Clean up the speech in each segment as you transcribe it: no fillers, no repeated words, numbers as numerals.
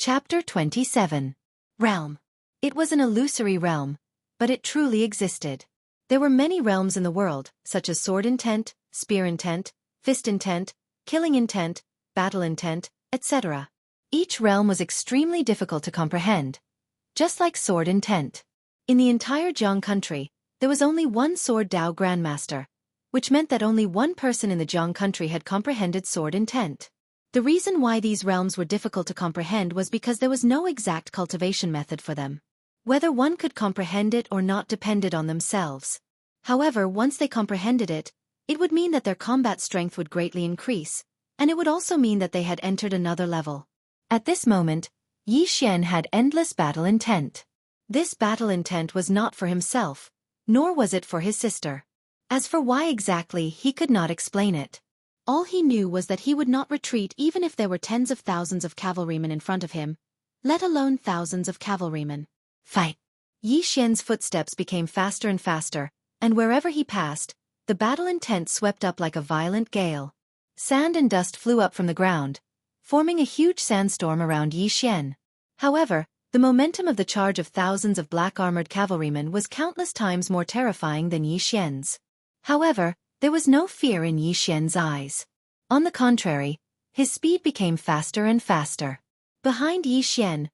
Chapter 27. Realm. It was an illusory realm, but it truly existed. There were many realms in the world, such as sword intent, spear intent, fist intent, killing intent, battle intent, etc. Each realm was extremely difficult to comprehend, just like sword intent. In the entire Jiang country, there was only one sword Dao Grandmaster, which meant that only one person in the Jiang country had comprehended sword intent. The reason why these realms were difficult to comprehend was because there was no exact cultivation method for them. Whether one could comprehend it or not depended on themselves. However, once they comprehended it, it would mean that their combat strength would greatly increase, and it would also mean that they had entered another level. At this moment, Yi Xian had endless battle intent. This battle intent was not for himself, nor was it for his sister. As for why exactly, he could not explain it. All he knew was that he would not retreat even if there were tens of thousands of cavalrymen in front of him, let alone thousands of cavalrymen. Fight! Yi Xian's footsteps became faster and faster, and wherever he passed, the battle intent swept up like a violent gale. Sand and dust flew up from the ground, forming a huge sandstorm around Yi Xian. However, the momentum of the charge of thousands of black-armored cavalrymen was countless times more terrifying than Yi Xian's. However, there was no fear in Yi Xian's eyes. On the contrary, his speed became faster and faster. Behind Yi Xian,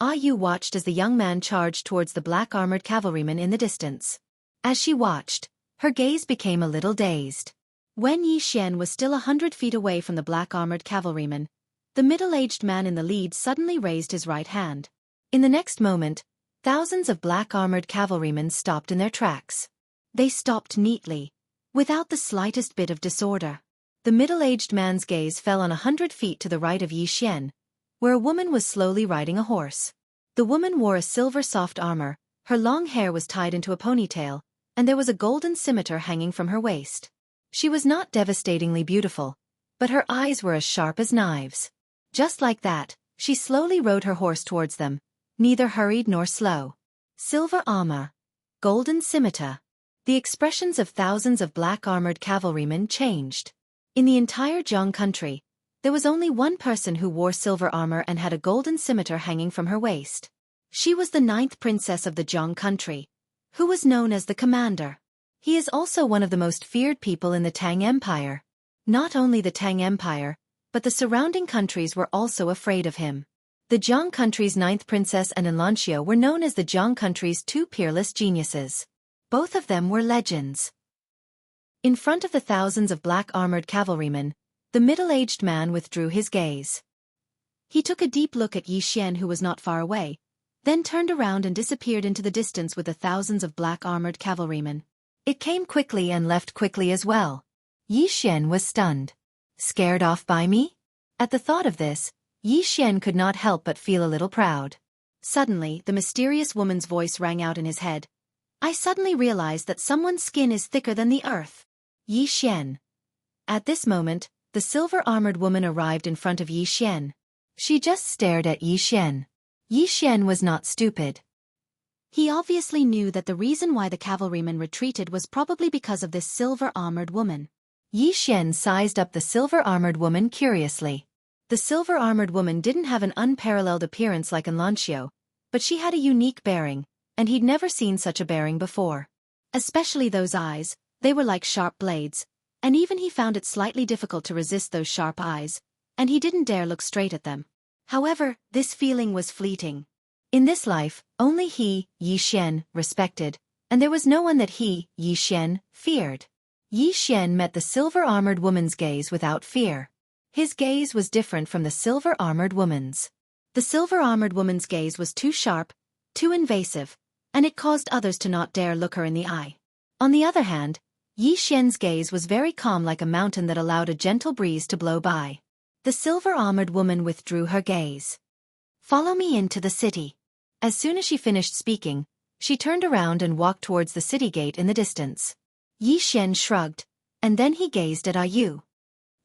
Yu watched as the young man charged towards the black-armored cavalryman in the distance. As she watched, her gaze became a little dazed. When Yi Xian was still 100 feet away from the black-armored cavalryman, the middle-aged man in the lead suddenly raised his right hand. In the next moment, thousands of black-armored cavalrymen stopped in their tracks. They stopped neatly, without the slightest bit of disorder. The middle-aged man's gaze fell on 100 feet to the right of Yi Xian, where a woman was slowly riding a horse. The woman wore a silver soft armor, her long hair was tied into a ponytail, and there was a golden scimitar hanging from her waist. She was not devastatingly beautiful, but her eyes were as sharp as knives. Just like that, she slowly rode her horse towards them, neither hurried nor slow. Silver armor, golden scimitar. The expressions of thousands of black-armored cavalrymen changed. In the entire Jiang country, there was only one person who wore silver armor and had a golden scimitar hanging from her waist. She was the 9th princess of the Jiang country, who was known as the commander. He is also one of the most feared people in the Tang Empire. Not only the Tang Empire, but the surrounding countries were also afraid of him. The Jiang country's 9th princess and Enlancio were known as the Jiang country's two peerless geniuses. Both of them were legends. In front of the thousands of black-armored cavalrymen, the middle-aged man withdrew his gaze. He took a deep look at Yi Xian, who was not far away, then turned around and disappeared into the distance with the thousands of black-armored cavalrymen. It came quickly and left quickly as well. Yi Xian was stunned. Scared off by me? At the thought of this, Yi Xian could not help but feel a little proud. Suddenly, the mysterious woman's voice rang out in his head. I suddenly realized that someone's skin is thicker than the earth. Yi Xian. At this moment, the silver-armored woman arrived in front of Yi Xian. She just stared at Yi Xian. Yi Xian was not stupid. He obviously knew that the reason why the cavalrymen retreated was probably because of this silver-armored woman. Yi Xian sized up the silver-armored woman curiously. The silver-armored woman didn't have an unparalleled appearance like Enlancio, but she had a unique bearing, and he'd never seen such a bearing before. Especially those eyes, they were like sharp blades, and even he found it slightly difficult to resist those sharp eyes, and he didn't dare look straight at them. However, this feeling was fleeting. In this life, only he, Yi Xian, respected, and there was no one that he, Yi Xian, feared. Yi Xian met the silver-armored woman's gaze without fear. His gaze was different from the silver-armored woman's. The silver-armored woman's gaze was too sharp, too invasive, and it caused others to not dare look her in the eye. On the other hand, Yi Xian's gaze was very calm, like a mountain that allowed a gentle breeze to blow by. The silver-armored woman withdrew her gaze. Follow me into the city. As soon as she finished speaking, she turned around and walked towards the city gate in the distance. Yi Xian shrugged, and then he gazed at Yu.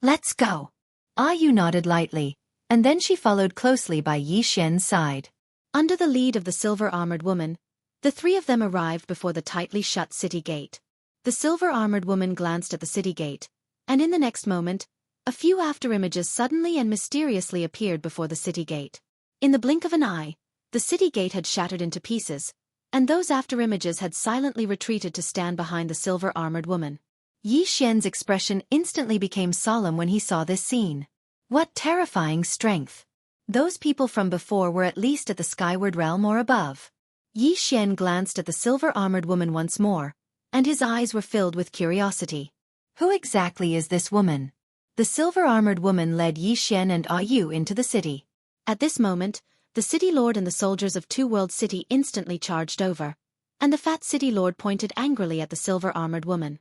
Let's go. Yu nodded lightly, and then she followed closely by Yi Xian's side. Under the lead of the silver-armored woman, the three of them arrived before the tightly shut city gate. The silver-armored woman glanced at the city gate, and in the next moment, a few afterimages suddenly and mysteriously appeared before the city gate. In the blink of an eye, the city gate had shattered into pieces, and those after-images had silently retreated to stand behind the silver-armored woman. Yi Xian's expression instantly became solemn when he saw this scene. What terrifying strength! Those people from before were at least at the skyward realm or above. Yi Xian glanced at the silver-armored woman once more, and his eyes were filled with curiosity. Who exactly is this woman? The silver-armored woman led Yi Xian and Yu into the city. At this moment, the city lord and the soldiers of Two World City instantly charged over, and the fat city lord pointed angrily at the silver-armored woman.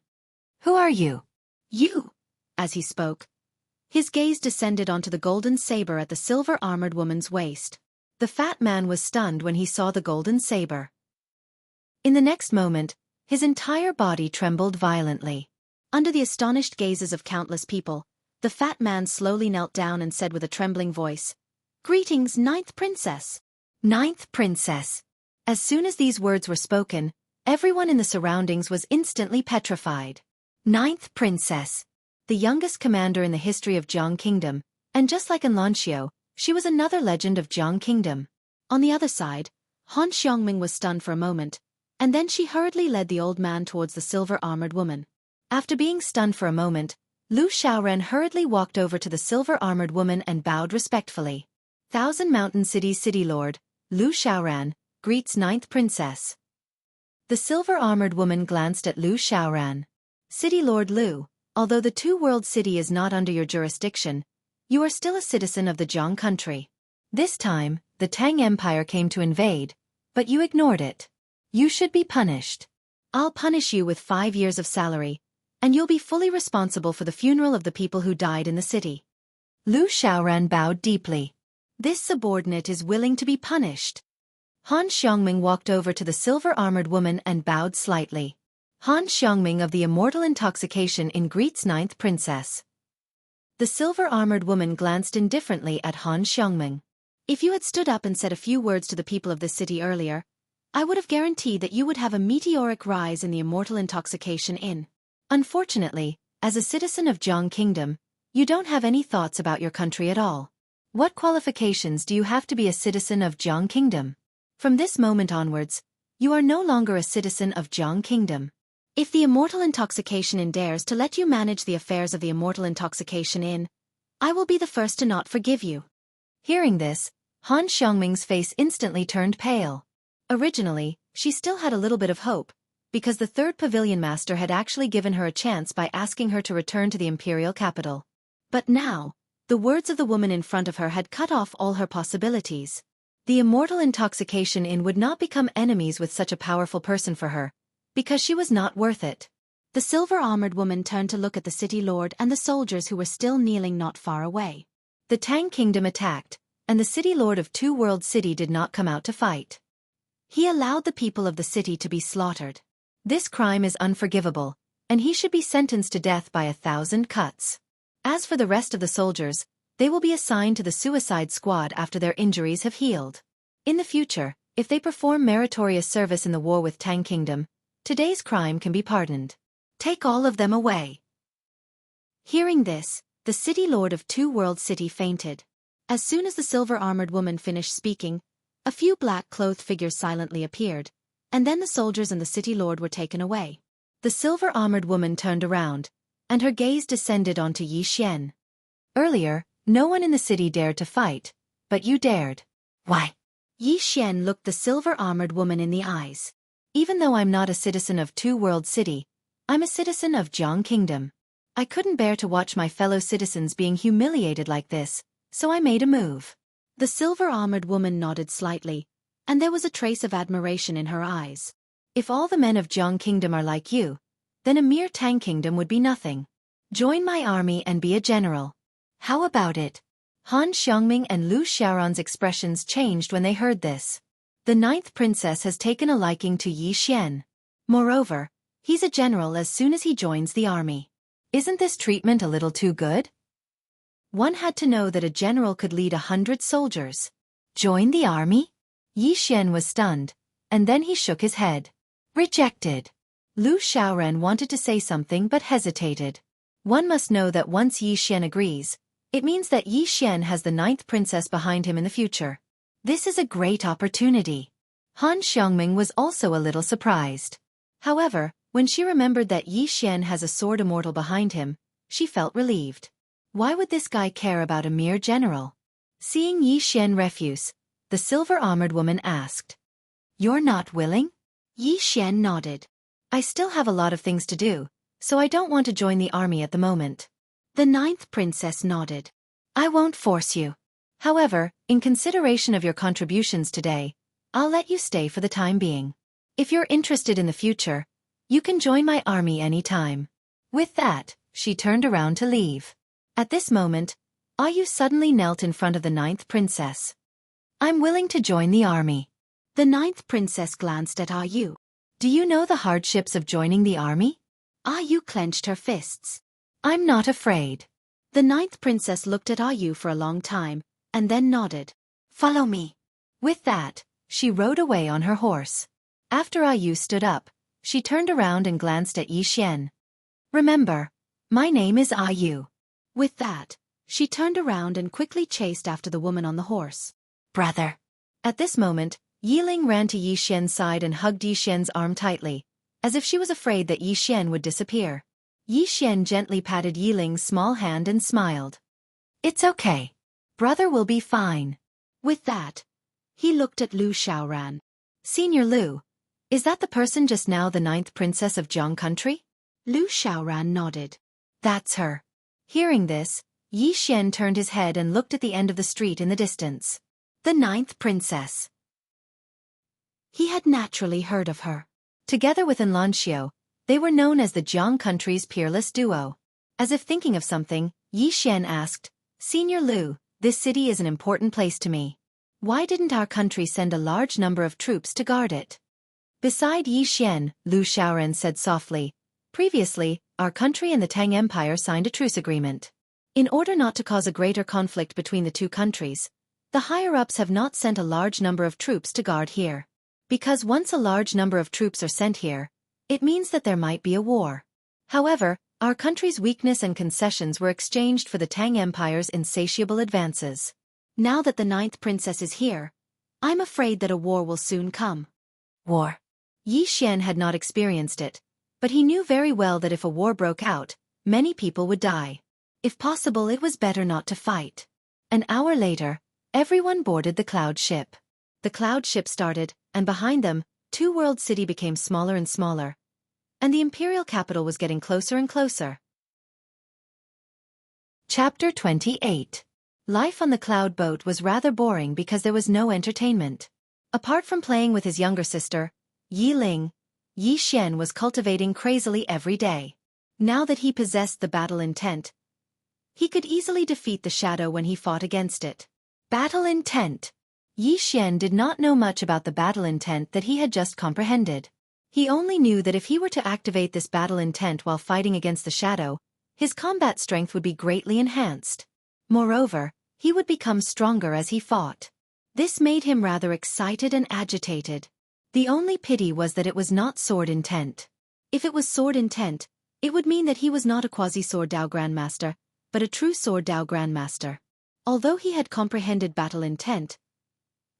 Who are you? You! As he spoke, his gaze descended onto the golden saber at the silver-armored woman's waist. The fat man was stunned when he saw the golden saber. In the next moment, his entire body trembled violently. Under the astonished gazes of countless people, the fat man slowly knelt down and said with a trembling voice, "Greetings, Ninth Princess." Ninth Princess. As soon as these words were spoken, everyone in the surroundings was instantly petrified. Ninth Princess. The youngest commander in the history of Jiang Kingdom, and just like Anlanxiu, she was another legend of Jiang Kingdom. On the other side, Han Xiongming was stunned for a moment, and then she hurriedly led the old man towards the silver-armored woman. After being stunned for a moment, Lu Xiaoran hurriedly walked over to the silver-armored woman and bowed respectfully. Thousand Mountain City's city lord, Lu Xiaoran, greets Ninth Princess. The silver-armored woman glanced at Lu Xiaoran. City Lord Lu, although the Two World City is not under your jurisdiction, you are still a citizen of the Jiang country. This time, the Tang Empire came to invade, but you ignored it. You should be punished. I'll punish you with 5 years of salary, and you'll be fully responsible for the funeral of the people who died in the city. Lu Xiaoran bowed deeply. This subordinate is willing to be punished. Han Xiongming walked over to the silver-armored woman and bowed slightly. Han Xiongming of the Immortal Intoxication in greets Ninth Princess. The silver-armored woman glanced indifferently at Han Xiongming. If you had stood up and said a few words to the people of this city earlier, I would have guaranteed that you would have a meteoric rise in the Immortal Intoxication Inn. Unfortunately, as a citizen of Jiang Kingdom, you don't have any thoughts about your country at all. What qualifications do you have to be a citizen of Jiang Kingdom? From this moment onwards, you are no longer a citizen of Jiang Kingdom. If the Immortal Intoxication Inn dares to let you manage the affairs of the Immortal Intoxication Inn, I will be the first to not forgive you. Hearing this, Han Xiongming's face instantly turned pale. Originally, she still had a little bit of hope, because the third pavilion master had actually given her a chance by asking her to return to the imperial capital. But now, the words of the woman in front of her had cut off all her possibilities. The Immortal Intoxication Inn would not become enemies with such a powerful person for her, because she was not worth it. The silver-armored woman turned to look at the city lord and the soldiers who were still kneeling not far away. The Tang Kingdom attacked, and the city lord of Two World City did not come out to fight. He allowed the people of the city to be slaughtered. This crime is unforgivable, and he should be sentenced to death by 1,000 cuts. As for the rest of the soldiers, they will be assigned to the suicide squad after their injuries have healed. In the future, if they perform meritorious service in the war with Tang Kingdom, today's crime can be pardoned. Take all of them away. Hearing this, the city lord of Two World City fainted. As soon as the silver-armored woman finished speaking, a few black-clothed figures silently appeared, and then the soldiers and the city lord were taken away. The silver-armored woman turned around, and her gaze descended onto Yi Xian. Earlier, no one in the city dared to fight, but you dared. Why? Yi Xian looked the silver-armored woman in the eyes. Even though I'm not a citizen of Two World City, I'm a citizen of Jiang Kingdom. I couldn't bear to watch my fellow citizens being humiliated like this, so I made a move. The silver-armored woman nodded slightly, and there was a trace of admiration in her eyes. If all the men of Jiang Kingdom are like you, then a mere Tang Kingdom would be nothing. Join my army and be a general. How about it? Han Xiongming and Lu Xiaoran's expressions changed when they heard this. The Ninth Princess has taken a liking to Yi Xian. Moreover, he's a general as soon as he joins the army. Isn't this treatment a little too good? One had to know that a general could lead 100 soldiers. Join the army? Yi Xian was stunned, and then he shook his head. Rejected. Lu Xiaoran wanted to say something but hesitated. One must know that once Yi Xian agrees, it means that Yi Xian has the Ninth Princess behind him in the future. This is a great opportunity. Han Xiangming was also a little surprised. However, when she remembered that Yi Xian has a sword immortal behind him, she felt relieved. Why would this guy care about a mere general? Seeing Yi Xian refuse, the silver-armored woman asked, "You're not willing?" Yi Xian nodded. "I still have a lot of things to do, so I don't want to join the army at the moment." The ninth princess nodded. "I won't force you. However, in consideration of your contributions today, I'll let you stay for the time being. If you're interested in the future, you can join my army anytime." With that, she turned around to leave. At this moment, Ayu suddenly knelt in front of the ninth princess. "I'm willing to join the army." The ninth princess glanced at Ayu. "Do you know the hardships of joining the army?" Ayu clenched her fists. "I'm not afraid." The ninth princess looked at Ayu for a long time, and then nodded. "Follow me." With that, she rode away on her horse. After Ayu stood up, she turned around and glanced at Yi Xian. "Remember, my name is Ayu." With that, she turned around and quickly chased after the woman on the horse. "Brother." At this moment, Yiling ran to Yi Xian's side and hugged Yi Xian's arm tightly, as if she was afraid that Yi Xian would disappear. Yi Xian gently patted Yiling's small hand and smiled. "It's okay. Brother will be fine." With that, he looked at Lu Xiaoran. "Senior Lu, is that the person just now the ninth princess of Jiang country?" Lu Xiaoran nodded. "That's her." Hearing this, Yi Xian turned his head and looked at the end of the street in the distance. The ninth princess. He had naturally heard of her. Together with Enlanxiu, they were known as the Jiang country's peerless duo. As if thinking of something, Yi Xian asked, "Senior Lu, this city is an important place to me. Why didn't our country send a large number of troops to guard it?" Beside Yi Xian, Lu Xiaoran said softly, "Previously, our country and the Tang Empire signed a truce agreement. In order not to cause a greater conflict between the two countries, the higher-ups have not sent a large number of troops to guard here. Because once a large number of troops are sent here, it means that there might be a war. However, our country's weakness and concessions were exchanged for the Tang Empire's insatiable advances. Now that the ninth princess is here, I'm afraid that a war will soon come." War. Yi Xian had not experienced it, but he knew very well that if a war broke out, many people would die. If possible, it was better not to fight. An hour later, everyone boarded the cloud ship. The cloud ship started, and behind them, Two World City became smaller and smaller, and the imperial capital was getting closer and closer. Chapter 28. Life on the cloud boat was rather boring because there was no entertainment. Apart from playing with his younger sister, Yi Ling, Yi Xian was cultivating crazily every day. Now that he possessed the battle intent, he could easily defeat the shadow when he fought against it. Battle intent. Yi Xian did not know much about the battle intent that he had just comprehended. He only knew that if he were to activate this battle intent while fighting against the shadow, his combat strength would be greatly enhanced. Moreover, he would become stronger as he fought. This made him rather excited and agitated. The only pity was that it was not sword intent. If it was sword intent, it would mean that he was not a quasi-sword Dao Grandmaster, but a true sword Dao Grandmaster. Although he had comprehended battle intent,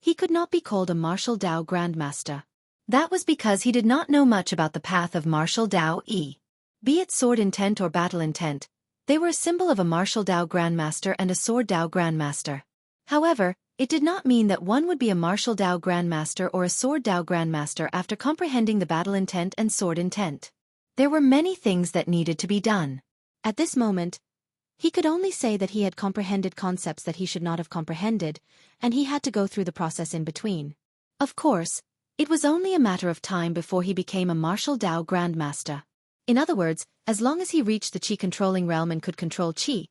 he could not be called a martial Dao Grandmaster. That was because he did not know much about the path of martial Dao Yi. Be it sword intent or battle intent, they were a symbol of a martial Dao Grandmaster and a sword Dao Grandmaster. However, it did not mean that one would be a martial Dao Grandmaster or a sword Dao Grandmaster after comprehending the battle intent and sword intent. There were many things that needed to be done. At this moment, he could only say that he had comprehended concepts that he should not have comprehended, and he had to go through the process in between. Of course, it was only a matter of time before he became a martial Dao Grandmaster. In other words, as long as he reached the Qi-controlling realm and could control Qi,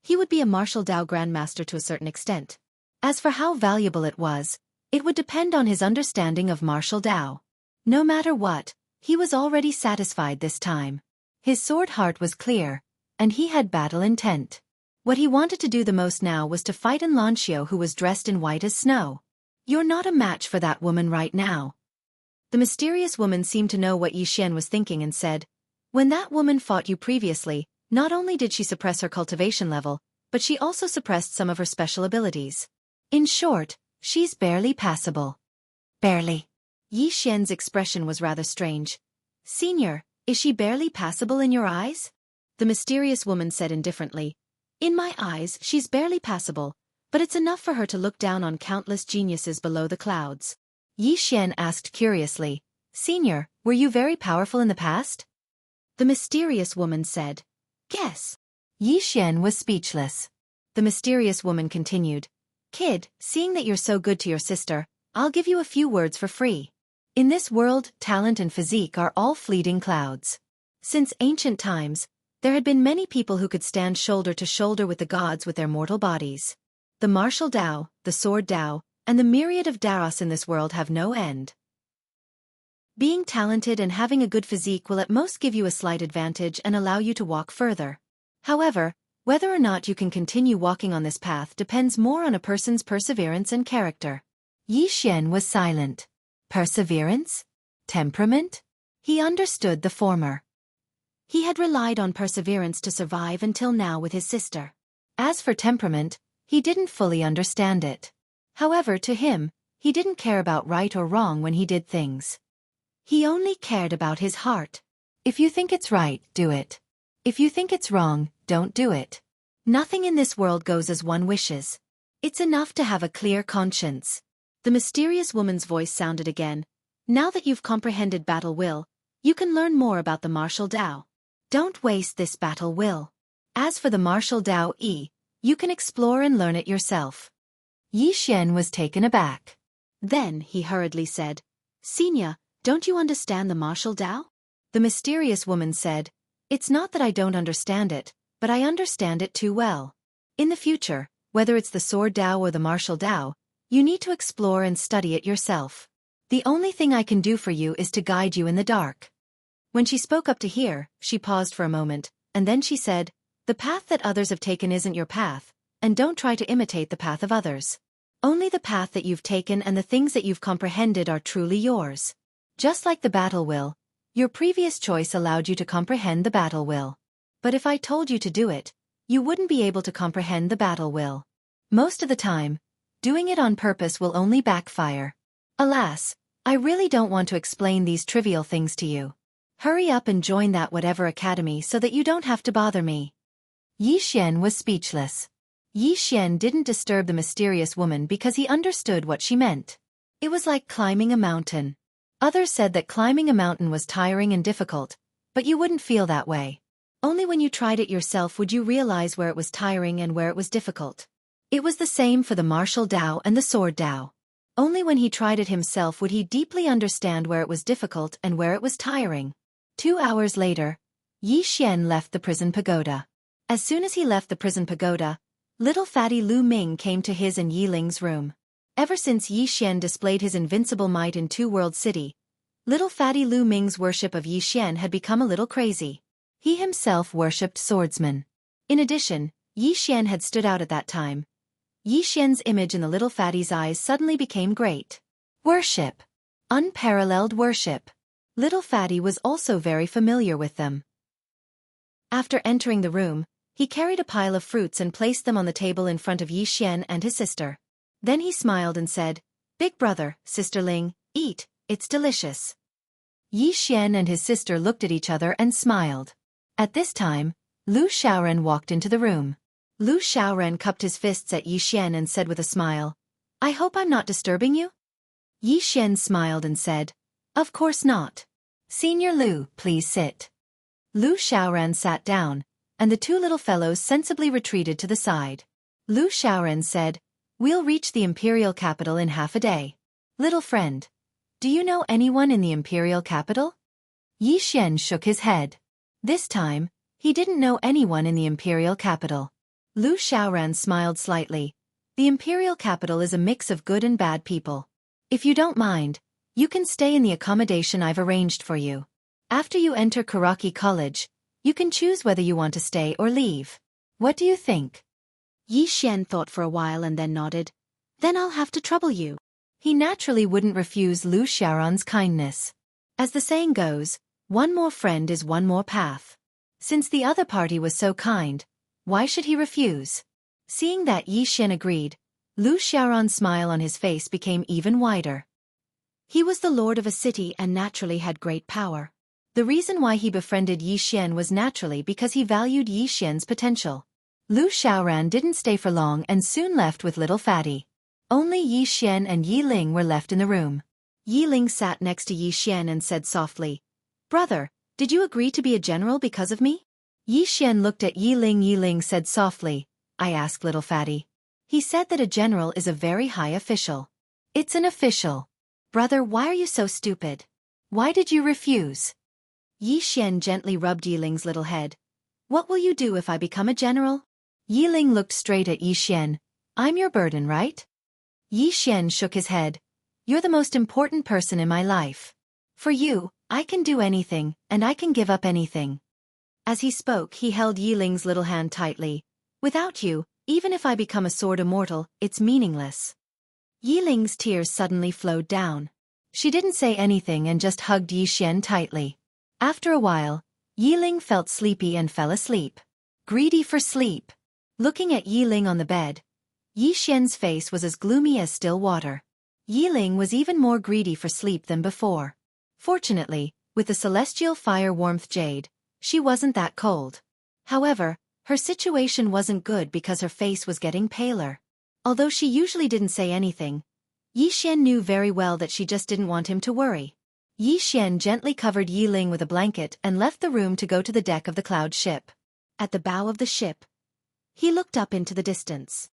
he would be a martial Dao Grandmaster to a certain extent. As for how valuable it would depend on his understanding of martial Dao. No matter what, he was already satisfied this time. His sword heart was clear, and he had battle intent. What he wanted to do the most now was to fight Enlanxiu, who was dressed in white as snow. "You're not a match for that woman right now." The mysterious woman seemed to know what Yi Xian was thinking and said, "When that woman fought you previously, not only did she suppress her cultivation level, but she also suppressed some of her special abilities. In short, She's barely passable. Barely. Yi Xian's expression was rather strange. Senior, is she barely passable in your eyes? The mysterious woman said indifferently. In my eyes, she's barely passable, but it's enough for her to look down on countless geniuses below the clouds. Yi Xian asked curiously, Senior, were you very powerful in the past? The mysterious woman said, Guess. Yi Xian was speechless. The mysterious woman continued, Kid, seeing that you're so good to your sister, I'll give you a few words for free. In this world, talent and physique are all fleeting clouds. Since ancient times, there had been many people who could stand shoulder to shoulder with the gods with their mortal bodies. The martial Tao, the sword Tao, and the myriad of Daos in this world have no end. Being talented and having a good physique will at most give you a slight advantage and allow you to walk further. However, whether or not you can continue walking on this path depends more on a person's perseverance and character. Yi Xian was silent. Perseverance? Temperament? He understood the former. He had relied on perseverance to survive until now with his sister. As for temperament, he didn't fully understand it. However, to him, he didn't care about right or wrong when he did things. He only cared about his heart. If you think it's right, do it. If you think it's wrong, don't do it. Nothing in this world goes as one wishes. It's enough to have a clear conscience. The mysterious woman's voice sounded again. Now that you've comprehended battle will, you can learn more about the martial Tao. Don't waste this battle will. As for the martial Tao Yi, you can explore and learn it yourself. Yi Xian was taken aback. Then he hurriedly said, Senior, don't you understand the martial Tao? The mysterious woman said, It's not that I don't understand it, but I understand it too well. In the future, whether it's the sword Tao or the martial Tao, you need to explore and study it yourself. The only thing I can do for you is to guide you in the dark. When she spoke up to hear, she paused for a moment, and then she said, The path that others have taken isn't your path, and don't try to imitate the path of others. Only the path that you've taken and the things that you've comprehended are truly yours. Just like the battle will, your previous choice allowed you to comprehend the battle will. But if I told you to do it, you wouldn't be able to comprehend the battle will. Most of the time, doing it on purpose will only backfire. Alas, I really don't want to explain these trivial things to you. Hurry up and join that whatever academy so that you don't have to bother me. Yi Xian was speechless. Yi Xian didn't disturb the mysterious woman because he understood what she meant. It was like climbing a mountain. Others said that climbing a mountain was tiring and difficult, but you wouldn't feel that way. Only when you tried it yourself would you realize where it was tiring and where it was difficult. It was the same for the martial Tao and the sword Tao. Only when he tried it himself would he deeply understand where it was difficult and where it was tiring. 2 hours later, Yi Xian left the prison pagoda. As soon as he left the prison pagoda, little fatty Lu Ming came to his and Yi Ling's room. Ever since Yi Xian displayed his invincible might in Two World City, little fatty Lu Ming's worship of Yi Xian had become a little crazy. He himself worshipped swordsmen. In addition, Yi Xian had stood out at that time. Yi Xian's image in the little fatty's eyes suddenly became great. Worship. Unparalleled worship. Little fatty was also very familiar with them. After entering the room, he carried a pile of fruits and placed them on the table in front of Yi Xian and his sister. Then he smiled and said, Big brother, sister Ling, eat, it's delicious. Yi Xian and his sister looked at each other and smiled. At this time, Lu Xiaoren walked into the room. Lu Xiaoren cupped his fists at Yi Xian and said with a smile, I hope I'm not disturbing you? Yi Xian smiled and said, Of course not. Senior Lu, please sit. Lu Xiaoren sat down, and the two little fellows sensibly retreated to the side. Lu Xiaoren said, We'll reach the imperial capital in half a day. Little friend, do you know anyone in the imperial capital? Yi Xian shook his head. This time, he didn't know anyone in the imperial capital. Lu Xiaoran smiled slightly. The imperial capital is a mix of good and bad people. If you don't mind, you can stay in the accommodation I've arranged for you. After you enter Xueqi College, you can choose whether you want to stay or leave. What do you think? Yi Xian thought for a while and then nodded. Then I'll have to trouble you. He naturally wouldn't refuse Lu Xiaoran's kindness. As the saying goes, one more friend is one more path. Since the other party was so kind, why should he refuse? Seeing that Yi Xian agreed, Lu Xiaoran's smile on his face became even wider. He was the lord of a city and naturally had great power. The reason why he befriended Yi Xian was naturally because he valued Yi Xian's potential. Lu Xiaoran didn't stay for long and soon left with little Fatty. Only Yi Xian and Yi Ling were left in the room. Yi Ling sat next to Yi Xian and said softly, "Brother, did you agree to be a general because of me?" Yi Xian looked at Yi Ling. Yi Ling said softly, "I asked little Fatty. He said that a general is a very high official." "It's an official. Brother, why are you so stupid? Why did you refuse?" Yi Xian gently rubbed Yi Ling's little head. "What will you do if I become a general?" Yi Ling looked straight at Yi Xian. "I'm your burden, right?" Yi Xian shook his head. "You're the most important person in my life. For you, I can do anything, and I can give up anything." As he spoke, he held Yi Ling's little hand tightly. "Without you, even if I become a sword immortal, it's meaningless." Yi Ling's tears suddenly flowed down. She didn't say anything and just hugged Yi Xian tightly. After a while, Yi Ling felt sleepy and fell asleep. Greedy for sleep. Looking at Yi Ling on the bed, Yi Xian's face was as gloomy as still water. Yi Ling was even more greedy for sleep than before. Fortunately, with the celestial fire warmth jade, she wasn't that cold. However, her situation wasn't good because her face was getting paler. Although she usually didn't say anything, Yi Xian knew very well that she just didn't want him to worry. Yi Xian gently covered Yi Ling with a blanket and left the room to go to the deck of the cloud ship. At the bow of the ship, he looked up into the distance.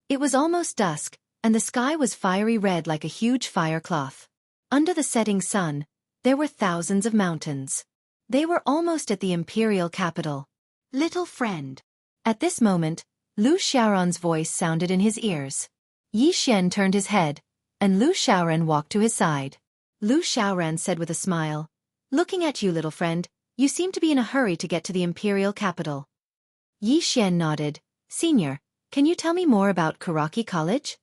It was almost dusk, and the sky was fiery red like a huge fire cloth. Under the setting sun, there were thousands of mountains. They were almost at the imperial capital. "Little friend." At this moment, Lu Xiaoran's voice sounded in his ears. Yi Xian turned his head, and Lu Xiaoran walked to his side. Lu Xiaoran said with a smile, "Looking at you, little friend, you seem to be in a hurry to get to the imperial capital." Yi Xian nodded. "Senior, can you tell me more about Xueqi College?"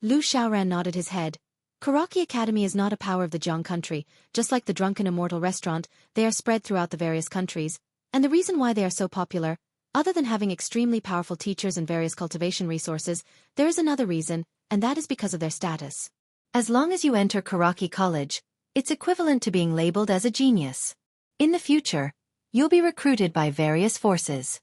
Lu Xiaoran nodded his head. "Xueqi Academy is not a power of the Jiang country. Just like the Drunken Immortal restaurant, they are spread throughout the various countries. And the reason why they are so popular, other than having extremely powerful teachers and various cultivation resources, there is another reason, and that is because of their status. As long as you enter Xueqi College, it's equivalent to being labeled as a genius. In the future, you'll be recruited by various forces."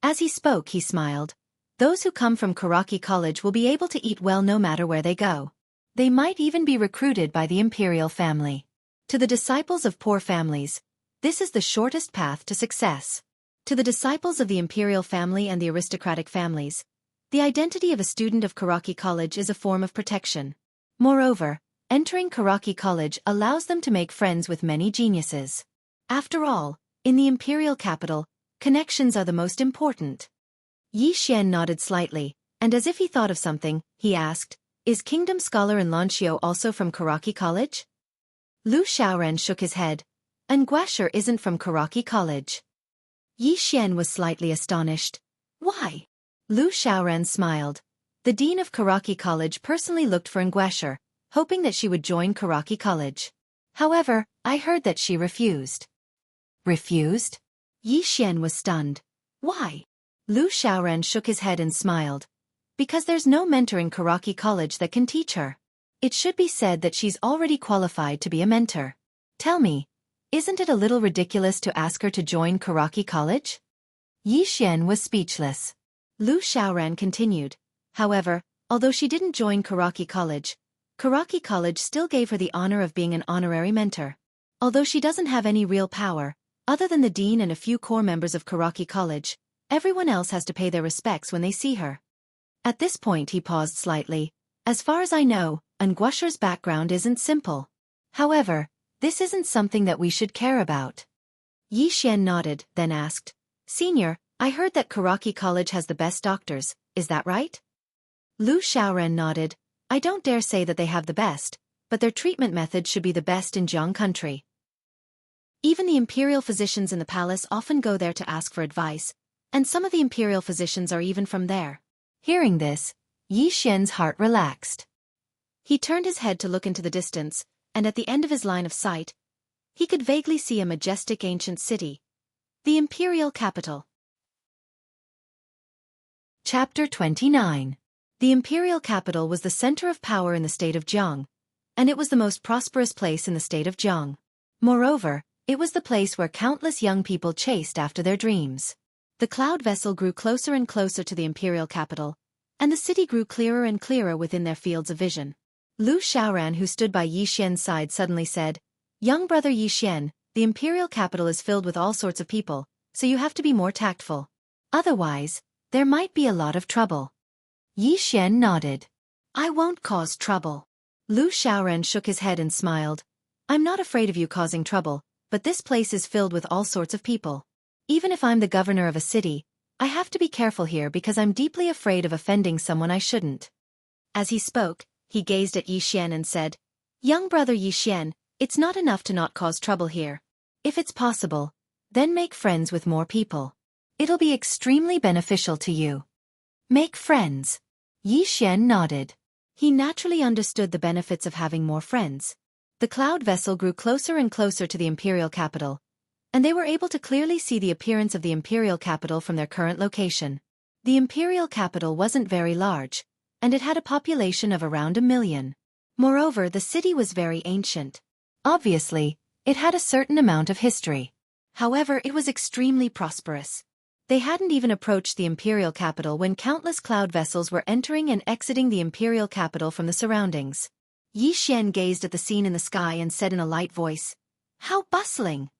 As he spoke, he smiled. "Those who come from Xueqi College will be able to eat well no matter where they go. They might even be recruited by the imperial family. To the disciples of poor families, this is the shortest path to success. To the disciples of the imperial family and the aristocratic families, the identity of a student of Xueqi College is a form of protection. Moreover, entering Xueqi College allows them to make friends with many geniuses. After all, in the imperial capital, connections are the most important." Yi Xian nodded slightly, and as if he thought of something, he asked, "Is Kingdom Scholar in Lanxiu also from Xueqi College?" Lu Xiaoran shook his head. "An Guasher isn't from Xueqi College." Yi Xian was slightly astonished. "Why?" Lu Xiaoran smiled. The dean of Xueqi College personally looked for Nguasher, hoping that she would join Xueqi College. However, I heard that she refused. Refused? Yi Xian was stunned. "Why?" Lu Xiaoran shook his head and smiled. "Because there's no mentor in Xueqi College that can teach her. It should be said that she's already qualified to be a mentor. Tell me, isn't it a little ridiculous to ask her to join Xueqi College?" Yi Xian was speechless. Lu Xiaoran continued. "However, although she didn't join Xueqi College still gave her the honor of being an honorary mentor. Although she doesn't have any real power, other than the dean and a few core members of Xueqi College, everyone else has to pay their respects when they see her." At this point he paused slightly. "As far as I know, Nguasher's background isn't simple. However, this isn't something that we should care about." Yi Xian nodded, then asked, "Senior, I heard that Xueqi College has the best doctors, is that right?" Lu Xiaoran nodded. "I don't dare say that they have the best, but their treatment methods should be the best in Jiang country. Even the imperial physicians in the palace often go there to ask for advice, and some of the imperial physicians are even from there." Hearing this, Yi Xian's heart relaxed. He turned his head to look into the distance, and at the end of his line of sight, he could vaguely see a majestic ancient city, the imperial capital. Chapter 29. The imperial capital was the center of power in the state of Jiang, and it was the most prosperous place in the state of Jiang. Moreover, it was the place where countless young people chased after their dreams. The cloud vessel grew closer and closer to the imperial capital, and the city grew clearer and clearer within their fields of vision. Lu Xiaoran, who stood by Yi Xian's side, suddenly said, "Young brother Yi Xian, the imperial capital is filled with all sorts of people, so you have to be more tactful. Otherwise, there might be a lot of trouble." Yi Xian nodded. "I won't cause trouble." Lu Xiaoran shook his head and smiled. "I'm not afraid of you causing trouble, but this place is filled with all sorts of people. Even if I'm the governor of a city, I have to be careful here because I'm deeply afraid of offending someone I shouldn't." As he spoke, he gazed at Yi Xian and said, "Young brother Yi Xian, it's not enough to not cause trouble here. If it's possible, then make friends with more people. It'll be extremely beneficial to you." Make friends. Yi Xian nodded. He naturally understood the benefits of having more friends. The cloud vessel grew closer and closer to the imperial capital, and they were able to clearly see the appearance of the imperial capital from their current location. The imperial capital wasn't very large, and it had a population of around 1 million. Moreover, the city was very ancient. Obviously, it had a certain amount of history. However, it was extremely prosperous. They hadn't even approached the imperial capital when countless cloud vessels were entering and exiting the imperial capital from the surroundings. Yi Xian gazed at the scene in the sky and said in a light voice, "How bustling!"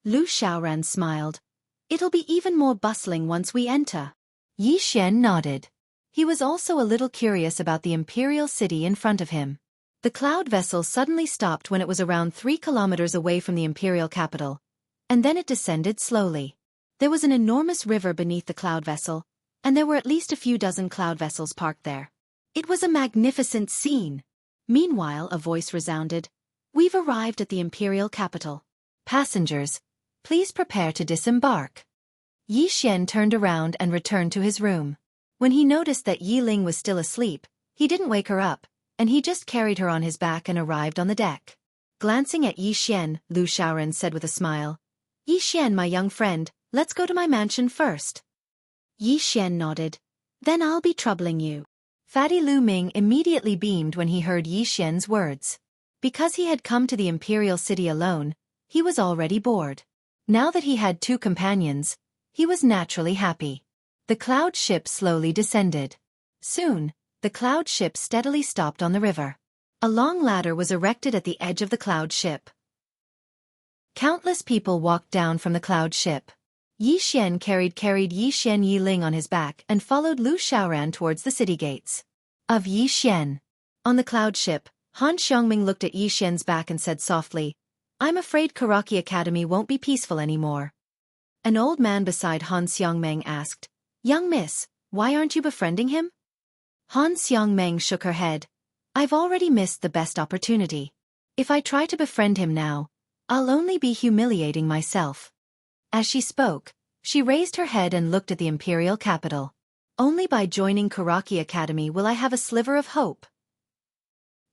Lu Xiaoran smiled. "It'll be even more bustling once we enter." Yi Xian nodded. He was also a little curious about the imperial city in front of him. The cloud vessel suddenly stopped when it was around 3 kilometers away from the imperial capital, and then it descended slowly. There was an enormous river beneath the cloud vessel, and there were at least a few dozen cloud vessels parked there. It was a magnificent scene. Meanwhile, a voice resounded, "We've arrived at the imperial capital. Passengers, please prepare to disembark." Yi Xian turned around and returned to his room. When he noticed that Yi Ling was still asleep, he didn't wake her up, and he just carried her on his back and arrived on the deck. Glancing at Yi Xian, Lu Xiaoran said with a smile, "Yi Xian, my young friend, let's go to my mansion first." Yi Xian nodded. "Then I'll be troubling you." Fatty Lu Ming immediately beamed when he heard Yi Xian's words. Because he had come to the imperial city alone, he was already bored. Now that he had 2 companions, he was naturally happy. The cloud ship slowly descended. Soon, the cloud ship steadily stopped on the river. A long ladder was erected at the edge of the cloud ship. Countless people walked down from the cloud ship. Yi Xian carried Yi Xian Yi Ling on his back and followed Lu Xiaoran towards the city gates. Of Yi Xian. On the cloud ship, Han Xiongming looked at Yi Xian's back and said softly, "I'm afraid Xueqi Academy won't be peaceful anymore." An old man beside Han Xiongmeng asked, "Young miss, why aren't you befriending him?" Han Xiongmeng shook her head. "I've already missed the best opportunity. If I try to befriend him now, I'll only be humiliating myself." As she spoke, she raised her head and looked at the imperial capital. "Only by joining Xueqi Academy will I have a sliver of hope."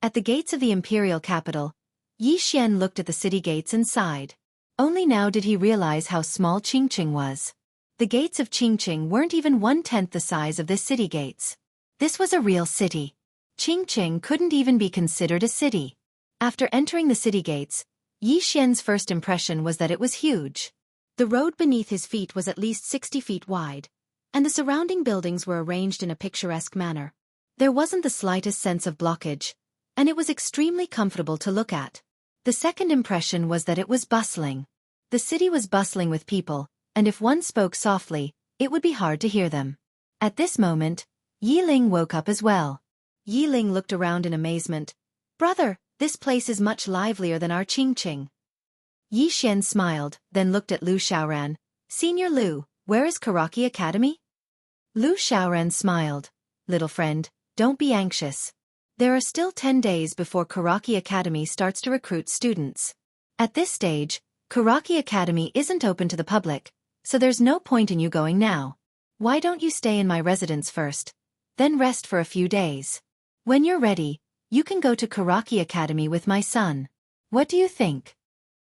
At the gates of the imperial capital, Yi Xian looked at the city gates and sighed. Only now did he realize how small Qingqing was. The gates of Qingqing weren't even 1/10 the size of this city gates. This was a real city. Qingqing couldn't even be considered a city. After entering the city gates, Yi Xian's first impression was that it was huge. The road beneath his feet was at least 60 feet wide, and the surrounding buildings were arranged in a picturesque manner. There wasn't the slightest sense of blockage, and it was extremely comfortable to look at. The second impression was that it was bustling. The city was bustling with people, and if one spoke softly, it would be hard to hear them. At this moment, Yi Ling woke up as well. Yi Ling looked around in amazement. "Brother, this place is much livelier than our Qingqing." Yi Xian smiled, then looked at Lu Xiaoran. "Senior Lu, where is Xueqi Academy?" Lu Xiaoran smiled. "Little friend, don't be anxious. There are still 10 days before Xueqi Academy starts to recruit students. At this stage, Xueqi Academy isn't open to the public, so there's no point in you going now. Why don't you stay in my residence first, then rest for a few days? When you're ready, you can go to Xueqi Academy with my son. What do you think?"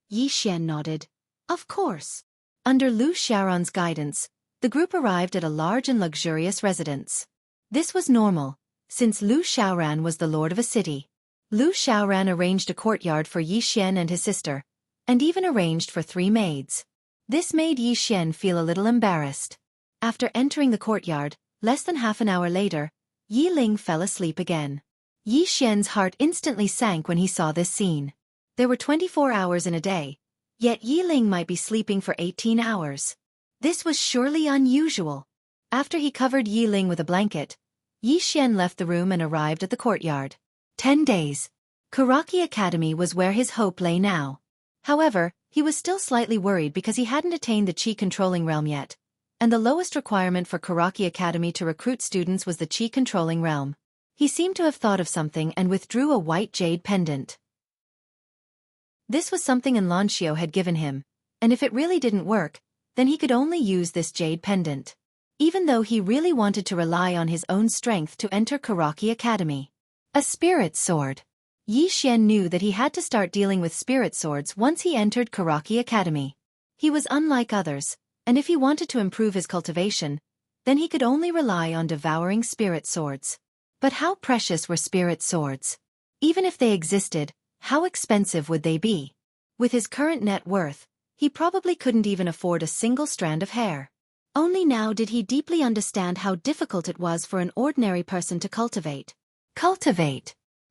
Yi Xian nodded. "Of course." Under Lu Xiaoran's guidance, the group arrived at a large and luxurious residence. This was normal, since Lu Xiaoran was the lord of a city. Lu Xiaoran arranged a courtyard for Yi Xian and his sister, and even arranged for 3 maids. This made Yi Xian feel a little embarrassed. After entering the courtyard, less than half an hour later, Yi Ling fell asleep again. Yi Xian's heart instantly sank when he saw this scene. There were 24 hours in a day, yet Yi Ling might be sleeping for 18 hours. This was surely unusual. After he covered Yi Ling with a blanket, Yi Xian left the room and arrived at the courtyard. 10 days. Xueqi Academy was where his hope lay now. However, he was still slightly worried because he hadn't attained the Qi-controlling realm yet, and the lowest requirement for Xueqi Academy to recruit students was the Qi-controlling realm. He seemed to have thought of something and withdrew a white jade pendant. This was something Enlancio had given him, and if it really didn't work, then he could only use this jade pendant. Even though he really wanted to rely on his own strength to enter Xueqi Academy. A spirit sword. Yi Xian knew that he had to start dealing with spirit swords once he entered Xueqi Academy. He was unlike others, and if he wanted to improve his cultivation, then he could only rely on devouring spirit swords. But how precious were spirit swords? Even if they existed, how expensive would they be? With his current net worth, he probably couldn't even afford a single strand of hair. Only now did he deeply understand how difficult it was for an ordinary person to cultivate.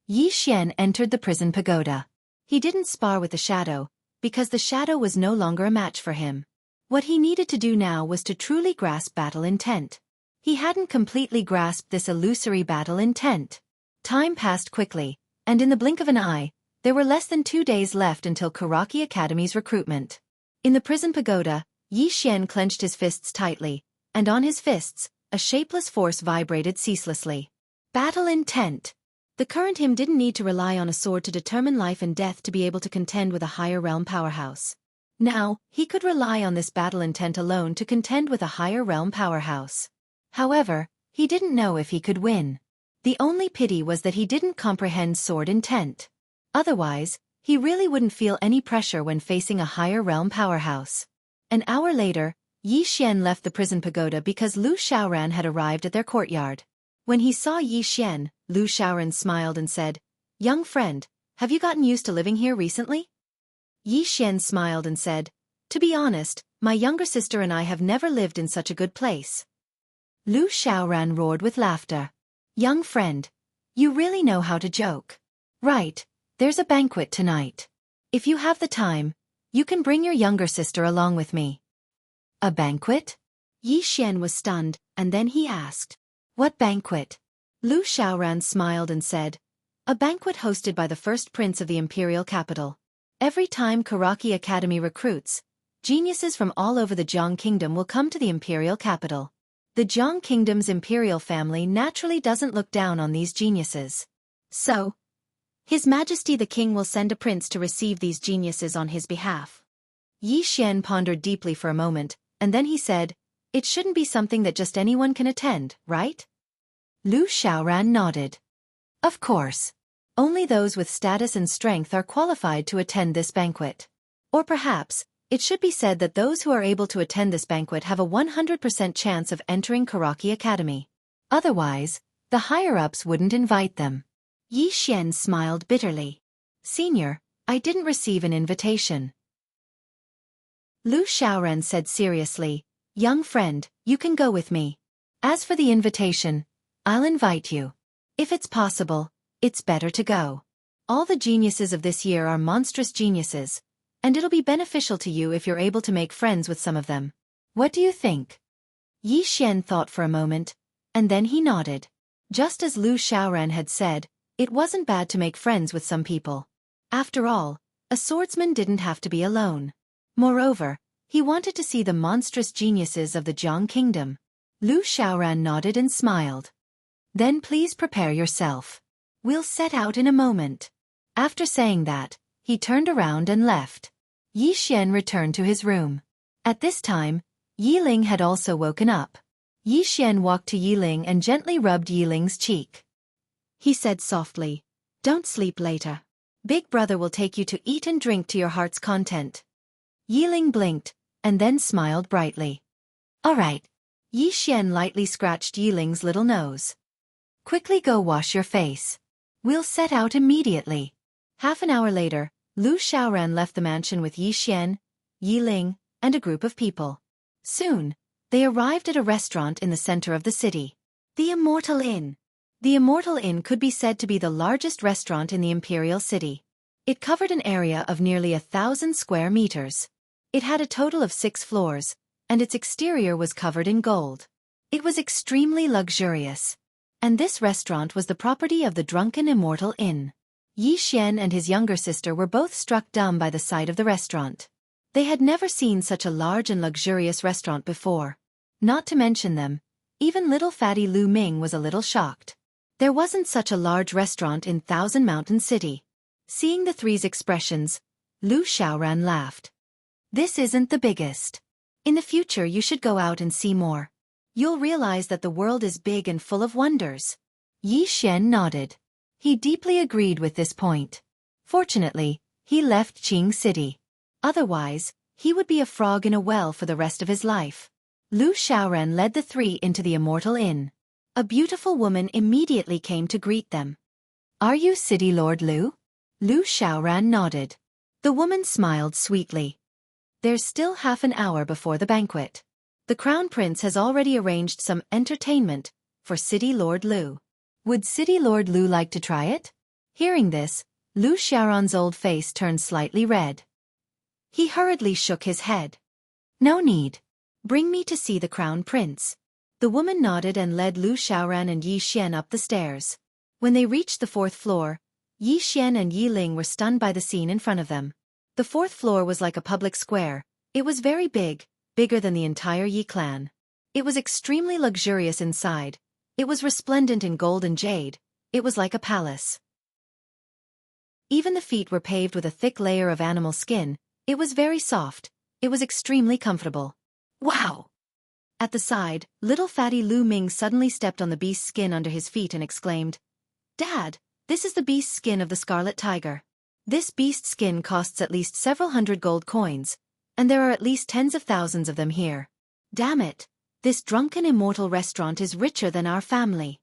Yi Xian entered the prison pagoda. He didn't spar with the shadow, because the shadow was no longer a match for him. What he needed to do now was to truly grasp battle intent. He hadn't completely grasped this illusory battle intent. Time passed quickly, and in the blink of an eye, there were less than 2 days left until Xueqi Academy's recruitment. In the prison pagoda, Yi Xian clenched his fists tightly, and on his fists, a shapeless force vibrated ceaselessly. Battle intent. The current him didn't need to rely on a sword to determine life and death to be able to contend with a higher realm powerhouse. Now, he could rely on this battle intent alone to contend with a higher realm powerhouse. However, he didn't know if he could win. The only pity was that he didn't comprehend sword intent. Otherwise, he really wouldn't feel any pressure when facing a higher realm powerhouse. An hour later, Yi Xian left the prison pagoda because Lu Xiaoran had arrived at their courtyard. When he saw Yi Xian, Lu Xiaoran smiled and said, "Young friend, have you gotten used to living here recently?" Yi Xian smiled and said, "To be honest, my younger sister and I have never lived in such a good place." Lu Xiaoran roared with laughter. "Young friend, you really know how to joke. Right, there's a banquet tonight. If you have the time, you can bring your younger sister along with me." A banquet? Yi Xian was stunned, and then he asked, "What banquet?" Lu Xiaoran smiled and said, "A banquet hosted by the first prince of the imperial capital. Every time Xueqi Academy recruits, geniuses from all over the Jiang Kingdom will come to the imperial capital. The Jiang Kingdom's imperial family naturally doesn't look down on these geniuses. So, His Majesty the King will send a prince to receive these geniuses on his behalf." Yi Xian pondered deeply for a moment, and then he said, "It shouldn't be something that just anyone can attend, right?" Lu Xiaoran nodded. "Of course. Only those with status and strength are qualified to attend this banquet. Or perhaps, it should be said that those who are able to attend this banquet have a 100% chance of entering Xueqi Academy. Otherwise, the higher-ups wouldn't invite them." Yi Xian smiled bitterly. "Senior, I didn't receive an invitation." Lu Xiaoran said seriously, "Young friend, you can go with me. As for the invitation, I'll invite you. If it's possible, it's better to go. All the geniuses of this year are monstrous geniuses, and it'll be beneficial to you if you're able to make friends with some of them. What do you think?" Yi Xian thought for a moment, and then he nodded. Just as Lu Xiaoran had said, it wasn't bad to make friends with some people. After all, a swordsman didn't have to be alone. Moreover, he wanted to see the monstrous geniuses of the Jiang Kingdom. Lu Xiaoran nodded and smiled. "Then please prepare yourself. We'll set out in a moment." After saying that, he turned around and left. Yi Xian returned to his room. At this time, Yi Ling had also woken up. Yi Xian walked to Yi Ling and gently rubbed Yi Ling's cheek. He said softly, "Don't sleep later. Big brother will take you to eat and drink to your heart's content." Yi Ling blinked, and then smiled brightly. "All right." Yi Xian lightly scratched Yi Ling's little nose. Quickly go wash your face. We'll set out immediately. Half an hour later, Lu Xiaoran left the mansion with Yi Xian, Yi Ling, and a group of people. Soon, they arrived at a restaurant in the center of the city. The Immortal Inn. The Immortal Inn could be said to be the largest restaurant in the imperial city. It covered an area of nearly 1,000 square meters. It had a total of 6 floors, and its exterior was covered in gold. It was extremely luxurious. And this restaurant was the property of the drunken Immortal Inn. Yi Xian and his younger sister were both struck dumb by the sight of the restaurant. They had never seen such a large and luxurious restaurant before. Not to mention them, even little fatty Lu Ming was a little shocked. There wasn't such a large restaurant in Thousand Mountain City. Seeing the three's expressions, Lu Xiaoran laughed. This isn't the biggest. In the future you should go out and see more. You'll realize that the world is big and full of wonders. Yi Xian nodded. He deeply agreed with this point. Fortunately, he left Qing City. Otherwise, he would be a frog in a well for the rest of his life. Lu Xiaoran led the three into the Immortal Inn. A beautiful woman immediately came to greet them. Are you City Lord Lu? Lu Xiaoran nodded. The woman smiled sweetly. There's still half an hour before the banquet. The Crown Prince has already arranged some entertainment for City Lord Lu. Would City Lord Lu like to try it? Hearing this, Lu Xiaoran's old face turned slightly red. He hurriedly shook his head. No need. Bring me to see the Crown Prince. The woman nodded and led Lu Xiaoran and Yi Xian up the stairs. When they reached the 4th floor, Yi Xian and Yi Ling were stunned by the scene in front of them. The 4th floor was like a public square. It was very big, bigger than the entire Yi clan. It was extremely luxurious inside. It was resplendent in gold and jade. It was like a palace. Even the feet were paved with a thick layer of animal skin. It was very soft. It was extremely comfortable. Wow! At the side, little fatty Lu Ming suddenly stepped on the beast's skin under his feet and exclaimed, Dad, this is the beast's skin of the scarlet tiger. This beast's skin costs at least several hundred gold coins, and there are at least tens of thousands of them here. Damn it! This drunken immortal restaurant is richer than our family.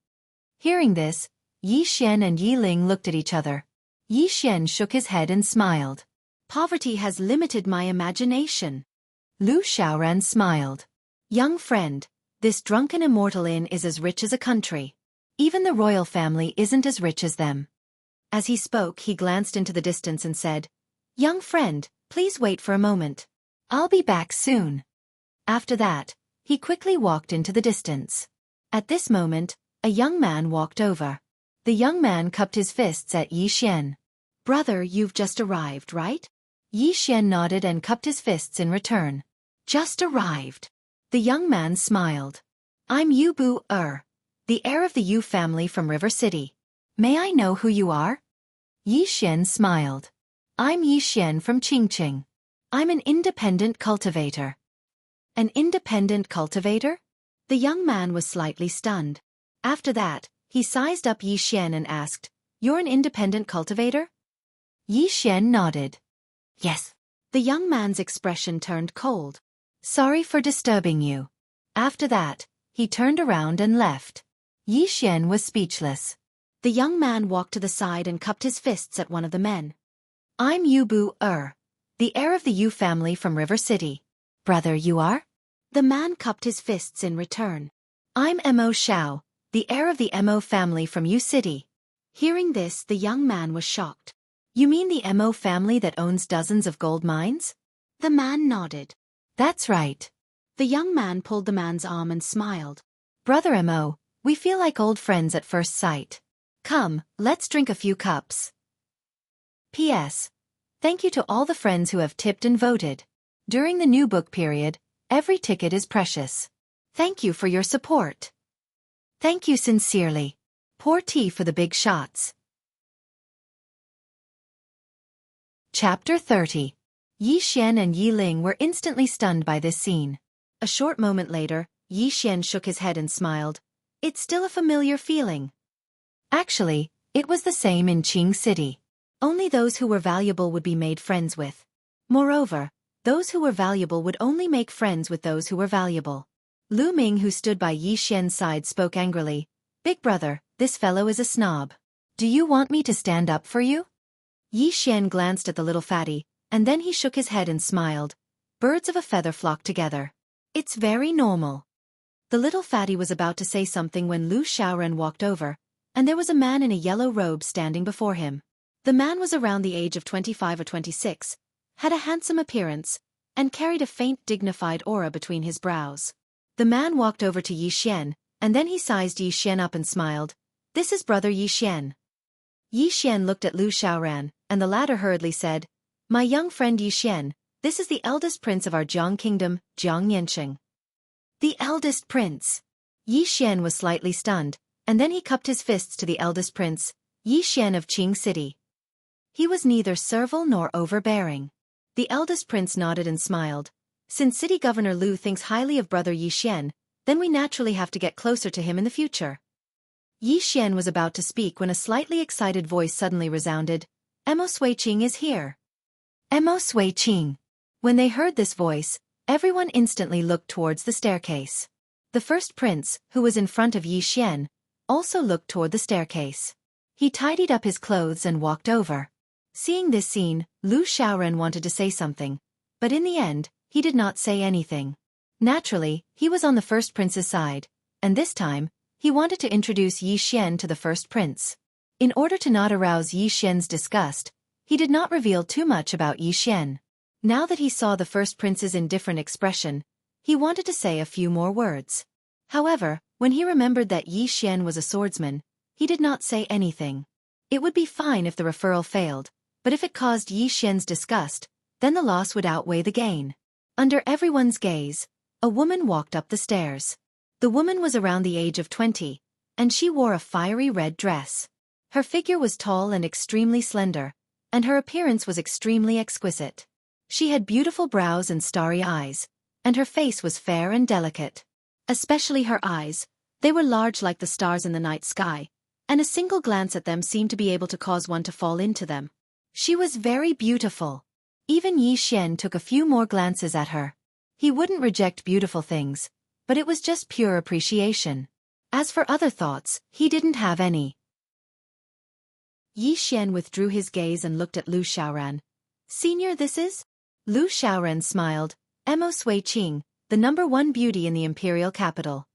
Hearing this, Yi Xian and Yi Ling looked at each other. Yi Xian shook his head and smiled. Poverty has limited my imagination. Lu Xiaoran smiled. Young friend, this drunken immortal inn is as rich as a country. Even the royal family isn't as rich as them. As he spoke, he glanced into the distance and said, Young friend, please wait for a moment. I'll be back soon. After that, he quickly walked into the distance. At this moment, a young man walked over. The young man cupped his fists at Yi Xian. Brother, you've just arrived, right? Yi Xian nodded and cupped his fists in return. Just arrived. The young man smiled. I'm Yu Bu, the heir of the Yu family from River City. May I know who you are? Yi Xian smiled. I'm Yi Xian from Qingqing. I'm an independent cultivator. An independent cultivator? The young man was slightly stunned. After that, he sized up Yi Xian and asked, You're an independent cultivator? Yi Xian nodded. Yes. The young man's expression turned cold. Sorry for disturbing you. After that, he turned around and left. Yi Xian was speechless. The young man walked to the side and cupped his fists at one of the men. I'm Yu Bu, the heir of the Yu family from River City. Brother, you are? The man cupped his fists in return. I'm Mo Xiao, the heir of the Mo family from Yu City. Hearing this, the young man was shocked. You mean the Mo family that owns dozens of gold mines? The man nodded. That's right. The young man pulled the man's arm and smiled. Brother Mo, we feel like old friends at first sight. Come, let's drink a few cups. P.S. Thank you to all the friends who have tipped and voted. During the new book period, every ticket is precious. Thank you for your support. Thank you sincerely. Pour tea for the big shots. Chapter 30. Yi Xian and Yi Ling were instantly stunned by this scene. A short moment later, Yi Xian shook his head and smiled. It's still a familiar feeling. Actually, it was the same in Qing City. Only those who were valuable would be made friends with. Moreover, those who were valuable would only make friends with those who were valuable. Lu Ming, who stood by Yi Xian's side, spoke angrily. Big brother, this fellow is a snob. Do you want me to stand up for you? Yi Xian glanced at the little fatty, and then he shook his head and smiled. Birds of a feather flock together. It's very normal. The little fatty was about to say something when Lu Xiaoran walked over, and there was a man in a yellow robe standing before him. The man was around the age of 25 or 26, had a handsome appearance, and carried a faint dignified aura between his brows. The man walked over to Yi Xian, and then he sized Yi Xian up and smiled. This is brother Yi Xian. Yi Xian looked at Lu Xiaoran, and the latter hurriedly said, My young friend Yi Xian, this is the eldest prince of our Jiang kingdom, Jiang Yanqing. The eldest prince. Yi Xian was slightly stunned, and then he cupped his fists to the eldest prince, Yi Xian of Qing City. He was neither servile nor overbearing. The eldest prince nodded and smiled. Since City Governor Lu thinks highly of brother Yi Xian, then we naturally have to get closer to him in the future. Yi Xian was about to speak when a slightly excited voice suddenly resounded. Xueqi is here. Xueqi. When they heard this voice, everyone instantly looked towards the staircase. The first prince, who was in front of Yi Xian, also looked toward the staircase. He tidied up his clothes and walked over. Seeing this scene, Lu Xiaoran wanted to say something, but in the end, he did not say anything. Naturally, he was on the first prince's side, and this time, he wanted to introduce Yi Xian to the first prince. In order to not arouse Yi Xian's disgust, he did not reveal too much about Yi Xian. Now that he saw the first prince's indifferent expression, he wanted to say a few more words. However, when he remembered that Yi Xian was a swordsman, he did not say anything. It would be fine if the referral failed, but if it caused Yi Xian's disgust, then the loss would outweigh the gain. Under everyone's gaze, a woman walked up the stairs. The woman was around the age of 20, and she wore a fiery red dress. Her figure was tall and extremely slender, and her appearance was extremely exquisite. She had beautiful brows and starry eyes, and her face was fair and delicate. Especially her eyes, they were large like the stars in the night sky, and a single glance at them seemed to be able to cause one to fall into them. She was very beautiful. Even Yi Xian took a few more glances at her. He wouldn't reject beautiful things, but it was just pure appreciation. As for other thoughts, he didn't have any. Yi Xian withdrew his gaze and looked at Lu Xiaoran. Senior, this is? Lu Xiaoran smiled. Xueqi, the #1 beauty in the imperial capital.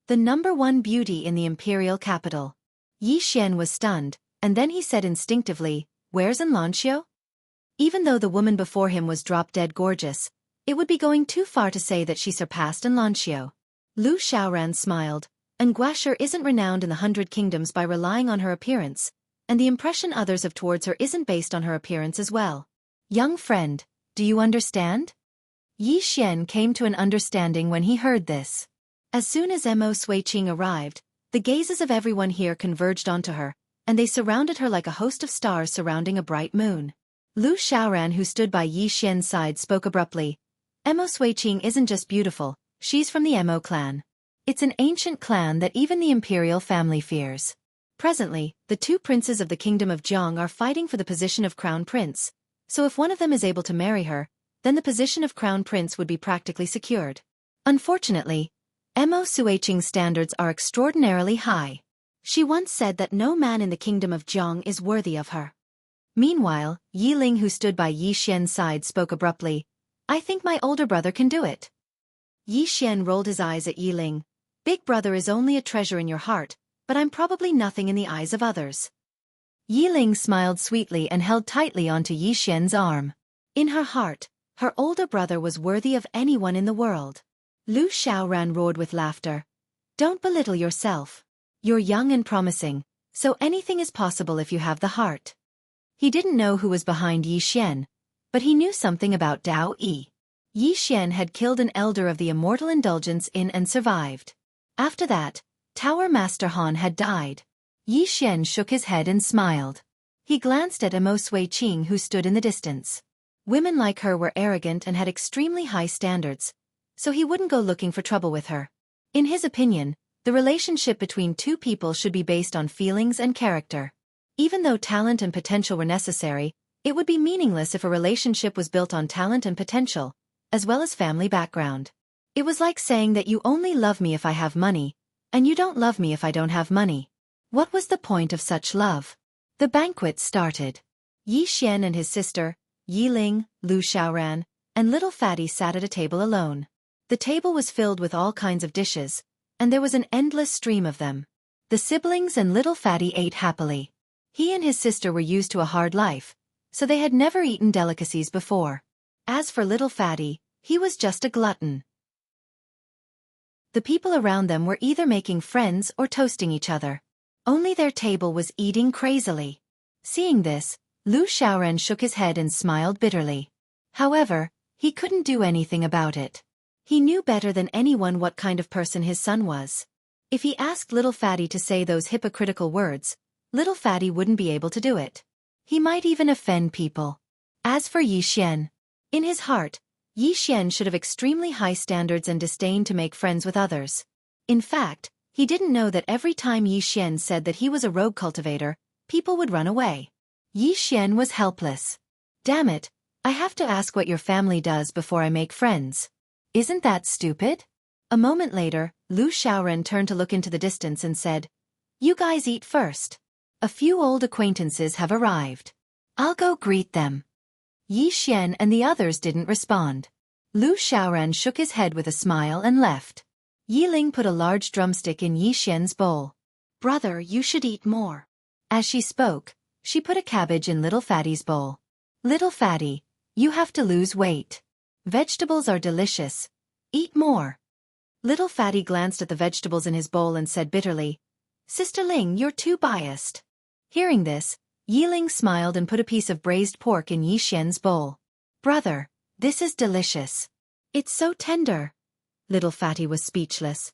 The #1 beauty in the imperial capital. Yi Xian was stunned, and then he said instinctively, Where's Lanxiu? Even though the woman before him was drop-dead gorgeous, it would be going too far to say that she surpassed Lanxiu. Lu Xiaoran smiled. Guasher isn't renowned in the 100 Kingdoms by relying on her appearance, and the impression others have towards her isn't based on her appearance as well. Young friend, do you understand? Yi Xian came to an understanding when he heard this. As soon as Xueqi arrived, the gazes of everyone here converged onto her, and they surrounded her like a host of stars surrounding a bright moon. Lu Xiaoran, who stood by Yi Xian's side, spoke abruptly. Xueqi isn't just beautiful, she's from the Mo clan. It's an ancient clan that even the imperial family fears. Presently, the two princes of the kingdom of Jiang are fighting for the position of crown prince, so if one of them is able to marry her, then the position of crown prince would be practically secured. Unfortunately, Xueqi's standards are extraordinarily high. She once said that no man in the kingdom of Jiang is worthy of her. Meanwhile, Yi Ling, who stood by Yi Xian's side, spoke abruptly. I think my older brother can do it. Yi Xian rolled his eyes at Yi Ling. Big brother is only a treasure in your heart, but I'm probably nothing in the eyes of others. Yi Ling smiled sweetly and held tightly onto Yi Xian's arm. In her heart, her older brother was worthy of anyone in the world. Lu Xiaoran roared with laughter. Don't belittle yourself. You're young and promising, so anything is possible if you have the heart. He didn't know who was behind Yi Xian, but he knew something about Dao Yi. Yi Xian had killed an elder of the Immortal Indulgence Inn and survived. After that, Tower Master Han had died. Yi Xian shook his head and smiled. He glanced at Xueqi, who stood in the distance. Women like her were arrogant and had extremely high standards, so he wouldn't go looking for trouble with her. In his opinion, the relationship between two people should be based on feelings and character. Even though talent and potential were necessary, it would be meaningless if a relationship was built on talent and potential, as well as family background. It was like saying that you only love me if I have money, and you don't love me if I don't have money. What was the point of such love? The banquet started. Yi Xian and his sister, Yi Ling, Lu Xiaoran, and little Fatty sat at a table alone. The table was filled with all kinds of dishes, and there was an endless stream of them. The siblings and little Fatty ate happily. He and his sister were used to a hard life, so they had never eaten delicacies before. As for little Fatty, he was just a glutton. The people around them were either making friends or toasting each other. Only their table was eating crazily. Seeing this, Lu Xiaoran shook his head and smiled bitterly. However, he couldn't do anything about it. He knew better than anyone what kind of person his son was. If he asked little Fatty to say those hypocritical words, little Fatty wouldn't be able to do it. He might even offend people. As for Yi Xian, in his heart, Yi Xian should have extremely high standards and disdain to make friends with others. In fact, he didn't know that every time Yi Xian said that he was a rogue cultivator, people would run away. Yi Xian was helpless. Damn it, I have to ask what your family does before I make friends. Isn't that stupid? A moment later, Lu Xiaoran turned to look into the distance and said, You guys eat first. A few old acquaintances have arrived. I'll go greet them. Yi Xian and the others didn't respond. Lu Xiaoran shook his head with a smile and left. Yi Ling put a large drumstick in Yi Xian's bowl. Brother, you should eat more. As she spoke, she put a cabbage in little Fatty's bowl. Little Fatty, you have to lose weight. Vegetables are delicious. Eat more. Little Fatty glanced at the vegetables in his bowl and said bitterly, Sister Ling, you're too biased. Hearing this, Yi Ling smiled and put a piece of braised pork in Yi Xian's bowl. Brother, this is delicious. It's so tender. Little Fatty was speechless.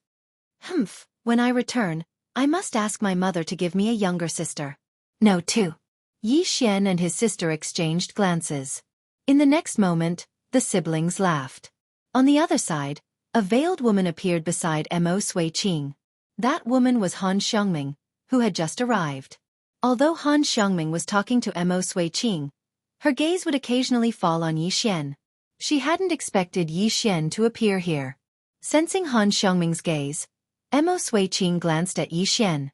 Humph, when I return, I must ask my mother to give me a younger sister. No, too. Yi Xian and his sister exchanged glances. In the next moment, the siblings laughed. On the other side, a veiled woman appeared beside Mo Xueqi. That woman was Han Xiangming, who had just arrived. Although Han Xiangming was talking to Mo Xueqi, her gaze would occasionally fall on Yi Xian. She hadn't expected Yi Xian to appear here. Sensing Han Xiangming's gaze, Mo Xueqi glanced at Yi Xian.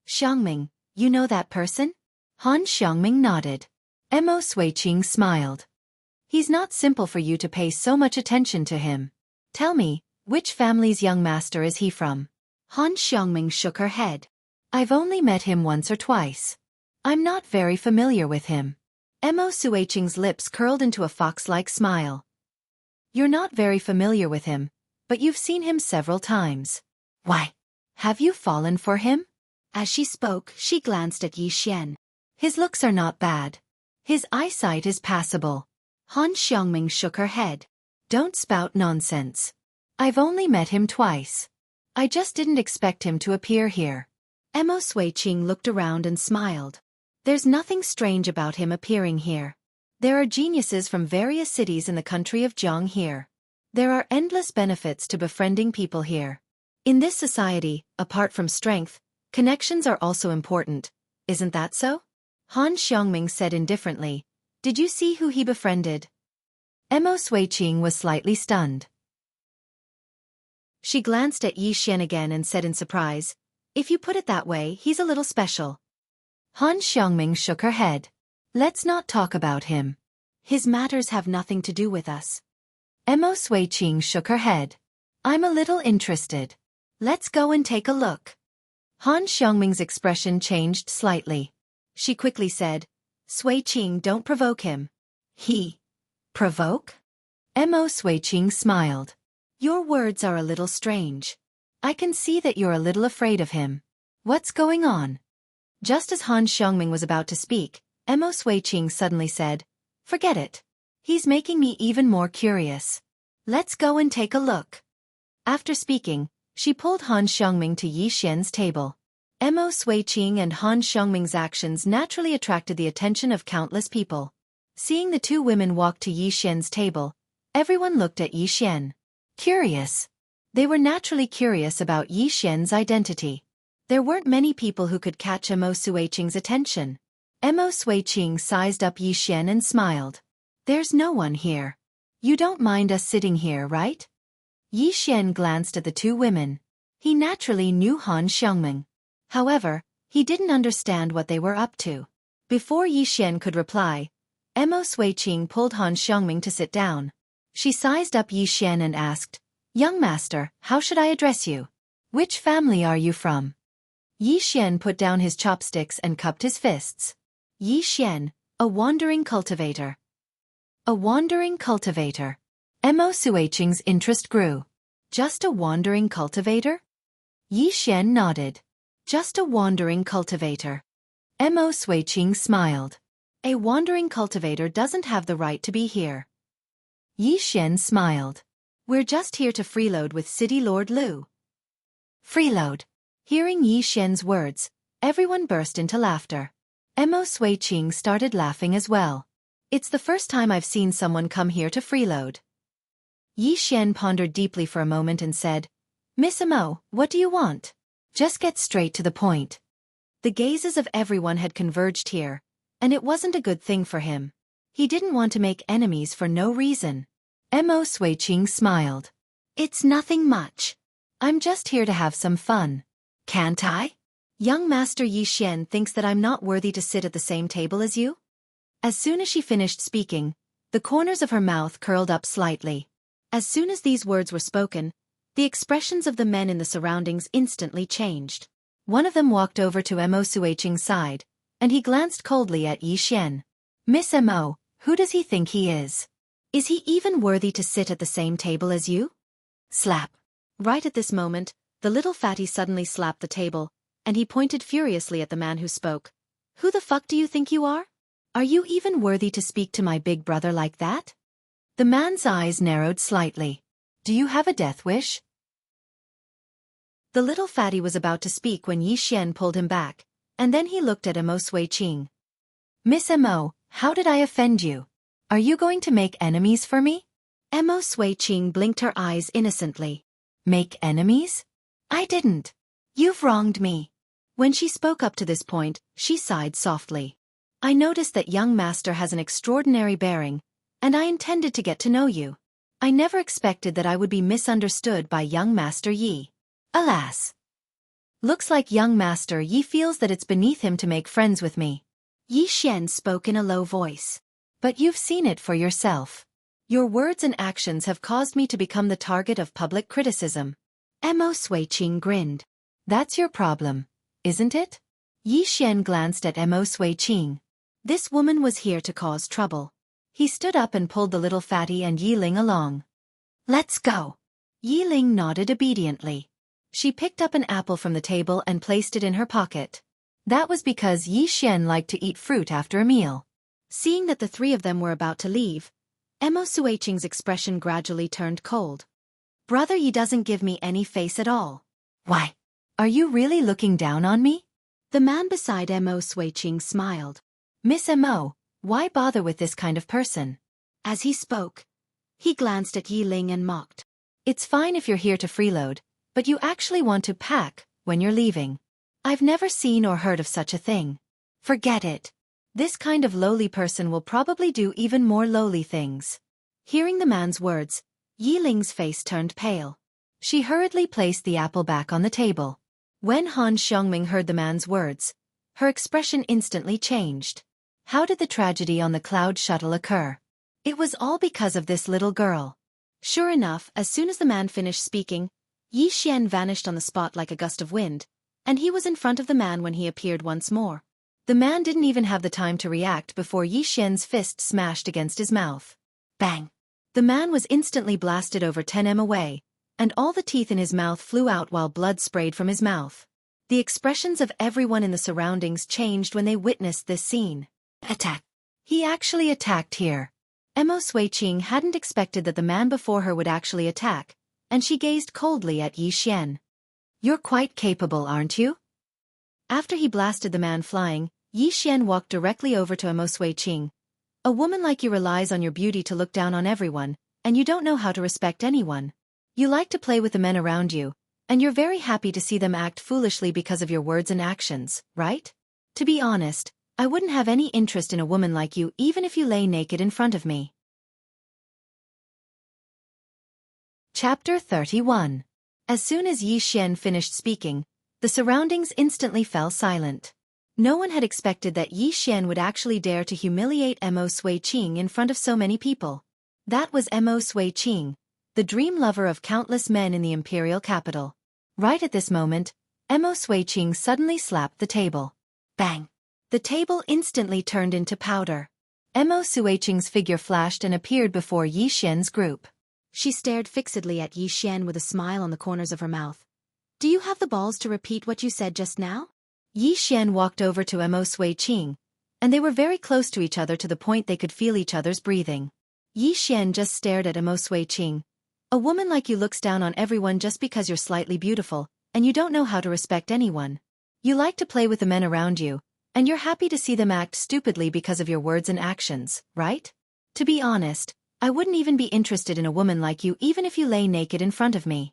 Xiangming, you know that person? Han Xiangming nodded. Mo Xueqi smiled. He's not simple for you to pay so much attention to him. Tell me, which family's young master is he from? Han Xiangming shook her head. I've only met him once or twice. I'm not very familiar with him. Mo Xueqing's lips curled into a fox-like smile. You're not very familiar with him, but you've seen him several times. Why? Have you fallen for him? As she spoke, she glanced at Yi Xian. His looks are not bad. His eyesight is passable. Han Xiangming shook her head. Don't spout nonsense. I've only met him twice. I just didn't expect him to appear here. Mo Xueqi looked around and smiled. There's nothing strange about him appearing here. There are geniuses from various cities in the country of Zhang here. There are endless benefits to befriending people here. In this society, apart from strength, connections are also important. Isn't that so? Han Xiangming said indifferently. Did you see who he befriended? Mo Xueqi was slightly stunned. She glanced at Yi Xian again and said in surprise, If you put it that way, he's a little special. Han Xiangming shook her head. Let's not talk about him. His matters have nothing to do with us. Mo Xueqi shook her head. I'm a little interested. Let's go and take a look. Han Xiangming's expression changed slightly. She quickly said, Xueqi, don't provoke him. He. Provoke? Mo Xueqi smiled. Your words are a little strange. I can see that you're a little afraid of him. What's going on? Just as Han Xiangming was about to speak, Mo Xueqi suddenly said, Forget it. He's making me even more curious. Let's go and take a look. After speaking, she pulled Han Xiangming to Yi Xian's table. Mo Xueqi and Han Xiangming's actions naturally attracted the attention of countless people. Seeing the two women walk to Yi Xian's table, everyone looked at Yi Xian. Curious. They were naturally curious about Yi Xian's identity. There weren't many people who could catch Mo Xueqing's attention. Mo Xueqi sized up Yi Xian and smiled. There's no one here. You don't mind us sitting here, right? Yi Xian glanced at the two women. He naturally knew Han Xiangming. However, He didn't understand what they were up to. Before Yi Xian could reply, Xueqi pulled Han Xiongming to sit down. She sized up Yi Xian and asked, "Young master, how should I address you? Which family are you from?" Yi Xian put down his chopsticks and cupped his fists. Yi Xian, a wandering cultivator. A wandering cultivator. Xueqing's interest grew. Just a wandering cultivator? Yi Xian nodded. Just a wandering cultivator. Xueqing smiled. A wandering cultivator doesn't have the right to be here. Yi Xian smiled. We're just here to freeload with City Lord Lu. Freeload. Hearing Yi Xian's words, everyone burst into laughter. Xueqing started laughing as well. It's the first time I've seen someone come here to freeload. Yi Xian pondered deeply for a moment and said, "Miss Mo, what do you want? Just get straight to the point." The gazes of everyone had converged here, and it wasn't a good thing for him. He didn't want to make enemies for no reason. Xueqing smiled. "It's nothing much. I'm just here to have some fun. Can't I? Young Master Yi Xian thinks that I'm not worthy to sit at the same table as you?" As soon as she finished speaking, the corners of her mouth curled up slightly. As soon as these words were spoken, the expressions of the men in the surroundings instantly changed. One of them walked over to Xueqing's side, and he glanced coldly at Yi Xian. "Miss Mo, who does he think he is? Is he even worthy to sit at the same table as you?" Slap. Right at this moment, the little fatty suddenly slapped the table, and he pointed furiously at the man who spoke. "Who the fuck do you think you are? Are you even worthy to speak to my big brother like that?" The man's eyes narrowed slightly. "Do you have a death wish?" The little fatty was about to speak when Yi Xian pulled him back, and then he looked at Xueqing. "Miss Mo, how did I offend you? Are you going to make enemies for me?" Xueqing blinked her eyes innocently. "Make enemies? I didn't. You've wronged me." When she spoke up to this point, she sighed softly. "I noticed that young master has an extraordinary bearing, and I intended to get to know you. I never expected that I would be misunderstood by young Master Yi. Alas. Looks like young Master Yi feels that it's beneath him to make friends with me." Yi Xian spoke in a low voice. "But you've seen it for yourself. Your words and actions have caused me to become the target of public criticism." Xueqing grinned. "That's your problem, isn't it?" Yi Xian glanced at Xueqing. This woman was here to cause trouble. He stood up and pulled the little fatty and Yi Ling along. "Let's go." Yi Ling nodded obediently. She picked up an apple from the table and placed it in her pocket. That was because Yi Xian liked to eat fruit after a meal. Seeing that the three of them were about to leave, Xueqing's expression gradually turned cold. "Brother Yi doesn't give me any face at all." "Why? Are you really looking down on me?" The man beside Xueqing smiled. "Miss Mo, why bother with this kind of person?" As he spoke, he glanced at Yi Ling and mocked. "It's fine if you're here to freeload, but you actually want to pack when you're leaving. I've never seen or heard of such a thing. Forget it. This kind of lowly person will probably do even more lowly things." Hearing the man's words, Yi Ling's face turned pale. She hurriedly placed the apple back on the table. When Han Xiongming heard the man's words, her expression instantly changed. How did the tragedy on the cloud shuttle occur? It was all because of this little girl. Sure enough, as soon as the man finished speaking, Yi Xian vanished on the spot like a gust of wind, and he was in front of the man when he appeared once more. The man didn't even have the time to react before Yi Xian's fist smashed against his mouth. Bang! The man was instantly blasted over 10 m away, and all the teeth in his mouth flew out while blood sprayed from his mouth. The expressions of everyone in the surroundings changed when they witnessed this scene. Attack! He actually attacked here. Xueqing hadn't expected that the man before her would actually attack, and she gazed coldly at Yi Xian. "You're quite capable, aren't you?" After he blasted the man flying, Yi Xian walked directly over to Xueqing. "A woman like you relies on your beauty to look down on everyone, and you don't know how to respect anyone. You like to play with the men around you, and you're very happy to see them act foolishly because of your words and actions, right? To be honest, I wouldn't have any interest in a woman like you even if you lay naked in front of me." Chapter 31. As soon as Yi Xian finished speaking, The surroundings instantly fell silent. No one had expected that Yi Xian would actually dare to humiliate Mo Xueqi in front of so many people. That was Mo Xueqi, the dream lover of countless men in the imperial capital. Right at this moment, Mo Xueqi suddenly slapped the table. Bang! The table instantly turned into powder. Mo Xueqi's figure flashed and appeared before Yi Xian's group. She stared fixedly at Yi Xian with a smile on the corners of her mouth. Do you have the balls to repeat what you said just now? Yi Xian walked over to Mo Xueqi, and they were very close to each other to the point they could feel each other's breathing. Yi Xian just stared at Mo Xueqi. A woman like you looks down on everyone just because you're slightly beautiful, and you don't know how to respect anyone. You like to play with the men around you, and you're happy to see them act stupidly because of your words and actions, right? To be honest, I wouldn't even be interested in a woman like you even if you lay naked in front of me.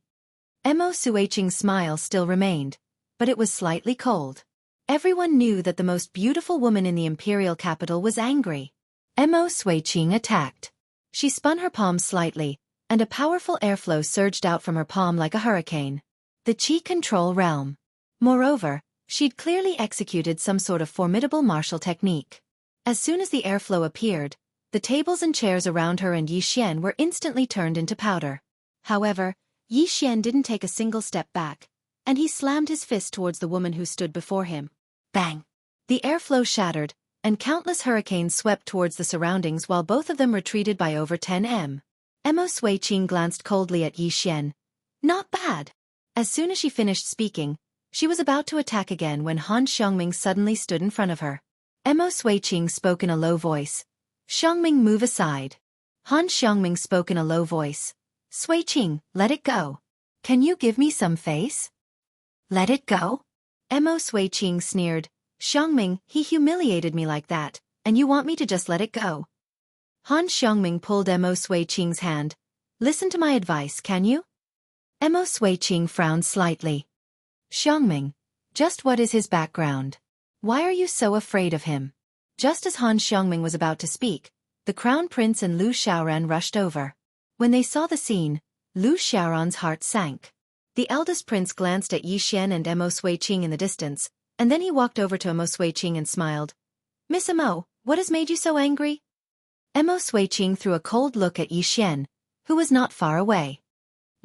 Mo Xueqi's smile still remained, but it was slightly cold. Everyone knew that the most beautiful woman in the imperial capital was angry. Mo Xueqi attacked. She spun her palm slightly, and a powerful airflow surged out from her palm like a hurricane. The Qi control realm. Moreover, she'd clearly executed some sort of formidable martial technique. As soon as the airflow appeared, the tables and chairs around her and Yi Xian were instantly turned into powder. However, Yi Xian didn't take a single step back, and he slammed his fist towards the woman who stood before him. Bang! The airflow shattered, and countless hurricanes swept towards the surroundings while both of them retreated by over 10 m. Mo Xueqi glanced coldly at Yi Xian. Not bad. As soon as she finished speaking, she was about to attack again when Han Xiongming suddenly stood in front of her. Mo Xueqi spoke in a low voice. Xiongming, move aside. Han Xiongming spoke in a low voice. Xueqi, let it go. Can you give me some face? Let it go? Mo Xueqi sneered. Xiongming, he humiliated me like that, and you want me to just let it go? Han Xiongming pulled Mo Xueqi's hand. Listen to my advice, can you? Mo Xueqi frowned slightly. Xiongming, just what is his background? Why are you so afraid of him? Just as Han Xiongming was about to speak, the Crown Prince and Lu Xiaoran rushed over. When they saw the scene, Lu Xiaoran's heart sank. The eldest prince glanced at Yi Xian and Mo Xueqi in the distance, and then he walked over to Mo Xueqi and smiled. Miss Mo, what has made you so angry? Mo Xueqi threw a cold look at Yi Xian, who was not far away.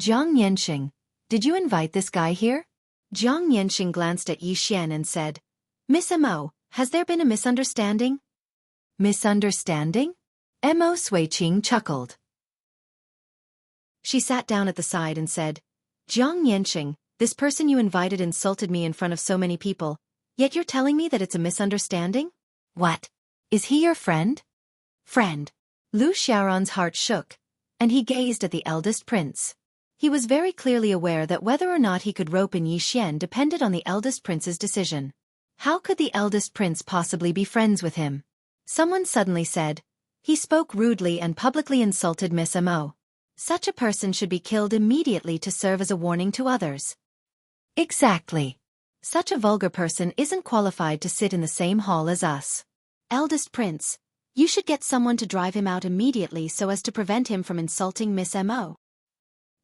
Jiang Yanxing, did you invite this guy here? Jiang Yanxing glanced at Yi Xian and said, Miss Mo, has there been a misunderstanding? Misunderstanding? Mo Xueqi chuckled. She sat down at the side and said, Jiang Yanxing, this person you invited insulted me in front of so many people, yet you're telling me that it's a misunderstanding? What? Is he your friend? Friend. Lu Xiaoran's heart shook, and he gazed at the eldest prince. He was very clearly aware that whether or not he could rope in Yi Xian depended on the eldest prince's decision. How could the eldest prince possibly be friends with him? Someone suddenly said, he spoke rudely and publicly insulted Miss Mo. Such a person should be killed immediately to serve as a warning to others. Exactly. Such a vulgar person isn't qualified to sit in the same hall as us. Eldest prince, you should get someone to drive him out immediately so as to prevent him from insulting Miss Mo.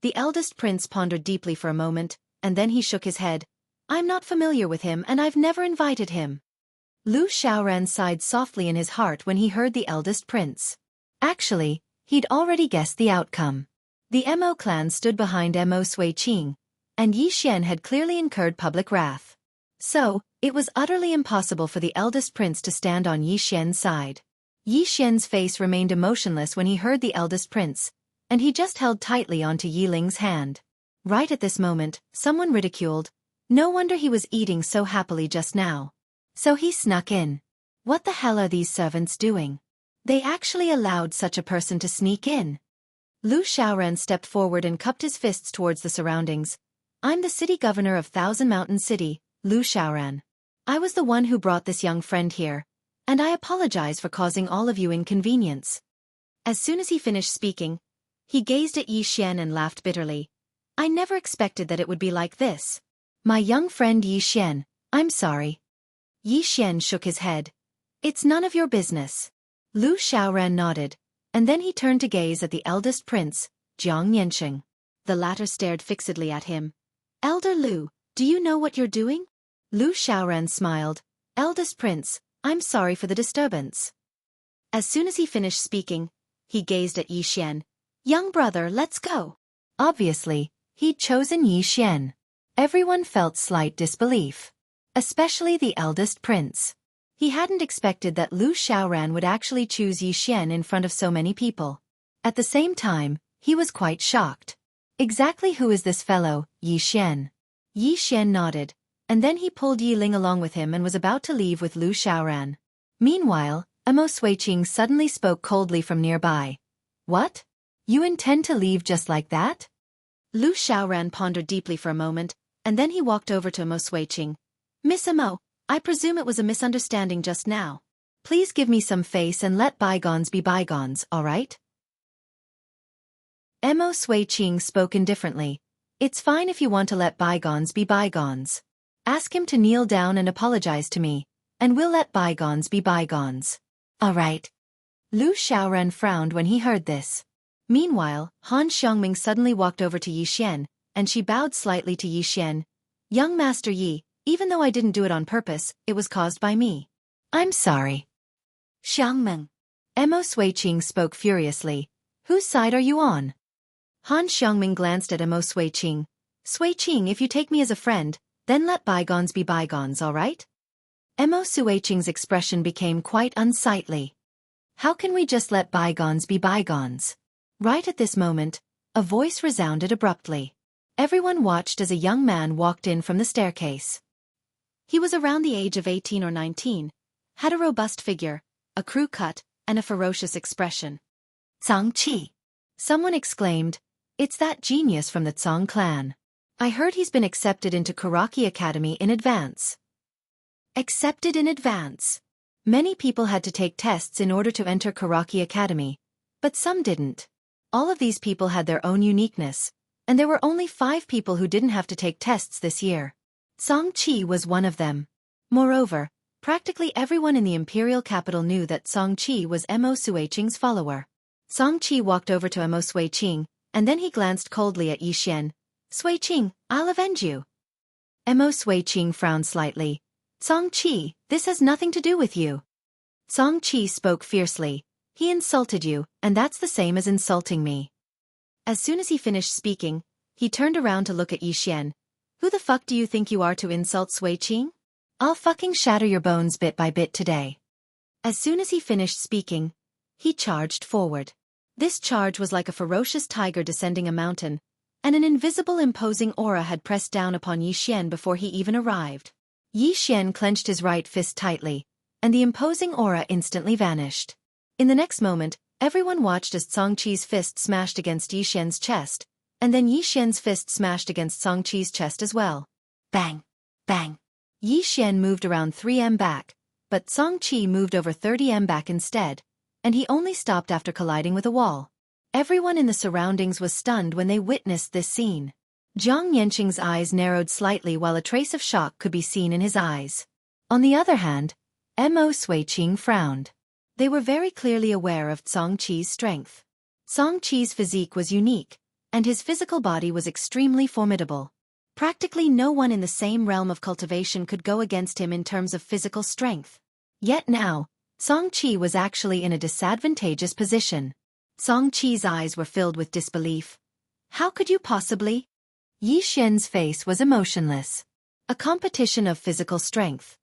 The eldest prince pondered deeply for a moment, and then he shook his head. I'm not familiar with him and I've never invited him. Lu Xiaoran sighed softly in his heart when he heard the eldest prince. Actually, he'd already guessed the outcome. The Mo clan stood behind Mo Xueqi, and Yi Xian had clearly incurred public wrath. So, it was utterly impossible for the eldest prince to stand on Yi Xian's side. Yi Xian's face remained emotionless when he heard the eldest prince, and he just held tightly onto Yi Ling's hand. Right at this moment, someone ridiculed. No wonder he was eating so happily just now. So he snuck in. What the hell are these servants doing? They actually allowed such a person to sneak in. Lu Xiaoran stepped forward and cupped his fists towards the surroundings. I'm the city governor of Thousand Mountain City, Lu Xiaoran. I was the one who brought this young friend here, and I apologize for causing all of you inconvenience. As soon as he finished speaking, he gazed at Yi Xian and laughed bitterly. I never expected that it would be like this. My young friend Yi Xian, I'm sorry. Yi Xian shook his head. It's none of your business. Lu Xiaoran nodded, and then he turned to gaze at the eldest prince, Jiang Yanxing. The latter stared fixedly at him. Elder Lu, Do you know what you're doing? Lu Xiaoran smiled. Eldest prince, I'm sorry for the disturbance. As soon as he finished speaking, he gazed at Yi Xian. Young brother, let's go. Obviously, he'd chosen Yi Xian. Everyone felt slight disbelief. Especially the eldest prince. He hadn't expected that Lu Xiaoran would actually choose Yi Xian in front of so many people. At the same time, he was quite shocked. Exactly who is this fellow, Yi Xian? Yi Xian nodded, and then he pulled Yi Ling along with him and was about to leave with Lu Xiaoran. Meanwhile, Xueqi suddenly spoke coldly from nearby. What? You intend to leave just like that? Lu Xiaoran pondered deeply for a moment, and then he walked over to Xueqi. Miss Emo, I presume it was a misunderstanding just now. Please give me some face and let bygones be bygones, all right? Xueqi spoke indifferently. It's fine if you want to let bygones be bygones. Ask him to kneel down and apologize to me, and we'll let bygones be bygones. All right. Lu Xiaoran frowned when he heard this. Meanwhile, Han Xiongming suddenly walked over to Yi Xian, and she bowed slightly to Yi Xian. Young Master Yi, even though I didn't do it on purpose, it was caused by me. I'm sorry. Xiongming. Xueqi spoke furiously. Whose side are you on? Han Xiongming glanced at Xueqi. Xueqi, if you take me as a friend, then let bygones be bygones, all right? Xueqi's expression became quite unsightly. How can we just let bygones be bygones? Right at this moment, a voice resounded abruptly. Everyone watched as a young man walked in from the staircase. He was around the age of 18 or 19, had a robust figure, a crew cut, and a ferocious expression. Zhang Qi. Someone exclaimed, it's that genius from the Zhang clan. I heard he's been accepted into Xueqi Academy in advance. Accepted in advance. Many people had to take tests in order to enter Xueqi Academy, but some didn't. All of these people had their own uniqueness, and there were only 5 people who didn't have to take tests this year. Zhang Qi was one of them. Moreover, practically everyone in the imperial capital knew that Zhang Qi was Xueqi's follower. Zhang Qi walked over to Xueqi, and then he glanced coldly at Yi Xian. Xueqi, I'll avenge you. Xueqi frowned slightly. Zhang Qi, this has nothing to do with you. Zhang Qi spoke fiercely. He insulted you, and that's the same as insulting me. As soon as he finished speaking, he turned around to look at Yi Xian. Who the fuck do you think you are to insult Xueqi? I'll fucking shatter your bones bit by bit today. As soon as he finished speaking, he charged forward. This charge was like a ferocious tiger descending a mountain, and an invisible imposing aura had pressed down upon Yi Xian before he even arrived. Yi Xian clenched his right fist tightly, and the imposing aura instantly vanished. In the next moment, everyone watched as Zhang Qi's fist smashed against Yi Xian's chest, and then Yi Xian's fist smashed against Zhang Qi's chest as well. Bang! Bang! Yi Xian moved around 3 back, but Zhang Qi moved over 30 back instead, and he only stopped after colliding with a wall. Everyone in the surroundings was stunned when they witnessed this scene. Jiang Yanqing's eyes narrowed slightly while a trace of shock could be seen in his eyes. On the other hand, Xueqi frowned. They were very clearly aware of Zhang Qi's strength. Zhang Qi's physique was unique, and his physical body was extremely formidable. Practically no one in the same realm of cultivation could go against him in terms of physical strength. Yet now, Zhang Qi was actually in a disadvantageous position. Zhang Qi's eyes were filled with disbelief. How could you possibly? Yi Xian's face was emotionless. A competition of physical strength.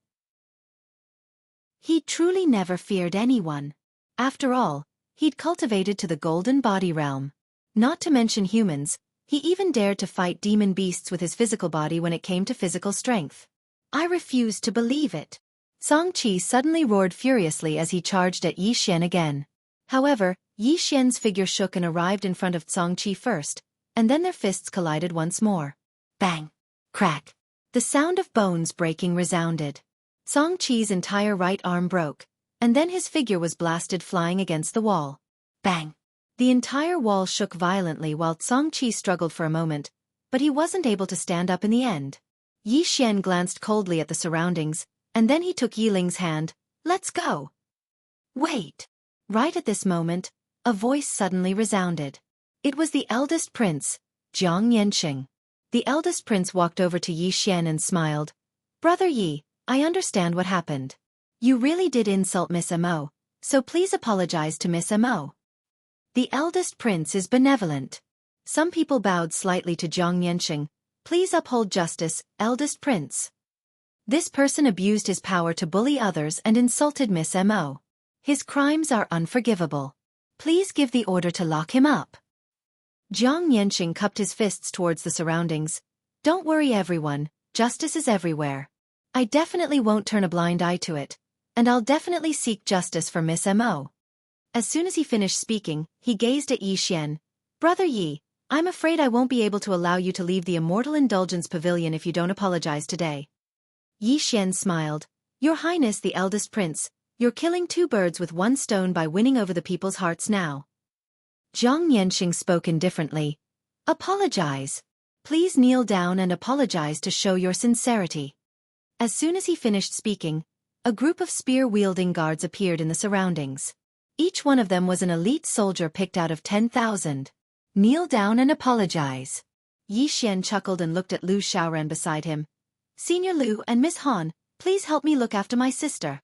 He truly never feared anyone. After all, he'd cultivated to the golden body realm. Not to mention humans, he even dared to fight demon beasts with his physical body when it came to physical strength. I refuse to believe it. Zhang Qi suddenly roared furiously as he charged at Yi Xian again. However, Yi Xian's figure shook and arrived in front of Zhang Qi first, and then their fists collided once more. Bang! Crack! The sound of bones breaking resounded. Zhang Qi's entire right arm broke, and then his figure was blasted flying against the wall. Bang! The entire wall shook violently while Zhang Qi struggled for a moment, but he wasn't able to stand up in the end. Yi Xian glanced coldly at the surroundings, and then he took Yi Ling's hand. Let's go! Wait! Right at this moment, a voice suddenly resounded. It was the eldest prince, Jiang Yanqing. The eldest prince walked over to Yi Xian and smiled. Brother Yi, I understand what happened. You really did insult Miss Mo, so please apologize to Miss Mo. The eldest prince is benevolent. Some people bowed slightly to Jiang Yanxing. Please uphold justice, eldest prince. This person abused his power to bully others and insulted Miss Mo. His crimes are unforgivable. Please give the order to lock him up. Jiang Yanxing cupped his fists towards the surroundings. Don't worry everyone, justice is everywhere. I definitely won't turn a blind eye to it, and I'll definitely seek justice for Miss Mo. As soon as he finished speaking, he gazed at Yi Xian. Brother Yi, I'm afraid I won't be able to allow you to leave the Immortal Indulgence Pavilion if you don't apologize today. Yi Xian smiled. Your Highness the eldest prince, you're killing two birds with one stone by winning over the people's hearts now. Jiang Yanxing spoke indifferently. Apologize. Please kneel down and apologize to show your sincerity. As soon as he finished speaking, a group of spear-wielding guards appeared in the surroundings. Each one of them was an elite soldier picked out of 10,000. Kneel down and apologize. Yi Xian chuckled and looked at Lu Xiaoran beside him. Senior Lu and Miss Han, please help me look after my sister.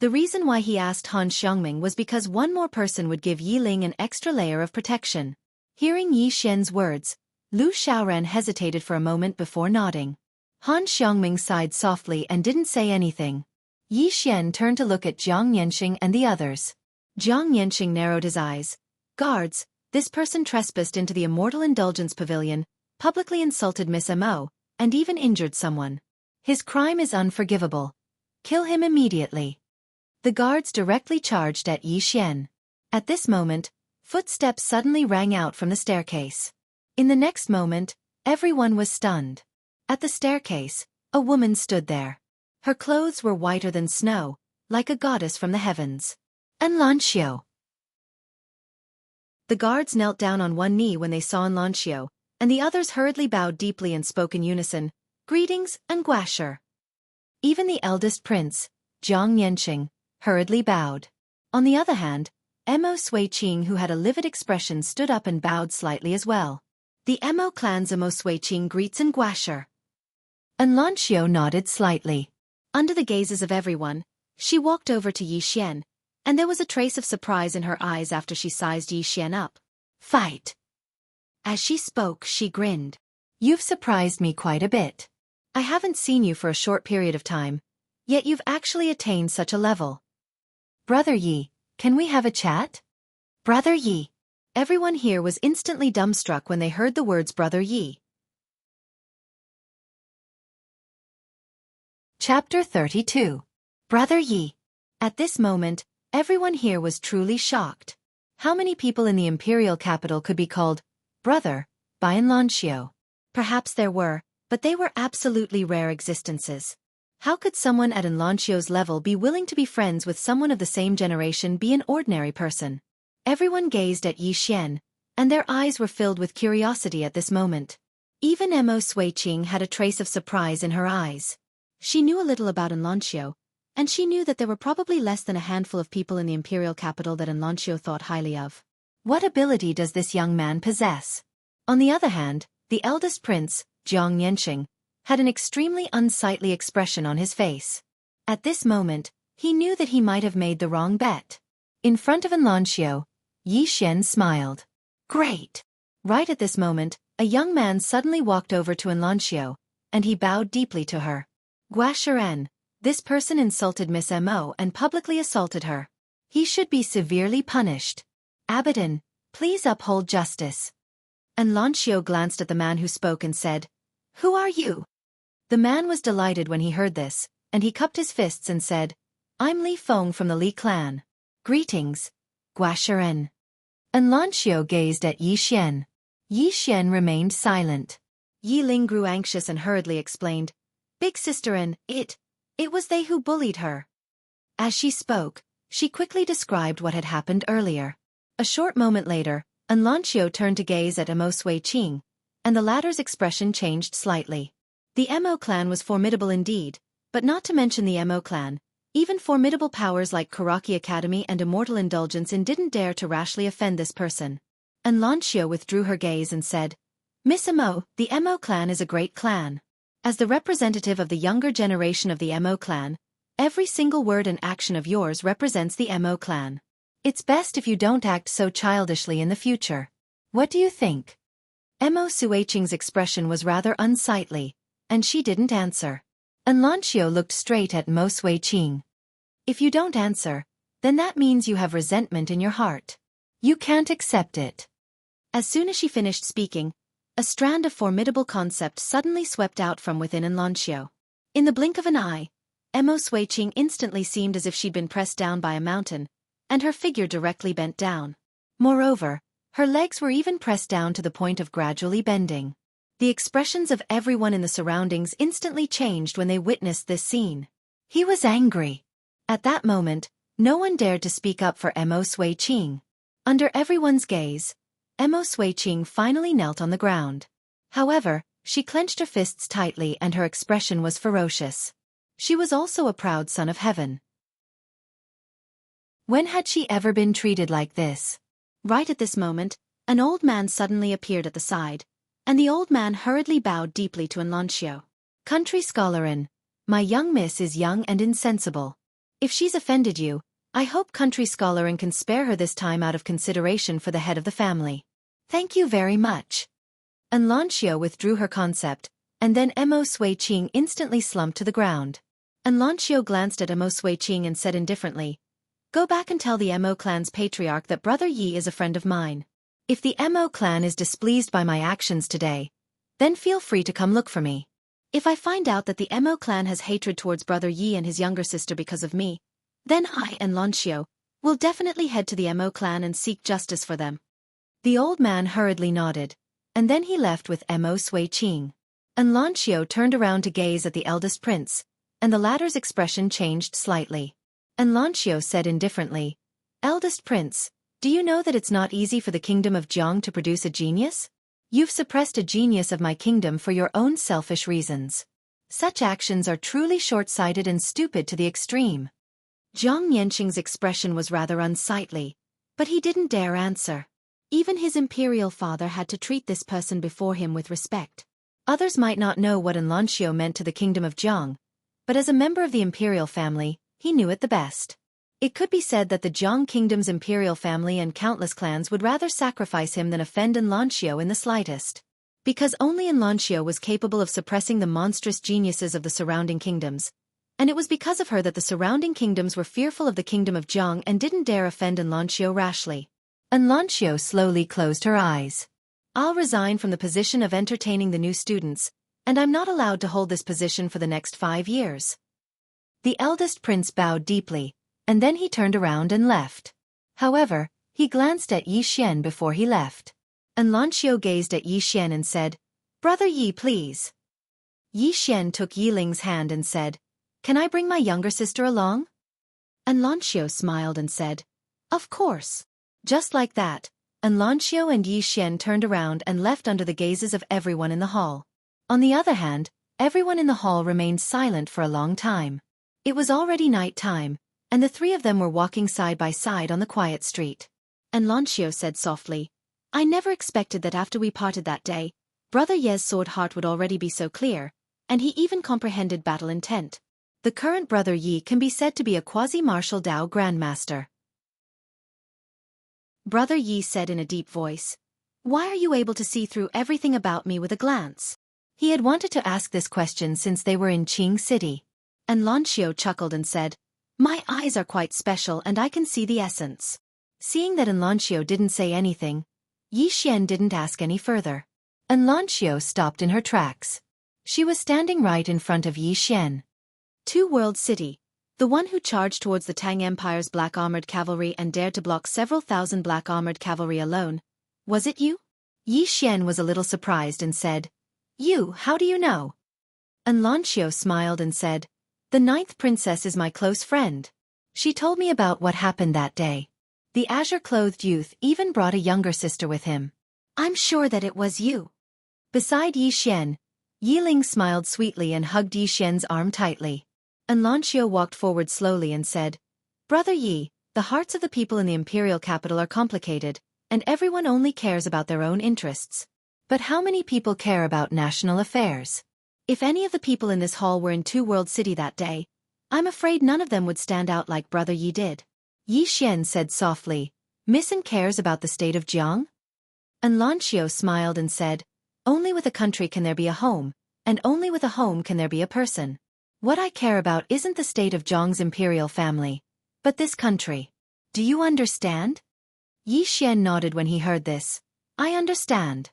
The reason why he asked Han Xiangming was because one more person would give Yi Ling an extra layer of protection. Hearing Yi Xian's words, Lu Xiaoran hesitated for a moment before nodding. Han Xiangming sighed softly and didn't say anything. Yi Xian turned to look at Jiang Yanxing and the others. Jiang Yanxing narrowed his eyes. Guards, this person trespassed into the Immortal Indulgence Pavilion, publicly insulted Miss Mo, and even injured someone. His crime is unforgivable. Kill him immediately. The guards directly charged at Yi Xian. At this moment, footsteps suddenly rang out from the staircase. In the next moment, everyone was stunned. At the staircase, a woman stood there. Her clothes were whiter than snow, like a goddess from the heavens. Enlancio. The guards knelt down on one knee when they saw Enlancio, and the others hurriedly bowed deeply and spoke in unison, Greetings, and Guasher. Even the eldest prince, Jiang Yanxing, hurriedly bowed. On the other hand, Mo Xueqi, who had a livid expression, stood up and bowed slightly as well. The Mo clan's Mo Xueqi greets and Guasher. Enlancio nodded slightly. Under the gazes of everyone, she walked over to Yi Xian, and there was a trace of surprise in her eyes after she sized Yi Xian up. Fight. As she spoke, she grinned. You've surprised me quite a bit. I haven't seen you for a short period of time, yet you've actually attained such a level. Brother Yi, can we have a chat? Brother Yi. Everyone here was instantly dumbstruck when they heard the words Brother Yi. Chapter 32. Brother Yi. At this moment, everyone here was truly shocked. How many people in the imperial capital could be called brother by Enlancio? Perhaps there were, but they were absolutely rare existences. How could someone at Enlancio's level be willing to be friends with someone of the same generation, be an ordinary person? Everyone gazed at Yi Xian, and their eyes were filled with curiosity at this moment. Even Mo Xueqi had a trace of surprise in her eyes. She knew a little about Enlancio, and she knew that there were probably less than a handful of people in the imperial capital that Enlancio thought highly of. What ability does this young man possess? On the other hand, the eldest prince, Jiang Yanxing, had an extremely unsightly expression on his face. At this moment, he knew that he might have made the wrong bet. In front of Enlancio, Yi Xian smiled. Great! Right at this moment, a young man suddenly walked over to Enlancio, and he bowed deeply to her. Guasheran, this person insulted Miss Mo and publicly assaulted her. He should be severely punished. Abaddon, please uphold justice. Enlancio glanced at the man who spoke and said, Who are you? The man was delighted when he heard this, and he cupped his fists and said, I'm Li Feng from the Li clan. Greetings, Guasheran. Enlancio gazed at Yi Xian. Yi Xian remained silent. Yi Ling grew anxious and hurriedly explained, Big sister and it was they who bullied her. As she spoke, she quickly described what had happened earlier. A short moment later, Enlancio turned to gaze at Mo Xueqi, and the latter's expression changed slightly. The Mo clan was formidable indeed, but not to mention the Mo clan, even formidable powers like Karaki Academy and Immortal Indulgence didn't dare to rashly offend this person. Enlancio withdrew her gaze and said, Miss Mo, the Mo clan is a great clan. As the representative of the younger generation of the Mo clan, every single word and action of yours represents the Mo clan. It's best if you don't act so childishly in the future. What do you think? Mo Xueqing's expression was rather unsightly, and she didn't answer. Enlancio looked straight at Mo Xueqing. If you don't answer, then that means you have resentment in your heart. You can't accept it. As soon as she finished speaking, a strand of formidable concept suddenly swept out from within Enlancio. In the blink of an eye, Mo Xueqing instantly seemed as if she'd been pressed down by a mountain, and her figure directly bent down. Moreover, her legs were even pressed down to the point of gradually bending. The expressions of everyone in the surroundings instantly changed when they witnessed this scene. He was angry. At that moment, no one dared to speak up for Mo Xueqing. Under everyone's gaze, Mo Xueqing finally knelt on the ground. However, she clenched her fists tightly and her expression was ferocious. She was also a proud son of heaven. When had she ever been treated like this? Right at this moment, an old man suddenly appeared at the side, and the old man hurriedly bowed deeply to Enlancio. Country scholarin, my young miss is young and insensible. If she's offended you, I hope country scholarin can spare her this time out of consideration for the head of the family. Thank you very much. Enlancio withdrew her concept, and then Mo Xueqing instantly slumped to the ground. Enlancio glanced at Mo Xueqing and said indifferently, "Go back and tell the Mo clan's patriarch that Brother Yi is a friend of mine. If the Mo clan is displeased by my actions today, then feel free to come look for me. If I find out that the Mo clan has hatred towards Brother Yi and his younger sister because of me, then I, Enlancio, will definitely head to the Mo clan and seek justice for them." The old man hurriedly nodded, and then he left with Mo Xueqing. Enlancio turned around to gaze at the eldest prince, and the latter's expression changed slightly. Enlancio said indifferently, "Eldest prince, do you know that it's not easy for the kingdom of Jiang to produce a genius? You've suppressed a genius of my kingdom for your own selfish reasons. Such actions are truly short-sighted and stupid to the extreme." Jiang Yanqing's expression was rather unsightly, but he didn't dare answer. Even his imperial father had to treat this person before him with respect. Others might not know what Enlancio meant to the kingdom of Jiang, but as a member of the imperial family, he knew it the best. It could be said that the Jiang kingdom's imperial family and countless clans would rather sacrifice him than offend Enlancio in the slightest. Because only Enlancio was capable of suppressing the monstrous geniuses of the surrounding kingdoms, and it was because of her that the surrounding kingdoms were fearful of the kingdom of Jiang and didn't dare offend Enlancio rashly. Enlancio slowly closed her eyes. "I'll resign from the position of entertaining the new students, and I'm not allowed to hold this position for the next 5 years." The eldest prince bowed deeply, and then he turned around and left. However, he glanced at Yi Xian before he left. Enlancio gazed at Yi Xian and said, "Brother Yi, please." Yi Xian took Yi Ling's hand and said, "Can I bring my younger sister along?" Enlancio smiled and said, "Of course." Just like that, Enlancio and Yi Xian turned around and left under the gazes of everyone in the hall. On the other hand, everyone in the hall remained silent for a long time. It was already night time, and the three of them were walking side by side on the quiet street. Enlancio said softly, "I never expected that after we parted that day, Brother Ye's sword heart would already be so clear, and he even comprehended battle intent. The current Brother Yi can be said to be a quasi-martial Dao grandmaster." Brother Yi said in a deep voice, "Why are you able to see through everything about me with a glance?" He had wanted to ask this question since they were in Qing City. Enlancio chuckled and said, "My eyes are quite special and I can see the essence." Seeing that Enlancio didn't say anything, Yi Xian didn't ask any further. Enlancio stopped in her tracks. She was standing right in front of Yi Xian. Two World City, the one who charged towards the Tang Empire's black armored cavalry and dared to block several thousand black armored cavalry alone. Was it you? Yi Xian was a little surprised and said, "You, how do you know?" Enlancio smiled and said, "The 9th princess is my close friend. She told me about what happened that day. The azure-clothed youth even brought a younger sister with him. I'm sure that it was you." Beside Yi Xian, Yi Ling smiled sweetly and hugged Yi Xian's arm tightly. Enlancio walked forward slowly and said, "Brother Yi, the hearts of the people in the imperial capital are complicated, and everyone only cares about their own interests. But how many people care about national affairs? If any of the people in this hall were in Two World City that day, I'm afraid none of them would stand out like Brother Yi did. Yi Xian said softly, "Missen cares about the state of Jiang?" And Lan Xiao smiled and said, "Only with a country can there be a home, and only with a home can there be a person. What I care about isn't the state of Jiang's imperial family, but this country. Do you understand?" Yi Xian nodded when he heard this. "I understand."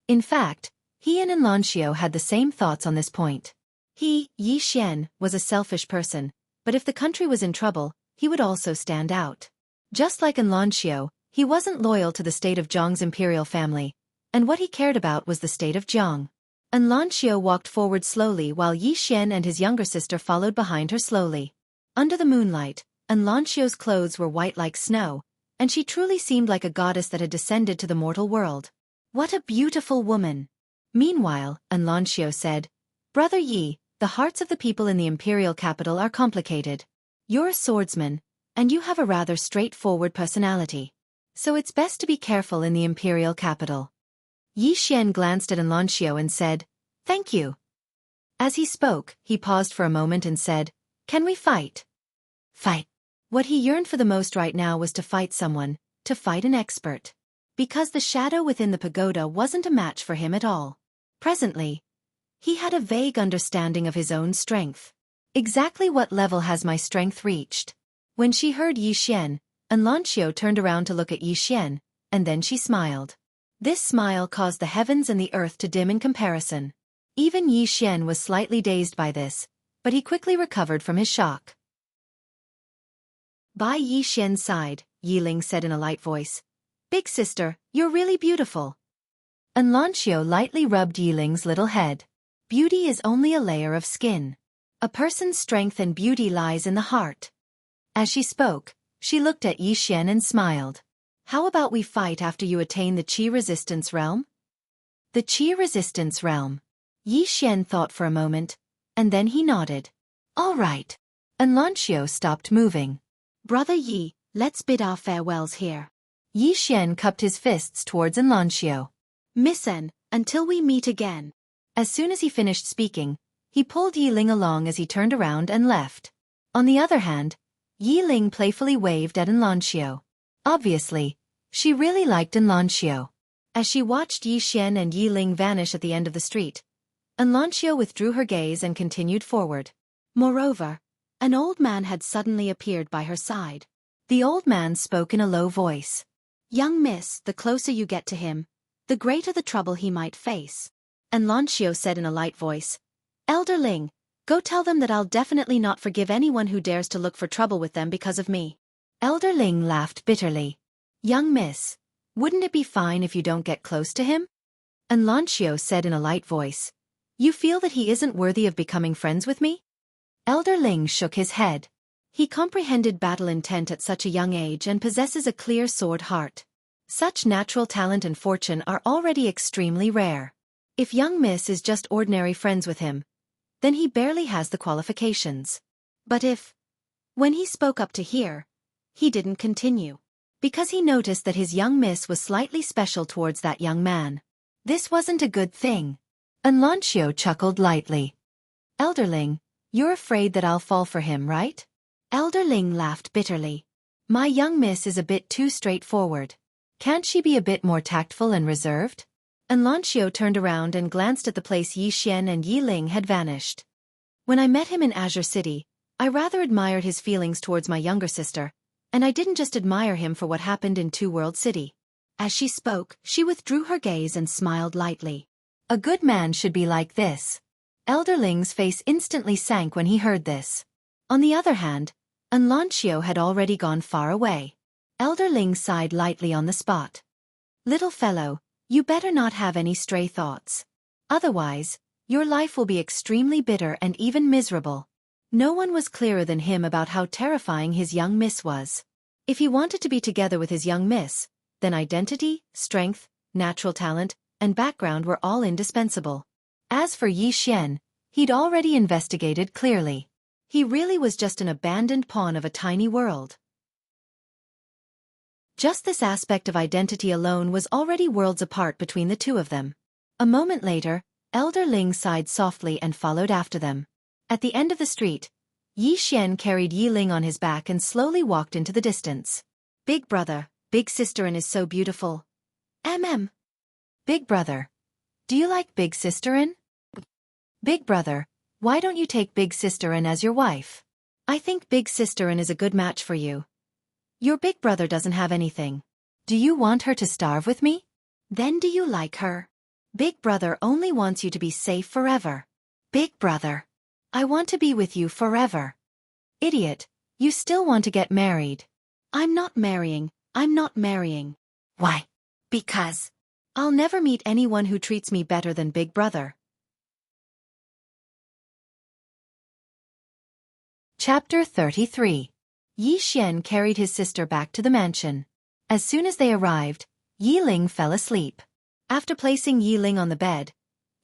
In fact, he and Lan Xiao had the same thoughts on this point. He, Yi Xian, was a selfish person, but if the country was in trouble, he would also stand out. Just like Lan Xiao, he wasn't loyal to the state of Jiang's imperial family, and what he cared about was the state of Jiang. Lan Xiao walked forward slowly while Yi Xian and his younger sister followed behind her slowly. Under the moonlight, Lan Xiao's clothes were white like snow, and she truly seemed like a goddess that had descended to the mortal world. What a beautiful woman! Meanwhile, Lan Xiao said, "Brother Yi, the hearts of the people in the imperial capital are complicated. You're a swordsman, and you have a rather straightforward personality. So it's best to be careful in the imperial capital." Yi Xian glanced at Lan Xiao and said, "Thank you." As he spoke, he paused for a moment and said, "Can we fight?" Fight. What he yearned for the most right now was to fight someone, to fight an expert. Because the shadow within the pagoda wasn't a match for him at all. Presently, he had a vague understanding of his own strength. Exactly what level has my strength reached? When she heard Yi Xian, Lan Xiao turned around to look at Yi Xian, and then she smiled. This smile caused the heavens and the earth to dim in comparison. Even Yi Xian was slightly dazed by this, but he quickly recovered from his shock. By Yi Xian's side, Yi Ling said in a light voice, "Big sister, you're really beautiful." Lan Xiao lightly rubbed Yi Ling's little head. Beauty is only a layer of skin. A person's strength and beauty lies in the heart. As she spoke, she looked at Yi Xian and smiled. "How about we fight after you attain the Qi resistance realm?" The Qi resistance realm. Yi Xian thought for a moment, and then he nodded. "All right." Lan Xiao stopped moving. "Brother Yi, let's bid our farewells here." Yi Xian cupped his fists towards Lan Xiao. "Missen, until we meet again." As soon as he finished speaking, he pulled Yi Ling along as he turned around and left. On the other hand, Yi Ling playfully waved at Lan Xiao. Obviously, she really liked Lan Xiao. As she watched Yi Xian and Yi Ling vanish at the end of the street, Lan Xiao withdrew her gaze and continued forward. Moreover, an old man had suddenly appeared by her side. The old man spoke in a low voice. "Young miss, the closer you get to him, the greater the trouble he might face." Lan Xiao said in a light voice, "Elder Ling, go tell them that I'll definitely not forgive anyone who dares to look for trouble with them because of me." Elder Ling laughed bitterly. "Young miss, wouldn't it be fine if you don't get close to him?" Lan Xiao said in a light voice, "You feel that he isn't worthy of becoming friends with me?" Elder Ling shook his head. He comprehended battle intent at such a young age and possesses a clear sword heart. Such natural talent and fortune are already extremely rare. If young miss is just ordinary friends with him, then he barely has the qualifications. But if, when he spoke up to here, he didn't continue. Because he noticed that his young miss was slightly special towards that young man. This wasn't a good thing. Lan Xiao chuckled lightly. "Elder Ling, you're afraid that I'll fall for him, right?" Elder Ling laughed bitterly. "My young miss is a bit too straightforward. Can't she be a bit more tactful and reserved?" Lan Xiao turned around and glanced at the place Yi Xian and Yi Ling had vanished. "When I met him in Azure City, I rather admired his feelings towards my younger sister, and I didn't just admire him for what happened in Two World City." As she spoke, she withdrew her gaze and smiled lightly. "A good man should be like this." Elder Ling's face instantly sank when he heard this. On the other hand, Lan Xiao had already gone far away. Elder Ling sighed lightly on the spot. "Little fellow, you better not have any stray thoughts. Otherwise, your life will be extremely bitter and even miserable." No one was clearer than him about how terrifying his young miss was. If he wanted to be together with his young miss, then identity, strength, natural talent, and background were all indispensable. As for Yi Xian, he'd already investigated clearly. He really was just an abandoned pawn of a tiny world. Just this aspect of identity alone was already worlds apart between the two of them. A moment later, Elder Ling sighed softly and followed after them. At the end of the street, Yi Xian carried Yi Ling on his back and slowly walked into the distance. Big brother, big sister-in is so beautiful. Big brother. Do you like big sister-in? Big brother, why don't you take big sister-in as your wife? I think big sister-in is a good match for you. Your big brother doesn't have anything. Do you want her to starve with me? Then do you like her? Big brother only wants you to be safe forever. Big brother. I want to be with you forever. Idiot, you still want to get married. I'm not marrying. Why? Because I'll never meet anyone who treats me better than big brother. Chapter 33. Yi Xian carried his sister back to the mansion. As soon as they arrived, Yi Ling fell asleep. After placing Yi Ling on the bed,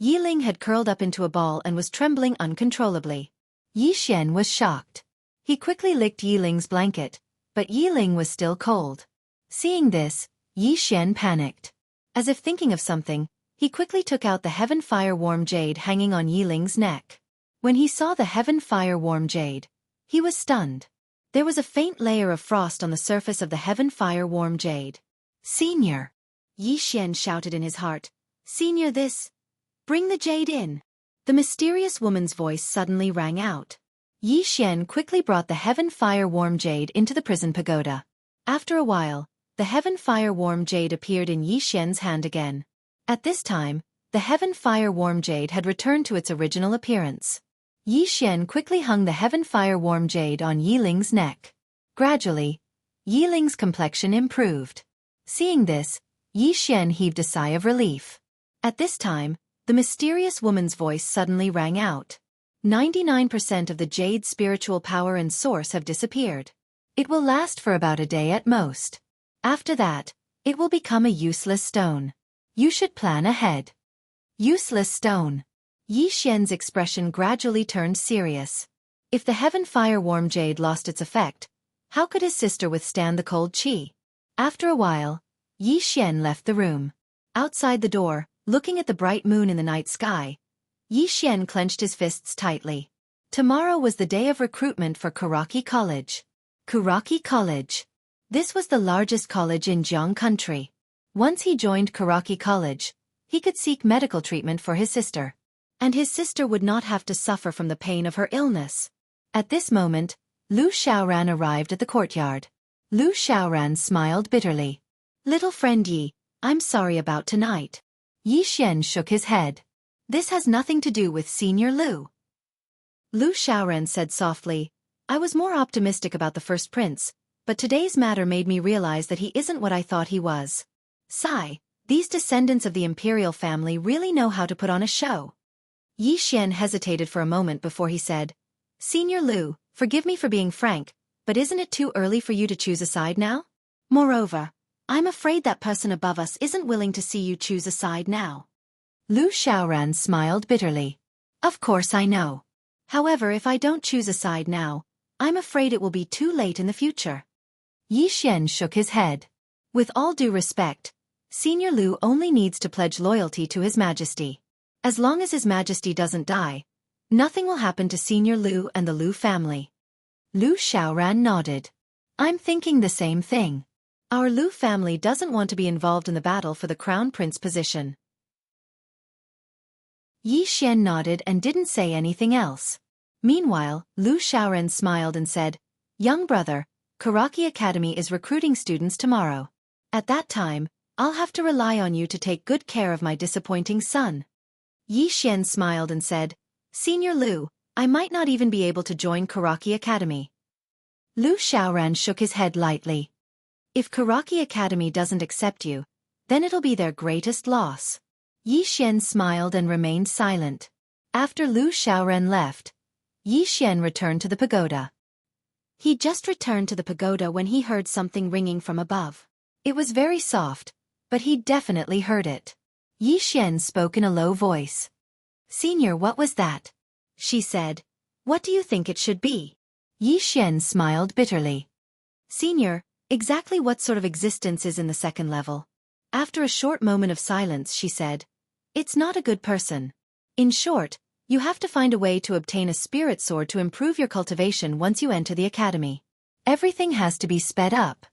Yi Ling had curled up into a ball and was trembling uncontrollably. Yi Xian was shocked. He quickly licked Yi Ling's blanket, but Yi Ling was still cold. Seeing this, Yi Xian panicked. As if thinking of something, he quickly took out the Heaven Fire Warm Jade hanging on Yi Ling's neck. When he saw the Heaven Fire Warm Jade, he was stunned. There was a faint layer of frost on the surface of the Heaven Fire Warm Jade. Senior! Yi Xian shouted in his heart. Senior this! Bring the jade in! The mysterious woman's voice suddenly rang out. Yi Xian quickly brought the Heaven Fire Warm Jade into the prison pagoda. After a while, the Heaven Fire Warm Jade appeared in Yi Xian's hand again. At this time, the Heaven Fire Warm Jade had returned to its original appearance. Yi Xian quickly hung the Heaven Fire Warm Jade on Yi Ling's neck. Gradually, Yi Ling's complexion improved. Seeing this, Yi Xian heaved a sigh of relief. At this time, the mysterious woman's voice suddenly rang out. 99% of the jade's spiritual power and source have disappeared. It will last for about a day at most. After that, it will become a useless stone. You should plan ahead. Useless stone. Yi Xian's expression gradually turned serious. If the Heaven Fire Warm Jade lost its effect, how could his sister withstand the cold qi? After a while, Yi Xian left the room. Outside the door, looking at the bright moon in the night sky, Yi Xian clenched his fists tightly. Tomorrow was the day of recruitment for Xueqi College. Xueqi College. This was the largest college in Jiang country. Once he joined Xueqi College, he could seek medical treatment for his sister. And his sister would not have to suffer from the pain of her illness. At this moment, Lu Xiaoran arrived at the courtyard. Lu Xiaoran smiled bitterly. Little friend Yi, I'm sorry about tonight. Yi Xian shook his head. This has nothing to do with Senior Lu. Lu Xiaoran said softly, I was more optimistic about the first prince, but today's matter made me realize that he isn't what I thought he was. Sigh, these descendants of the imperial family really know how to put on a show. Yi Xian hesitated for a moment before he said, Senior Lu, forgive me for being frank, but isn't it too early for you to choose a side now? Moreover, I'm afraid that person above us isn't willing to see you choose a side now. Lu Xiaoran smiled bitterly. Of course I know. However, if I don't choose a side now, I'm afraid it will be too late in the future. Yi Xian shook his head. With all due respect, Senior Lu only needs to pledge loyalty to His Majesty. As long as His Majesty doesn't die, nothing will happen to Senior Lu and the Lu family. Lu Xiaoran nodded. I'm thinking the same thing. Our Lu family doesn't want to be involved in the battle for the crown prince position. Yi Xian nodded and didn't say anything else. Meanwhile, Lu Xiaoran smiled and said, Young brother, Xueqi Academy is recruiting students tomorrow. At that time, I'll have to rely on you to take good care of my disappointing son. Yi Xian smiled and said, Senior Lu, I might not even be able to join Xueqi Academy. Lu Xiaoran shook his head lightly. If Xueqi Academy doesn't accept you, then it'll be their greatest loss. Yi Xian smiled and remained silent. After Lu Xiaoran left, Yi Xian returned to the pagoda. He just returned to the pagoda when he heard something ringing from above. It was very soft, but he definitely heard it. Yi Xian spoke in a low voice. Senior, what was that? She said. What do you think it should be? Yi Xian smiled bitterly. Senior, exactly what sort of existence is in the second level? After a short moment of silence, she said, It's not a good person. In short, you have to find a way to obtain a spirit sword to improve your cultivation once you enter the academy. Everything has to be sped up.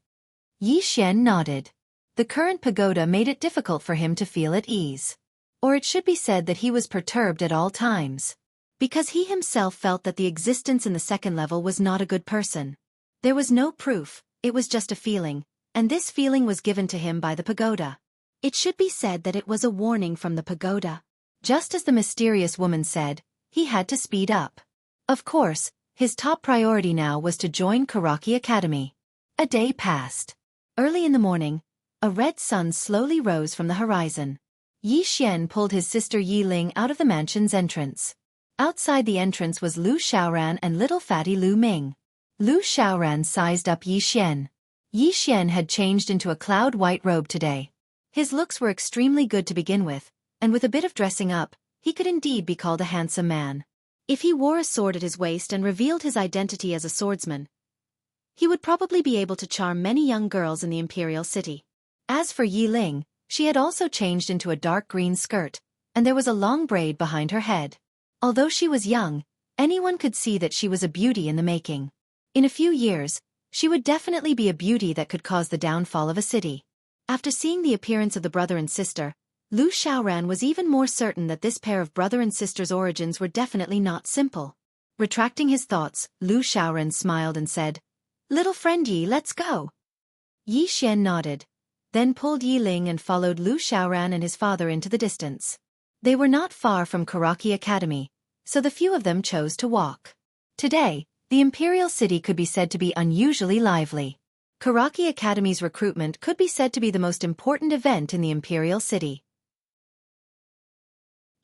Yi Xian nodded. The current pagoda made it difficult for him to feel at ease. Or it should be said that he was perturbed at all times. Because he himself felt that the existence in the second level was not a good person. There was no proof, it was just a feeling, and this feeling was given to him by the pagoda. It should be said that it was a warning from the pagoda. Just as the mysterious woman said, he had to speed up. Of course, his top priority now was to join Xueqi Academy. A day passed. Early in the morning, a red sun slowly rose from the horizon. Yi Xian pulled his sister Yi Ling out of the mansion's entrance. Outside the entrance was Lu Xiaoran and little fatty Lu Ming. Lu Xiaoran sized up Yi Xian. Yi Xian had changed into a cloud-white robe today. His looks were extremely good to begin with, and with a bit of dressing up, he could indeed be called a handsome man. If he wore a sword at his waist and revealed his identity as a swordsman, he would probably be able to charm many young girls in the imperial city. As for Yi Ling, she had also changed into a dark green skirt, and there was a long braid behind her head. Although she was young, anyone could see that she was a beauty in the making. In a few years, she would definitely be a beauty that could cause the downfall of a city. After seeing the appearance of the brother and sister, Lu Xiaoran was even more certain that this pair of brother and sister's origins were definitely not simple. Retracting his thoughts, Lu Xiaoran smiled and said, "Little friend Yi, let's go." Yi Xian nodded, then pulled Yi Ling and followed Lu Xiaoran and his father into the distance. They were not far from Xueqi Academy, so the few of them chose to walk. Today, the imperial city could be said to be unusually lively. Xueqi Academy's recruitment could be said to be the most important event in the imperial city.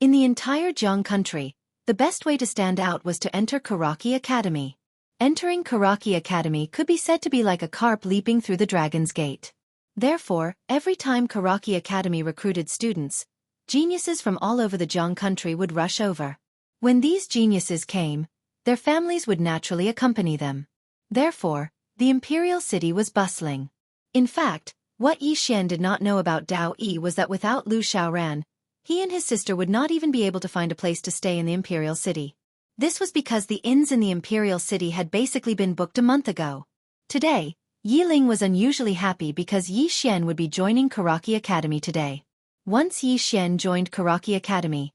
In the entire Jiang country, the best way to stand out was to enter Xueqi Academy. Entering Xueqi Academy could be said to be like a carp leaping through the dragon's gate. Therefore, every time Xueqi Academy recruited students, geniuses from all over the Jiang country would rush over. When these geniuses came, their families would naturally accompany them. Therefore, the imperial city was bustling. In fact, what Yi Xian did not know about Dao Yi was that without Lu Xiaoran, he and his sister would not even be able to find a place to stay in the imperial city. This was because the inns in the imperial city had basically been booked a month ago. Today, Yi Ling was unusually happy because Yi Xian would be joining Xueqi Academy today. Once Yi Xian joined Xueqi Academy,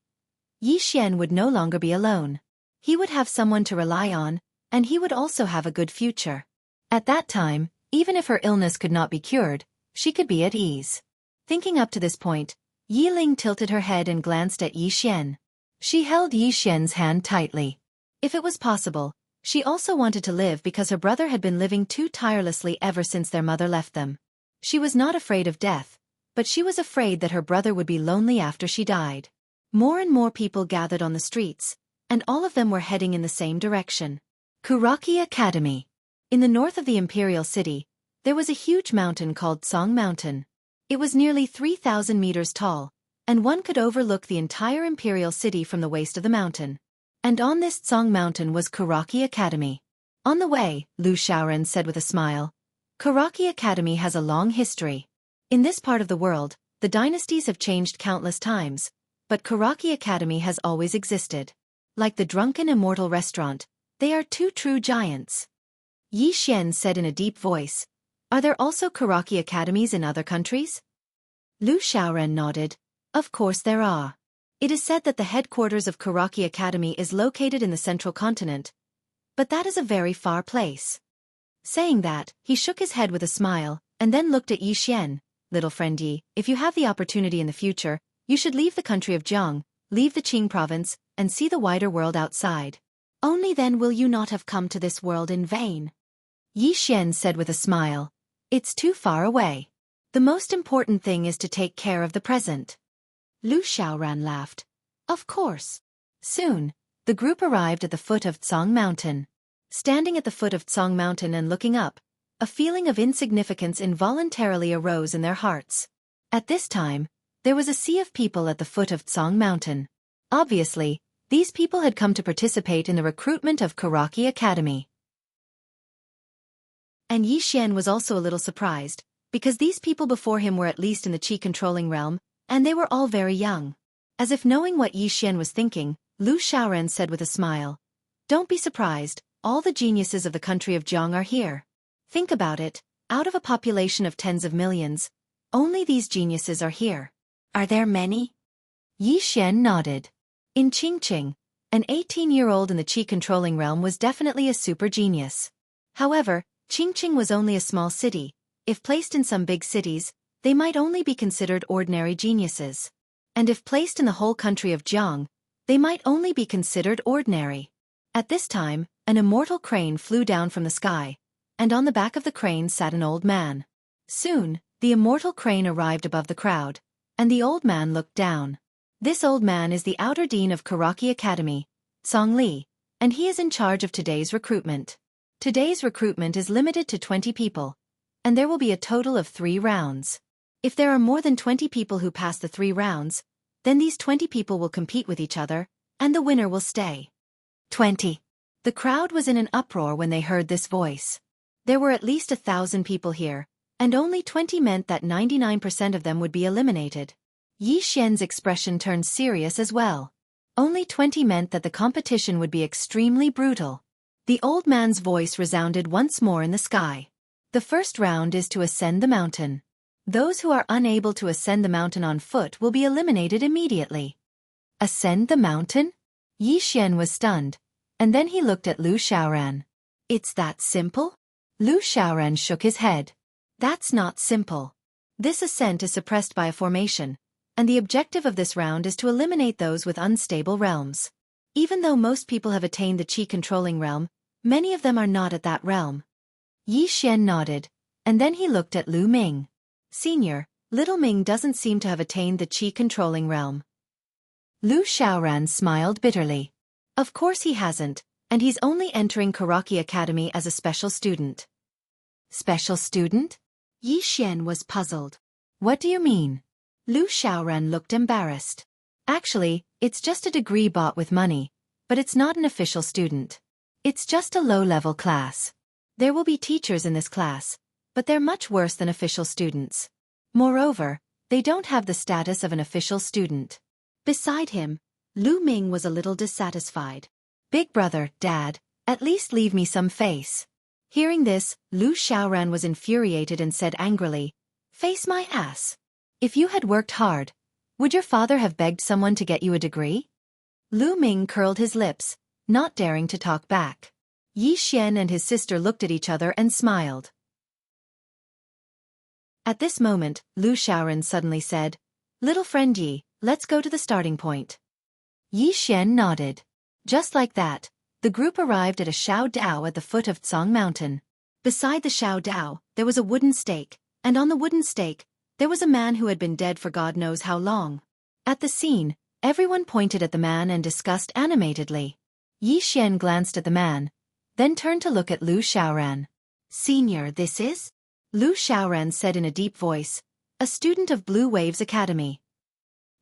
Yi Xian would no longer be alone. He would have someone to rely on, and he would also have a good future. At that time, even if her illness could not be cured, she could be at ease. Thinking up to this point, Yi Ling tilted her head and glanced at Yi Xian. She held Yi Xian's hand tightly. If it was possible, she also wanted to live because her brother had been living too tirelessly ever since their mother left them. She was not afraid of death, but she was afraid that her brother would be lonely after she died. More and more people gathered on the streets, and all of them were heading in the same direction. Xueqi Academy. In the north of the imperial city, there was a huge mountain called Song Mountain. It was nearly 3,000 meters tall, and one could overlook the entire imperial city from the waist of the mountain. And on this Song Mountain was Xueqi Academy. On the way, Lu Xiaoran said with a smile, Xueqi Academy has a long history. In this part of the world, the dynasties have changed countless times, but Xueqi Academy has always existed. Like the drunken immortal restaurant, they are two true giants. Yi Xian said in a deep voice, "Are there also Xueqi Academies in other countries?" Lu Xiaoran nodded, "Of course there are. It is said that the headquarters of Xueqi Academy is located in the central continent, but that is a very far place." Saying that, he shook his head with a smile, and then looked at Yi Xian. "Little friend Yi, if you have the opportunity in the future, you should leave the country of Jiang, leave the Qing province, and see the wider world outside. Only then will you not have come to this world in vain." Yi Xian said with a smile, "It's too far away. The most important thing is to take care of the present." Lu Xiaoran laughed. "Of course." Soon, the group arrived at the foot of Tsong Mountain. Standing at the foot of Tsong Mountain and looking up, a feeling of insignificance involuntarily arose in their hearts. At this time, there was a sea of people at the foot of Tsong Mountain. Obviously, these people had come to participate in the recruitment of Xueqi Academy. And Yi Xian was also a little surprised, because these people before him were at least in the Qi controlling realm, and they were all very young. As if knowing what Yi Xian was thinking, Lu Xiaoran said with a smile, "Don't be surprised, all the geniuses of the country of Jiang are here. Think about it, out of a population of tens of millions, only these geniuses are here. Are there many?" Yi Xian nodded. In Qingqing, an 18-year-old in the qi-controlling realm was definitely a super genius. However, Qingqing was only a small city. If placed in some big cities, they might only be considered ordinary geniuses. And if placed in the whole country of Jiang, they might only be considered ordinary. At this time, an immortal crane flew down from the sky, and on the back of the crane sat an old man. Soon, the immortal crane arrived above the crowd, and the old man looked down. This old man is the outer dean of Xueqi Academy, Song Li, and he is in charge of today's recruitment. Today's recruitment is limited to 20 people, and there will be a total of 3 rounds. If there are more than 20 people who pass the 3 rounds, then these 20 people will compete with each other, and the winner will stay. 20. The crowd was in an uproar when they heard this voice. There were at least 1,000 people here, and only 20 meant that 99% of them would be eliminated. Yi Xian's expression turned serious as well. Only 20 meant that the competition would be extremely brutal. The old man's voice resounded once more in the sky. The first round is to ascend the mountain. Those who are unable to ascend the mountain on foot will be eliminated immediately. Ascend the mountain? Yi Xian was stunned, and then he looked at Lu Xiaoran. It's that simple? Lu Xiaoran shook his head. That's not simple. This ascent is suppressed by a formation, and the objective of this round is to eliminate those with unstable realms. Even though most people have attained the qi-controlling realm, many of them are not at that realm. Yi Xian nodded, and then he looked at Lu Ming. Senior, little Ming doesn't seem to have attained the qi-controlling realm. Lu Xiaoran smiled bitterly. Of course he hasn't, and he's only entering Xueqi Academy as a special student. Special student? Yi Xian was puzzled. What do you mean? Lu Xiaoran looked embarrassed. Actually, it's just a degree bought with money, but it's not an official student. It's just a low-level class. There will be teachers in this class, but they're much worse than official students. Moreover, they don't have the status of an official student. Beside him, Lu Ming was a little dissatisfied. Big brother, Dad, at least leave me some face. Hearing this, Lu Xiaoran was infuriated and said angrily, "Face my ass. If you had worked hard, would your father have begged someone to get you a degree?" Lu Ming curled his lips, not daring to talk back. Yi Xian and his sister looked at each other and smiled. At this moment, Lu Xiaoran suddenly said, "Little friend Yi, let's go to the starting point." Yi Xian nodded. Just like that, the group arrived at a Xiao Dao at the foot of Tsang Mountain. Beside the Xiao Dao, there was a wooden stake, and on the wooden stake, there was a man who had been dead for God knows how long. At the scene, everyone pointed at the man and discussed animatedly. Yi Xian glanced at the man, then turned to look at Lu Xiaoran. "Senior, this is?" Lu Xiaoran said in a deep voice, "A student of Blue Waves Academy."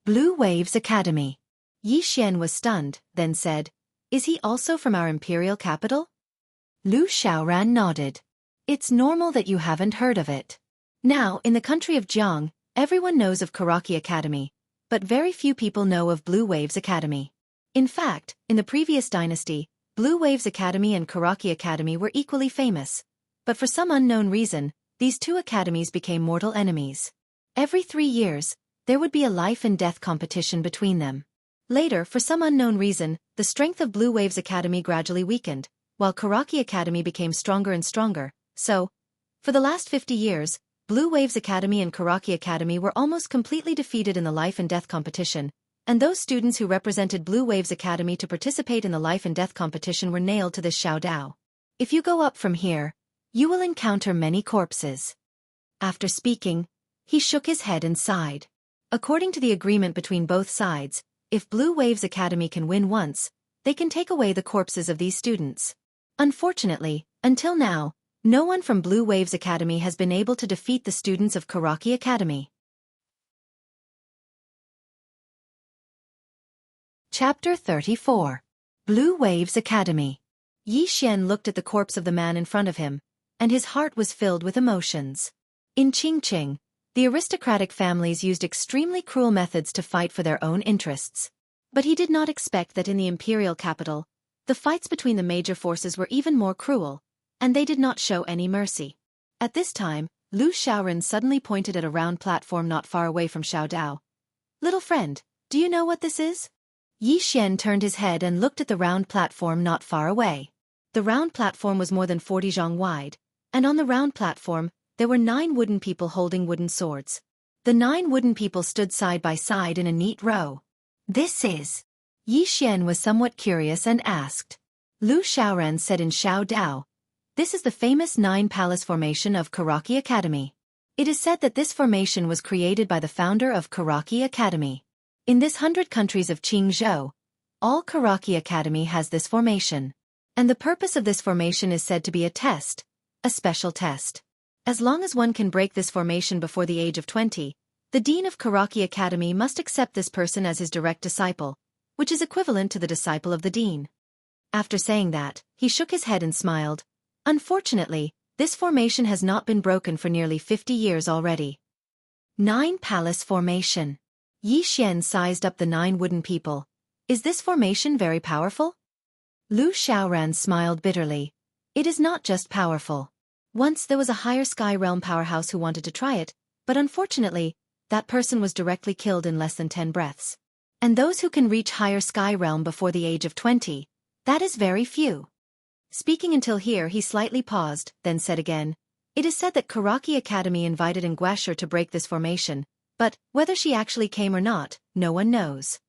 Blue Waves Academy. Yi Xian was stunned, then said, "Is he also from our imperial capital?" Lu Xiaoran nodded. "It's normal that you haven't heard of it. Now, in the country of Jiang, everyone knows of Xueqi Academy, but very few people know of Blue Waves Academy. In fact, in the previous dynasty, Blue Waves Academy and Xueqi Academy were equally famous, but for some unknown reason, these two academies became mortal enemies. Every 3 years, there would be a life and death competition between them. Later, for some unknown reason, the strength of Blue Waves Academy gradually weakened, while Xueqi Academy became stronger and stronger, so, for the last 50 years, Blue Waves Academy and Xueqi Academy were almost completely defeated in the life and death competition, and those students who represented Blue Waves Academy to participate in the life and death competition were nailed to this Xiao Dao. If you go up from here, you will encounter many corpses." After speaking, he shook his head and sighed. According to the agreement between both sides, if Blue Waves Academy can win once, they can take away the corpses of these students. Unfortunately, until now, no one from Blue Waves Academy has been able to defeat the students of Xueqi Academy. Chapter 34. Blue Waves Academy. Yi Xian looked at the corpse of the man in front of him, and his heart was filled with emotions. In Qingqing, The aristocratic families used extremely cruel methods to fight for their own interests. But he did not expect that in the imperial capital, the fights between the major forces were even more cruel, and they did not show any mercy. At this time, Lu Xiaoran suddenly pointed at a round platform not far away from Xiao Dao. "Little friend, do you know what this is?" Yi Xian turned his head and looked at the round platform not far away. The round platform was more than 40 zhang wide, and on the round platform, there were 9 wooden people holding wooden swords. The 9 wooden people stood side by side in a neat row. "This is..." Yi Xian was somewhat curious and asked. Lu Xiaoran said in Xiao Dao, "This is the famous 9-palace formation of Xueqi Academy. It is said that this formation was created by the founder of Xueqi Academy. In this 100 countries of Qingzhou, all Xueqi Academy has this formation. And the purpose of this formation is said to be a test, a special test. As long as one can break this formation before the age of 20, the dean of Xueqi Academy must accept this person as his direct disciple, which is equivalent to the disciple of the dean." After saying that, he shook his head and smiled. "Unfortunately, this formation has not been broken for nearly 50 years already." 9-palace formation. Yi Xian sized up the 9 wooden people. "Is this formation very powerful?" Lu Xiaoran smiled bitterly. "It is not just powerful. Once there was a higher sky realm powerhouse who wanted to try it, but unfortunately, that person was directly killed in less than 10 breaths. And those who can reach higher sky realm before the age of 20, that is very few." Speaking until here, he slightly paused, then said again, "It is said that Xueqi Academy invited Nguasher to break this formation, but whether she actually came or not, no one knows."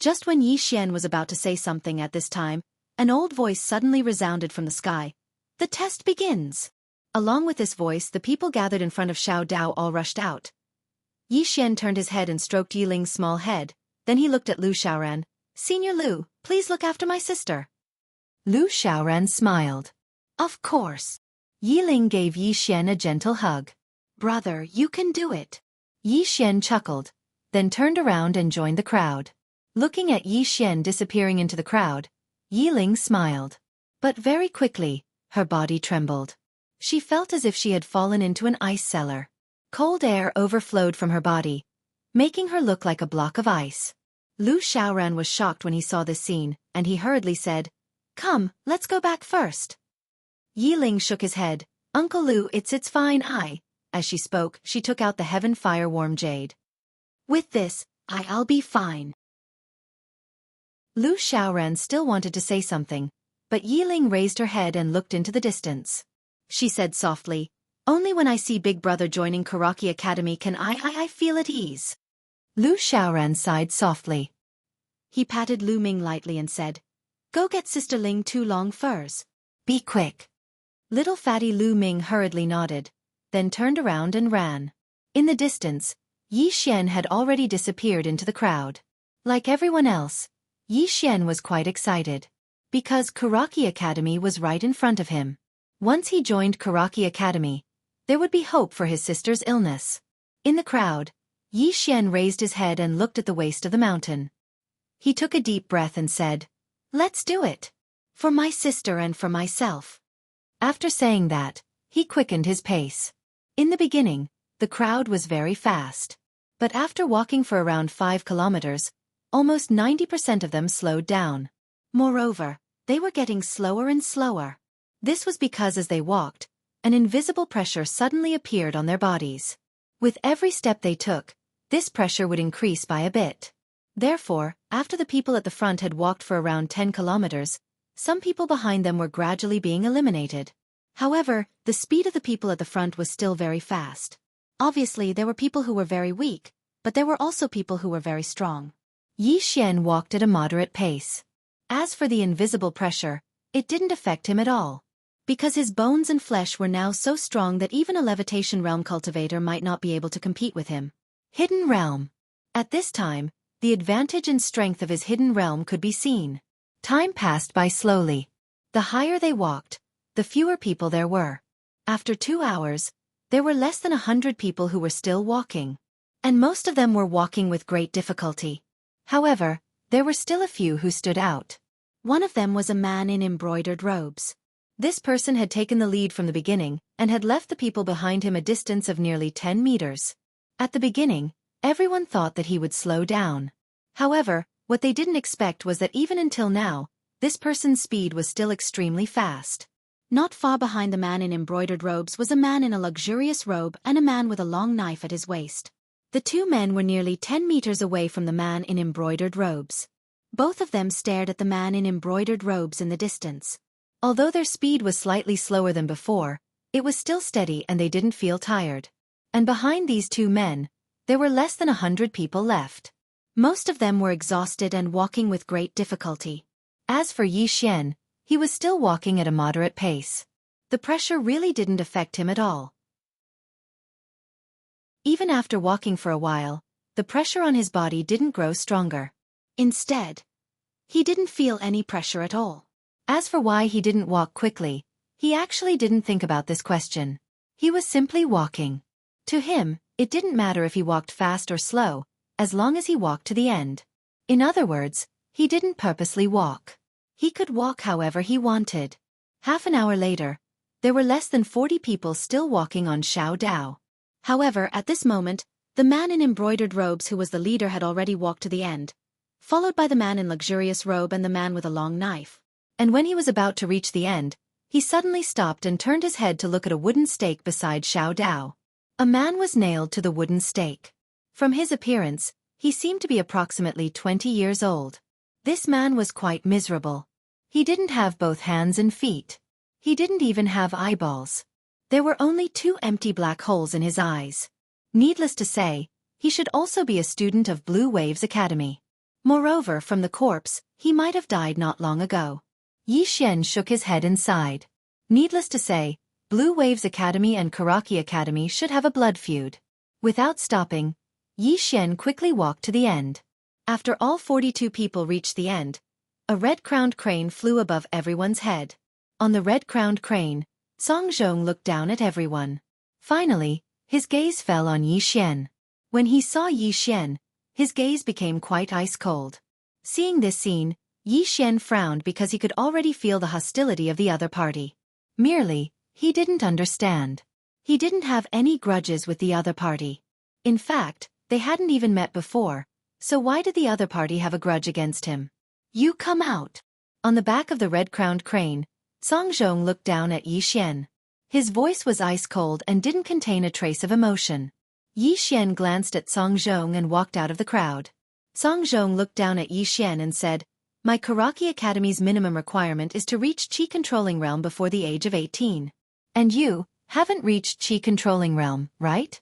Just when Yi Xian was about to say something at this time, an old voice suddenly resounded from the sky. "The test begins!" Along with this voice, the people gathered in front of Xiao Dao all rushed out. Yi Xian turned his head and stroked Yiling's small head, then he looked at Lu Xiaoran. "Senior Lu, please look after my sister." Lu Xiaoran smiled. "Of course." Yiling gave Yi Xian a gentle hug. "Brother, you can do it." Yi Xian chuckled, then turned around and joined the crowd. Looking at Yi Xian disappearing into the crowd, Yiling smiled. But very quickly, her body trembled. She felt as if she had fallen into an ice cellar. Cold air overflowed from her body, making her look like a block of ice. Lu Xiaoran was shocked when he saw this scene, and he hurriedly said, "Come, let's go back first." Yiling shook his head. "Uncle Lu, it's fine. As she spoke, she took out the heaven fire warm jade. "With this, I'll be fine." Lu Xiaoran still wanted to say something, but Yiling raised her head and looked into the distance. She said softly, "Only when I see Big Brother joining Xueqi Academy can I feel at ease." Lu Xiaoran sighed softly. He patted Lu Ming lightly and said, "Go get Sister Ling 2 long furs. Be quick." Little fatty Lu Ming hurriedly nodded, then turned around and ran. In the distance, Yi Xian had already disappeared into the crowd. Like everyone else, Yi Xian was quite excited, because Xueqi Academy was right in front of him. Once he joined Xueqi Academy, there would be hope for his sister's illness. In the crowd, Yi Xian raised his head and looked at the waist of the mountain. He took a deep breath and said, "Let's do it. For my sister and for myself." After saying that, he quickened his pace. In the beginning, the crowd was very fast. But after walking for around 5 kilometers, almost 90% of them slowed down. Moreover, they were getting slower and slower. This was because as they walked, an invisible pressure suddenly appeared on their bodies. With every step they took, this pressure would increase by a bit. Therefore, after the people at the front had walked for around 10 kilometers, some people behind them were gradually being eliminated. However, the speed of the people at the front was still very fast. Obviously, there were people who were very weak, but there were also people who were very strong. Yi Xian walked at a moderate pace. As for the invisible pressure, it didn't affect him at all, because his bones and flesh were now so strong that even a levitation realm cultivator might not be able to compete with him. Hidden realm. At this time, the advantage and strength of his hidden realm could be seen. Time passed by slowly. The higher they walked, the fewer people there were. After 2 hours, there were less than 100 people who were still walking. And most of them were walking with great difficulty. However, there were still a few who stood out. One of them was a man in embroidered robes. This person had taken the lead from the beginning, and had left the people behind him a distance of nearly 10 meters. At the beginning, everyone thought that he would slow down. However, what they didn't expect was that even until now, this person's speed was still extremely fast. Not far behind the man in embroidered robes was a man in a luxurious robe and a man with a long knife at his waist. The two men were nearly 10 meters away from the man in embroidered robes. Both of them stared at the man in embroidered robes in the distance. Although their speed was slightly slower than before, it was still steady and they didn't feel tired. And behind these two men, there were less than 100 people left. Most of them were exhausted and walking with great difficulty. As for Yi Xian, he was still walking at a moderate pace. The pressure really didn't affect him at all. Even after walking for a while, the pressure on his body didn't grow stronger. Instead, he didn't feel any pressure at all. As for why he didn't walk quickly, he actually didn't think about this question. He was simply walking. To him, it didn't matter if he walked fast or slow, as long as he walked to the end. In other words, he didn't purposely walk. He could walk however he wanted. Half an hour later, there were less than 40 people still walking on Xiao Dao. However, at this moment, the man in embroidered robes who was the leader had already walked to the end, followed by the man in luxurious robe and the man with a long knife. And when he was about to reach the end, he suddenly stopped and turned his head to look at a wooden stake beside Xiao Dao. A man was nailed to the wooden stake. From his appearance, he seemed to be approximately 20 years old. This man was quite miserable. He didn't have both hands and feet. He didn't even have eyeballs. There were only 2 empty black holes in his eyes. Needless to say, he should also be a student of Blue Waves Academy. Moreover, from the corpse, he might have died not long ago. Yi Xian shook his head and sighed. Needless to say, Blue Waves Academy and Xueqi Academy should have a blood feud. Without stopping, Yi Xian quickly walked to the end. After all 42 people reached the end, a red-crowned crane flew above everyone's head. On the red-crowned crane, Song Zhong looked down at everyone. Finally, his gaze fell on Yi Xian. When he saw Yi Xian, his gaze became quite ice-cold. Seeing this scene, Yi Xian frowned because he could already feel the hostility of the other party. Merely, he didn't understand. He didn't have any grudges with the other party. In fact, they hadn't even met before, so why did the other party have a grudge against him? You come out. On the back of the red-crowned crane, Song Zhong looked down at Yi Xian. His voice was ice-cold and didn't contain a trace of emotion. Yi Xian glanced at Song Zhong and walked out of the crowd. Song Zhong looked down at Yi Xian and said, "My Xueqi Academy's minimum requirement is to reach Qi Controlling Realm before the age of 18. And you haven't reached Qi Controlling Realm, right?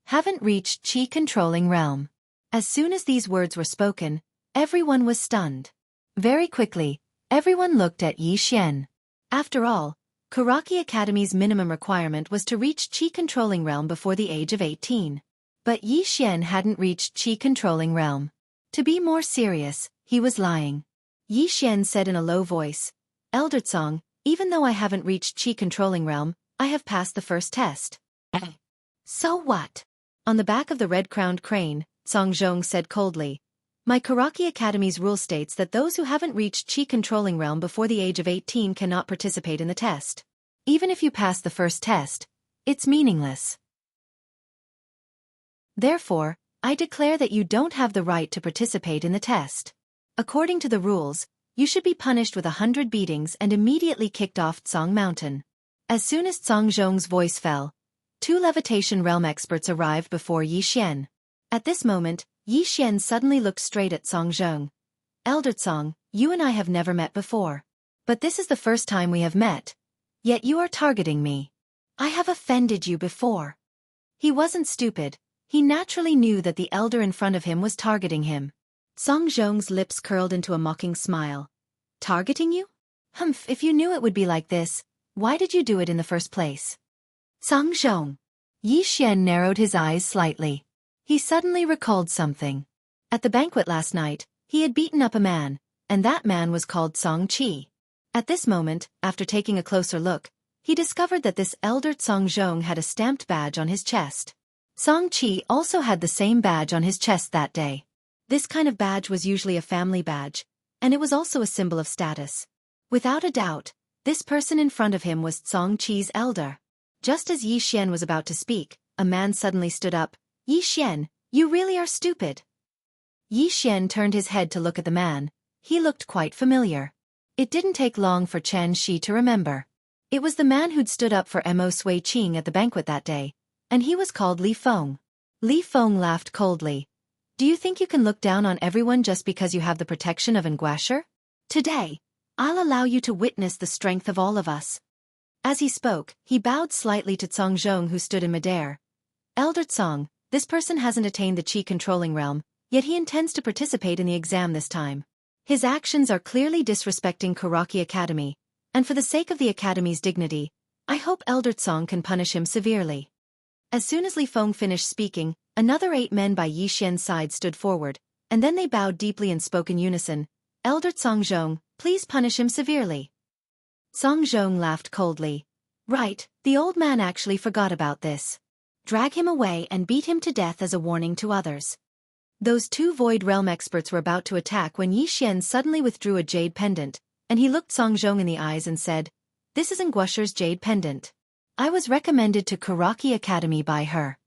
Haven't reached Qi Controlling Realm." As soon as these words were spoken, everyone was stunned. Very quickly, everyone looked at Yi Xian. After all, Xueqi Academy's minimum requirement was to reach Qi Controlling Realm before the age of 18. But Yi Xian hadn't reached Qi Controlling Realm. To be more serious, he was lying. Yi Xian said in a low voice, "Elder Song, even though I haven't reached Qi Controlling Realm, I have passed the first test." So what? On the back of the red-crowned crane, Song Zhong said coldly, "My Xueqi Academy's rule states that those who haven't reached Qi Controlling Realm before the age of 18 cannot participate in the test. Even if you pass the first test, it's meaningless. Therefore, I declare that you don't have the right to participate in the test. According to the rules, you should be punished with 100 beatings and immediately kicked off Tsong Mountain." As soon as Song Zhong's voice fell, 2 Levitation Realm experts arrived before Yi Xian. At this moment, Yi Xian suddenly looked straight at Song Zhong. "Elder Song, you and I have never met before. But this is the first time we have met. Yet you are targeting me. I have offended you before." He wasn't stupid. He naturally knew that the elder in front of him was targeting him. Song Zhong's lips curled into a mocking smile. "Targeting you? Humph, if you knew it would be like this, why did you do it in the first place?" "Song Zhong." Yi Xian narrowed his eyes slightly. He suddenly recalled something. At the banquet last night, he had beaten up a man, and that man was called Song Qi. At this moment, after taking a closer look, he discovered that this elder Song Zhong had a stamped badge on his chest. Song Qi also had the same badge on his chest that day. This kind of badge was usually a family badge, and it was also a symbol of status. Without a doubt, this person in front of him was Song Qi's elder. Just as Yi Xian was about to speak, a man suddenly stood up. Yi Xian, you really are stupid. Yi Xian turned his head to look at the man. He looked quite familiar. It didn't take long for Chen Shi to remember. It was the man who'd stood up for Mo Xueqi at the banquet that day, and he was called Li Feng. Li Feng laughed coldly. Do you think you can look down on everyone just because you have the protection of Nguasher? Today, I'll allow you to witness the strength of all of us. As he spoke, he bowed slightly to Cong Zhong, who stood in midair. Elder Cong, this person hasn't attained the Qi controlling realm, yet he intends to participate in the exam this time. His actions are clearly disrespecting Xueqi Academy, and for the sake of the Academy's dignity, I hope Elder Cong can punish him severely. As soon as Li Feng finished speaking, another 8 men by Yi Xian's side stood forward, and then they bowed deeply and spoke in unison. Elder Cong Zhong, please punish him severely. Cong Zhong laughed coldly. Right, the old man actually forgot about this. Drag him away and beat him to death as a warning to others. Those 2 Void Realm experts were about to attack when Yi Xian suddenly withdrew a jade pendant, and he looked Cong Zhong in the eyes and said, This is Nguasher's jade pendant. I was recommended to Xueqi Academy by her.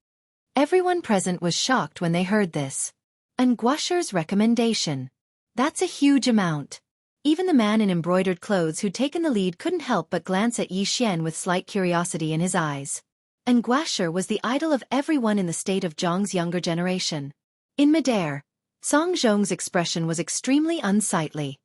Everyone present was shocked when they heard this. Nguasher's recommendation. That's a huge amount. Even the man in embroidered clothes who'd taken the lead couldn't help but glance at Yi Xian with slight curiosity in his eyes. Nguasher was the idol of everyone in the state of Zhong's younger generation. In midair, Cong Zhong's expression was extremely unsightly.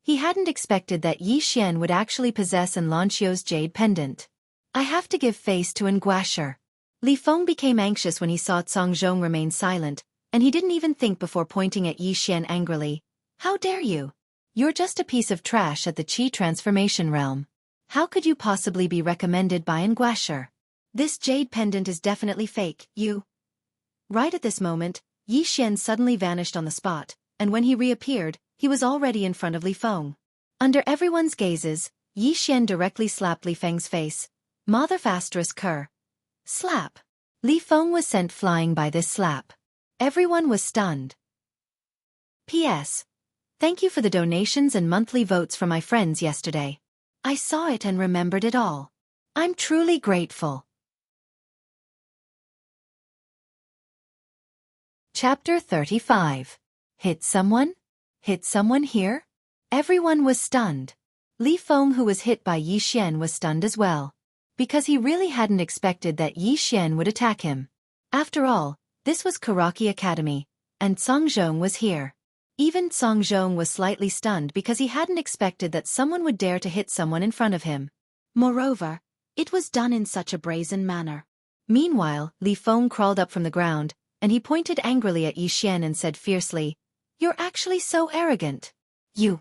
He hadn't expected that Yi Xian would actually possess Lanqiu's jade pendant. I have to give face to Nguasher. Li Feng became anxious when he saw Cong Zhong remain silent, and he didn't even think before pointing at Yi Xian angrily. How dare you? You're just a piece of trash at the Qi transformation realm. How could you possibly be recommended by Nguasher? This jade pendant is definitely fake, you. Right at this moment, Yi Xian suddenly vanished on the spot, and when he reappeared, he was already in front of Li Feng. Under everyone's gazes, Yi Xian directly slapped Li Feng's face. Mother asterisk cur. Slap. Li Feng was sent flying by this slap. Everyone was stunned. P.S. Thank you for the donations and monthly votes from my friends yesterday. I saw it and remembered it all. I'm truly grateful. Chapter 35. Hit someone? Hit someone here? Everyone was stunned. Li Feng, who was hit by Yi Xian, was stunned as well, because he really hadn't expected that Yi Xian would attack him. After all, this was Xueqi Academy, and Cong Zhong was here. Even Cong Zhong was slightly stunned because he hadn't expected that someone would dare to hit someone in front of him. Moreover, it was done in such a brazen manner. Meanwhile, Li Feng crawled up from the ground, and he pointed angrily at Yi Xian and said fiercely, You're actually so arrogant. You.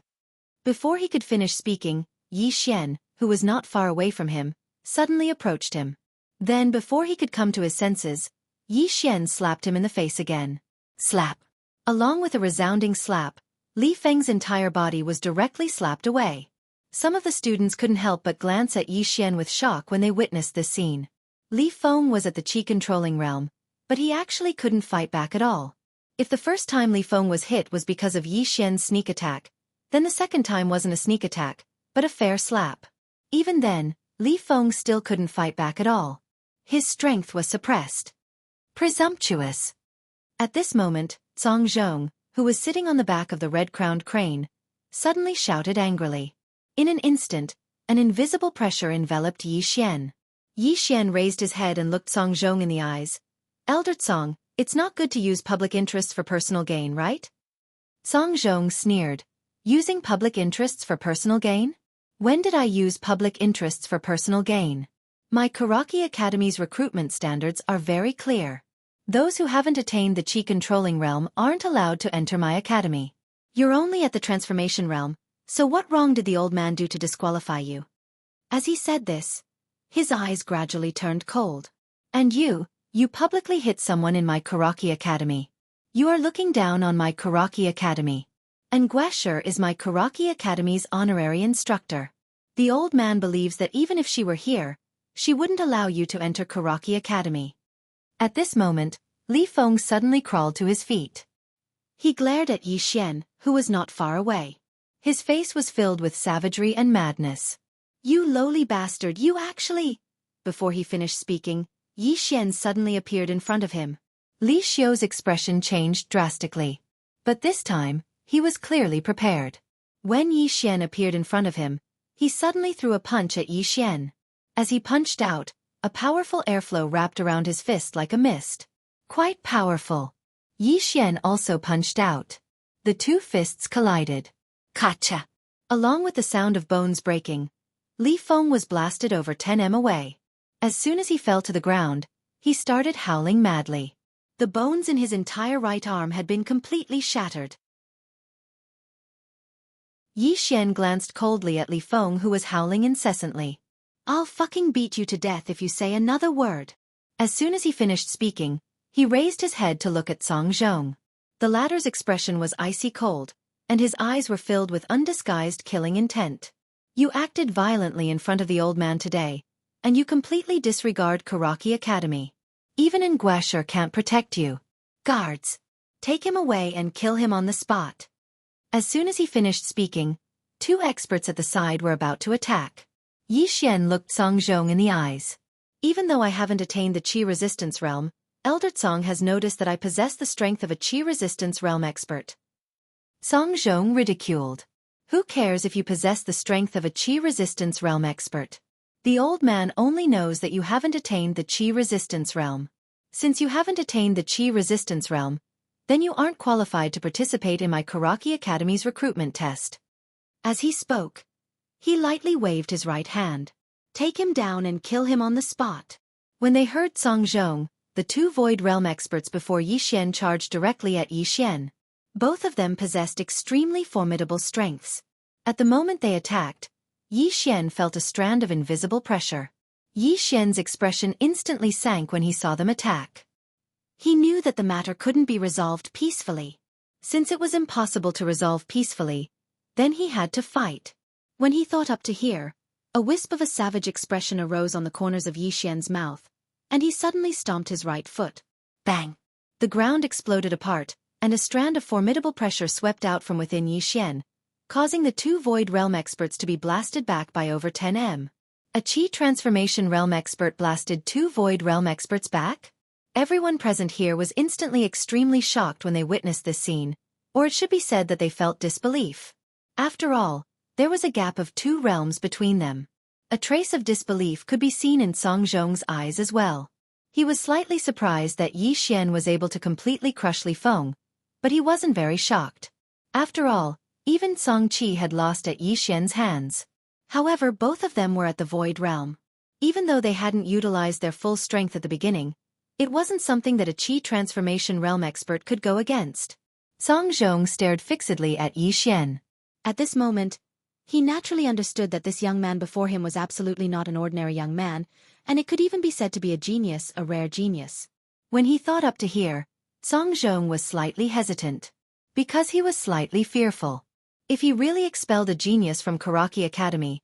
Before he could finish speaking, Yi Xian, who was not far away from him, suddenly approached him. Then before he could come to his senses, Yi Xian slapped him in the face again. Slap. Along with a resounding slap, Li Feng's entire body was directly slapped away. Some of the students couldn't help but glance at Yi Xian with shock when they witnessed this scene. Li Feng was at the Qi controlling realm, but he actually couldn't fight back at all. If the first time Li Feng was hit was because of Yi Xian's sneak attack, then the second time wasn't a sneak attack, but a fair slap. Even then, Li Feng still couldn't fight back at all. His strength was suppressed. Presumptuous. At this moment, Cong Zhong, who was sitting on the back of the red-crowned crane, suddenly shouted angrily. In an instant, an invisible pressure enveloped Yi Xian. Yi Xian raised his head and looked Cong Zhong in the eyes. Elder Cong, it's not good to use public interests for personal gain, right? Cong Zhong sneered. Using public interests for personal gain? When did I use public interests for personal gain? My Xueqi Academy's recruitment standards are very clear. Those who haven't attained the Qi controlling realm aren't allowed to enter my academy. You're only at the transformation realm, so what wrong did the old man do to disqualify you? As he said this, his eyes gradually turned cold. And you publicly hit someone in my Xueqi Academy. You are looking down on my Xueqi Academy. Nguasher is my Xueqi Academy's honorary instructor. The old man believes that even if she were here, she wouldn't allow you to enter Xueqi Academy. At this moment, Li Feng suddenly crawled to his feet. He glared at Yi Xian, who was not far away. His face was filled with savagery and madness. You lowly bastard, you actually... Before he finished speaking, Yi Xian suddenly appeared in front of him. Li Xiu's expression changed drastically. But this time, he was clearly prepared. When Yi Xian appeared in front of him, he suddenly threw a punch at Yi Xian. As he punched out, a powerful airflow wrapped around his fist like a mist. Quite powerful. Yi Xian also punched out. The two fists collided. Kacha! Along with the sound of bones breaking, Li Feng was blasted over 10 m away. As soon as he fell to the ground, he started howling madly. The bones in his entire right arm had been completely shattered. Yi Xian glanced coldly at Li Feng, who was howling incessantly. "I'll fucking beat you to death if you say another word." As soon as he finished speaking, he raised his head to look at Song Zhong. The latter's expression was icy cold, and his eyes were filled with undisguised killing intent. "You acted violently in front of the old man today, and you completely disregard Karaki Academy. Even in Guasher can't protect you. Guards! Take him away and kill him on the spot." As soon as he finished speaking, two experts at the side were about to attack. Yi Xian looked Song Zhong in the eyes. "Even though I haven't attained the Qi Resistance Realm, Elder Tsong has noticed that I possess the strength of a Qi Resistance Realm expert." Song Zhong ridiculed. "Who cares if you possess the strength of a Qi Resistance Realm expert? The old man only knows that you haven't attained the Qi Resistance Realm. Since you haven't attained the Qi Resistance Realm, then you aren't qualified to participate in my Karaki Academy's recruitment test." As he spoke, he lightly waved his right hand. "Take him down and kill him on the spot." When they heard Song Zhong, the two Void Realm experts before Yi Xian charged directly at Yi Xian. Both of them possessed extremely formidable strengths. At the moment they attacked, Yi Xian felt a strand of invisible pressure. Yi Xian's expression instantly sank when he saw them attack. He knew that the matter couldn't be resolved peacefully. Since it was impossible to resolve peacefully, then he had to fight. When he thought up to here, a wisp of a savage expression arose on the corners of Yi Xian's mouth, and he suddenly stomped his right foot. Bang! The ground exploded apart, and a strand of formidable pressure swept out from within Yi Xian, causing the two Void Realm experts to be blasted back by over 10 m. A Qi Transformation Realm expert blasted two Void Realm experts back? Everyone present here was instantly extremely shocked when they witnessed this scene, or it should be said that they felt disbelief. After all, there was a gap of 2 realms between them. A trace of disbelief could be seen in Song Zhong's eyes as well. He was slightly surprised that Yi Xian was able to completely crush Li Feng, but he wasn't very shocked. After all, even Song Qi had lost at Yi Xian's hands. However, both of them were at the Void Realm. Even though they hadn't utilized their full strength at the beginning, it wasn't something that a Qi Transformation Realm expert could go against. Song Zhong stared fixedly at Yi Xian. At this moment, he naturally understood that this young man before him was absolutely not an ordinary young man, and it could even be said to be a genius, a rare genius. When he thought up to here, Song Zhong was slightly hesitant. Because he was slightly fearful. If he really expelled a genius from Karaki Academy,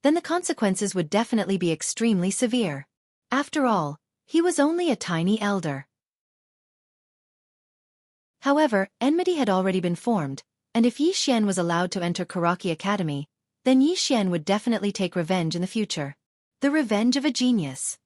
then the consequences would definitely be extremely severe. After all, he was only a tiny elder. However, enmity had already been formed, and if Yi Xian was allowed to enter Karaki Academy, then Yi Xian would definitely take revenge in the future. The revenge of a genius.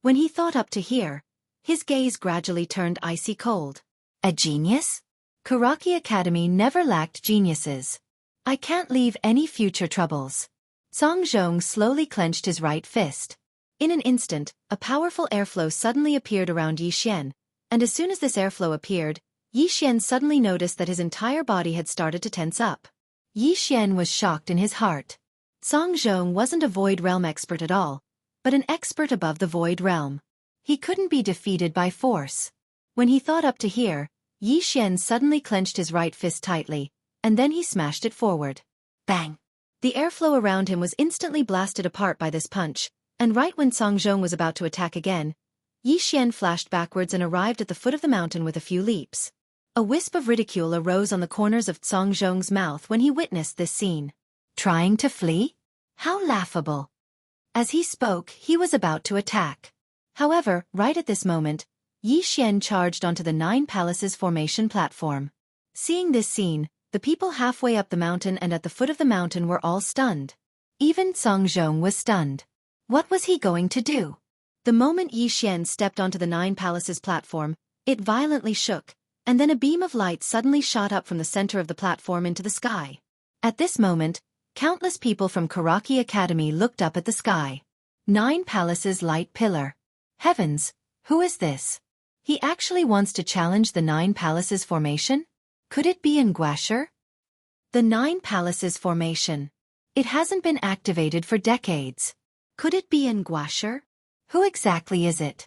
When he thought up to here, his gaze gradually turned icy cold. A genius? Karaki Academy never lacked geniuses. I can't leave any future troubles. Song Zhong slowly clenched his right fist. In an instant, a powerful airflow suddenly appeared around Yi Xian, and as soon as this airflow appeared, Yi Xian suddenly noticed that his entire body had started to tense up. Yi Xian was shocked in his heart. Song Zhong wasn't a Void Realm expert at all, but an expert above the Void Realm. He couldn't be defeated by force. When he thought up to here, Yi Xian suddenly clenched his right fist tightly, and then he smashed it forward. Bang! The airflow around him was instantly blasted apart by this punch, and right when Song Zhong was about to attack again, Yi Xian flashed backwards and arrived at the foot of the mountain with a few leaps. A wisp of ridicule arose on the corners of Song Zhong's mouth when he witnessed this scene. Trying to flee? How laughable! As he spoke, he was about to attack. However, right at this moment, Yi Xian charged onto the 9 Palaces formation platform. Seeing this scene, the people halfway up the mountain and at the foot of the mountain were all stunned. Even Song Zhong was stunned. What was he going to do? The moment Yi Xian stepped onto the Nine Palaces platform, it violently shook, and then a beam of light suddenly shot up from the center of the platform into the sky. At this moment, countless people from Xueqi Academy looked up at the sky. Nine Palaces light pillar. Heavens, who is this? He actually wants to challenge the Nine Palaces formation? Could it be Guasher? The Nine Palaces formation. It hasn't been activated for decades. Could it be Guasher? Who exactly is it?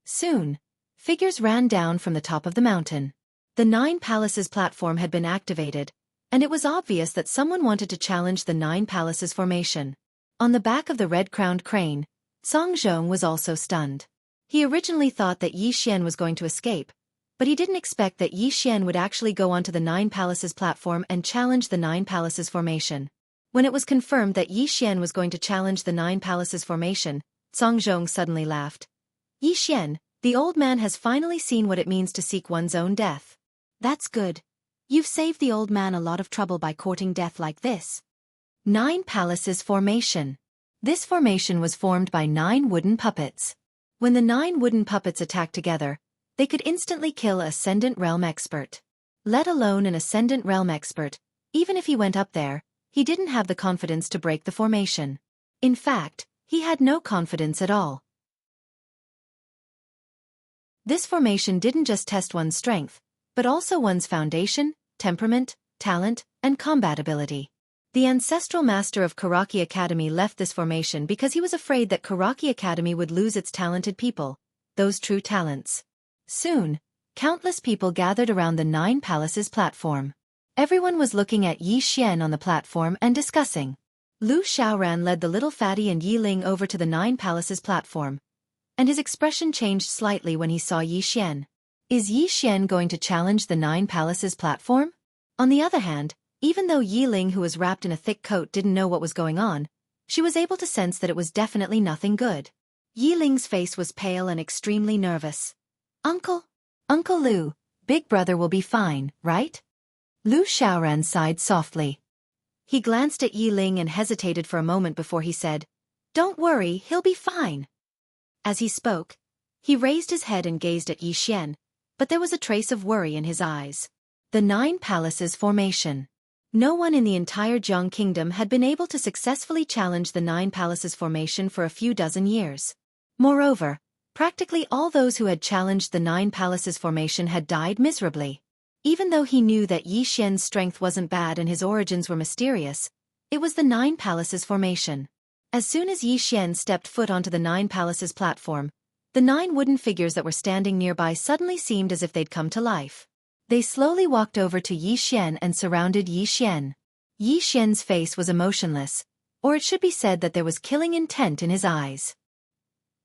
Soon, figures ran down from the top of the mountain. The Nine Palaces platform had been activated, and it was obvious that someone wanted to challenge the Nine Palaces formation. On the back of the red-crowned crane, Song Zhong was also stunned. He originally thought that Yi Xian was going to escape, but he didn't expect that Yi Xian would actually go onto the Nine Palaces platform and challenge the Nine Palaces formation. When it was confirmed that Yi Xian was going to challenge the Nine Palaces formation, Song Zhong suddenly laughed. Yi Xian, the old man has finally seen what it means to seek one's own death. That's good. You've saved the old man a lot of trouble by courting death like this. Nine Palaces formation. This formation was formed by 9 wooden puppets. When the 9 wooden puppets attacked together, they could instantly kill an Ascendant Realm expert. Let alone an Ascendant Realm expert, even if he went up there, he didn't have the confidence to break the formation. In fact, he had no confidence at all. This formation didn't just test one's strength, but also one's foundation, temperament, talent, and combat ability. The ancestral master of Xueqi Academy left this formation because he was afraid that Xueqi Academy would lose its talented people, those true talents. Soon, countless people gathered around the Nine Palaces platform. Everyone was looking at Yi Xian on the platform and discussing. Lu Xiaoran led the little fatty and Yi Ling over to the Nine Palaces platform, and his expression changed slightly when he saw Yi Xian. Is Yi Xian going to challenge the Nine Palaces platform? On the other hand, even though Yi Ling, who was wrapped in a thick coat, didn't know what was going on, she was able to sense that it was definitely nothing good. Yi Ling's face was pale and extremely nervous. Uncle Lu, Big Brother will be fine, right? Lu Xiaoran sighed softly. He glanced at Yi Ling and hesitated for a moment before he said, Don't worry, he'll be fine. As he spoke, he raised his head and gazed at Yi Xian, but there was a trace of worry in his eyes. The Nine Palaces formation. No one in the entire Jiang Kingdom had been able to successfully challenge the Nine Palaces formation for a few dozen years. Moreover, practically all those who had challenged the Nine Palaces formation had died miserably. Even though he knew that Yi Xian's strength wasn't bad and his origins were mysterious, it was the Nine Palaces formation. As soon as Yi Xian stepped foot onto the Nine Palaces platform, the 9 wooden figures that were standing nearby suddenly seemed as if they'd come to life. They slowly walked over to Yi Xian and surrounded Yi Xian. Yi Xian's face was emotionless, or it should be said that there was killing intent in his eyes.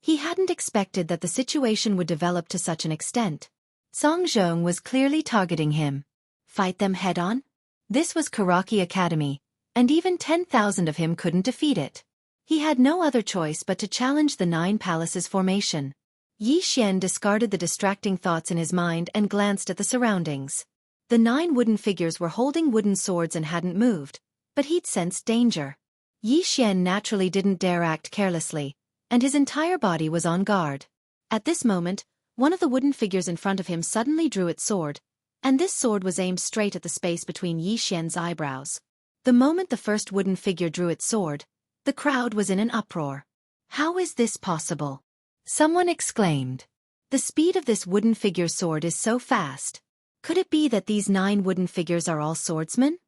He hadn't expected that the situation would develop to such an extent. Song Zhong was clearly targeting him. Fight them head-on? This was Xueqi Academy, and even 10,000 of him couldn't defeat it. He had no other choice but to challenge the Nine Palaces formation. Yi Xian discarded the distracting thoughts in his mind and glanced at the surroundings. The 9 wooden figures were holding wooden swords and hadn't moved, but he'd sensed danger. Yi Xian naturally didn't dare act carelessly, and his entire body was on guard. At this moment, one of the wooden figures in front of him suddenly drew its sword, and this sword was aimed straight at the space between Yi Xian's eyebrows. The moment the first wooden figure drew its sword, the crowd was in an uproar. How is this possible? Someone exclaimed. The speed of this wooden figure's sword is so fast. Could it be that these 9 wooden figures are all swordsmen?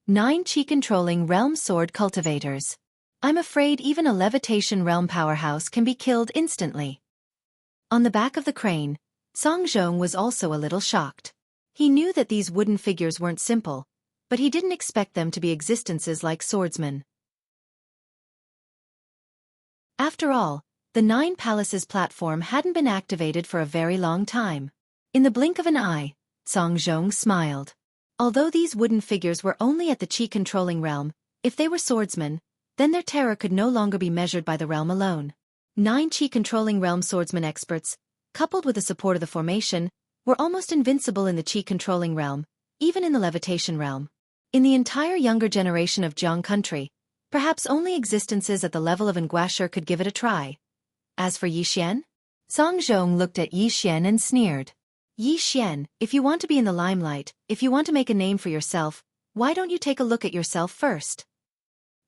9 chi-controlling realm sword cultivators. I'm afraid even a levitation realm powerhouse can be killed instantly. On the back of the crane, Song Zhong was also a little shocked. He knew that these wooden figures weren't simple, but he didn't expect them to be existences like swordsmen. After all, the Nine Palaces platform hadn't been activated for a very long time. In the blink of an eye, Song Zhong smiled. Although these wooden figures were only at the chi-controlling realm, if they were swordsmen, then their terror could no longer be measured by the realm alone. 9 chi-controlling realm swordsman experts, coupled with the support of the formation, were almost invincible in the chi-controlling realm, even in the levitation realm. In the entire younger generation of Jiang country, perhaps only existences at the level of Guasher could give it a try. As for Yi Xian? Song Zhong looked at Yi Xian and sneered. Yi Xian, if you want to be in the limelight, if you want to make a name for yourself, why don't you take a look at yourself first?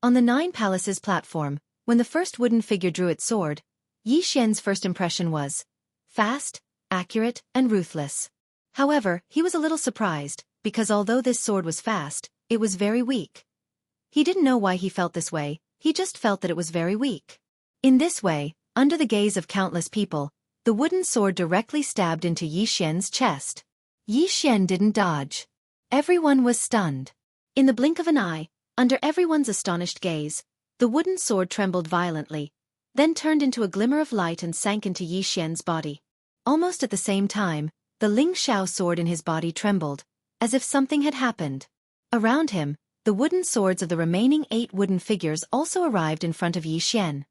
On the Nine Palaces platform, when the first wooden figure drew its sword, Yi Xian's first impression was fast, accurate, and ruthless. However, he was a little surprised, because although this sword was fast, it was very weak. He didn't know why he felt this way, he just felt that it was very weak. In this way, under the gaze of countless people, the wooden sword directly stabbed into Yi Xian's chest. Yi Xian didn't dodge. Everyone was stunned. In the blink of an eye, under everyone's astonished gaze, the wooden sword trembled violently, then turned into a glimmer of light and sank into Yi Xian's body. Almost at the same time, the Ling Xiao sword in his body trembled, as if something had happened. Around him, the wooden swords of the remaining 8 wooden figures also arrived in front of Yi Xian.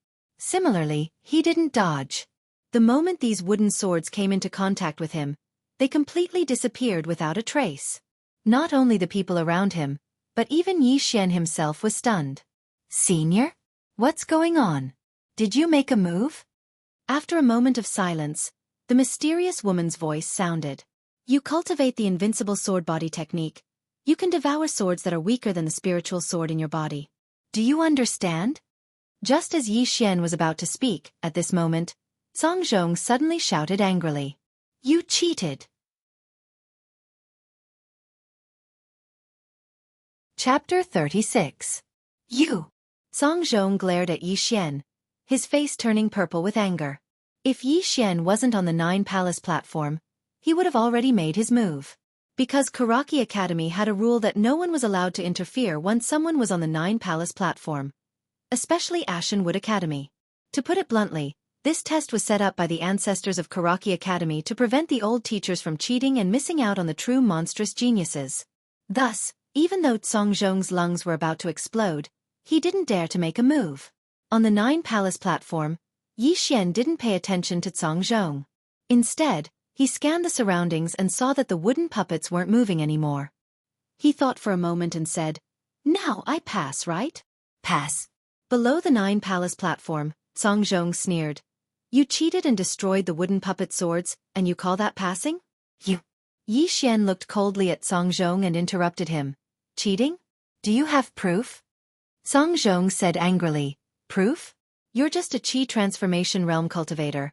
Similarly, he didn't dodge. The moment these wooden swords came into contact with him, they completely disappeared without a trace. Not only the people around him, but even Yi Xian himself was stunned. Senior? What's going on? Did you make a move? After a moment of silence, the mysterious woman's voice sounded. You cultivate the invincible sword body technique. You can devour swords that are weaker than the spiritual sword in your body. Do you understand? Just as Yi Xian was about to speak, at this moment, Song Zhong suddenly shouted angrily. You cheated! Chapter 36. You! Song Zhong glared at Yi Xian, his face turning purple with anger. If Yi Xian wasn't on the Nine Palace platform, he would have already made his move. Because Xueqi Academy had a rule that no one was allowed to interfere once someone was on the Nine Palace platform. Especially Ashenwood Academy. To put it bluntly, this test was set up by the ancestors of Xueqi Academy to prevent the old teachers from cheating and missing out on the true monstrous geniuses. Thus, even though Song Zhong's lungs were about to explode, he didn't dare to make a move. On the Nine Palace platform, Yi Xian didn't pay attention to Song Zhong. Instead, he scanned the surroundings and saw that the wooden puppets weren't moving anymore. He thought for a moment and said, Now I pass, right? Pass. Below the Nine Palace platform, Song Zhong sneered. You cheated and destroyed the wooden puppet swords, and you call that passing? You. Yi Xian looked coldly at Song Zhong and interrupted him. Cheating? Do you have proof? Song Zhong said angrily. Proof? You're just a Qi transformation realm cultivator.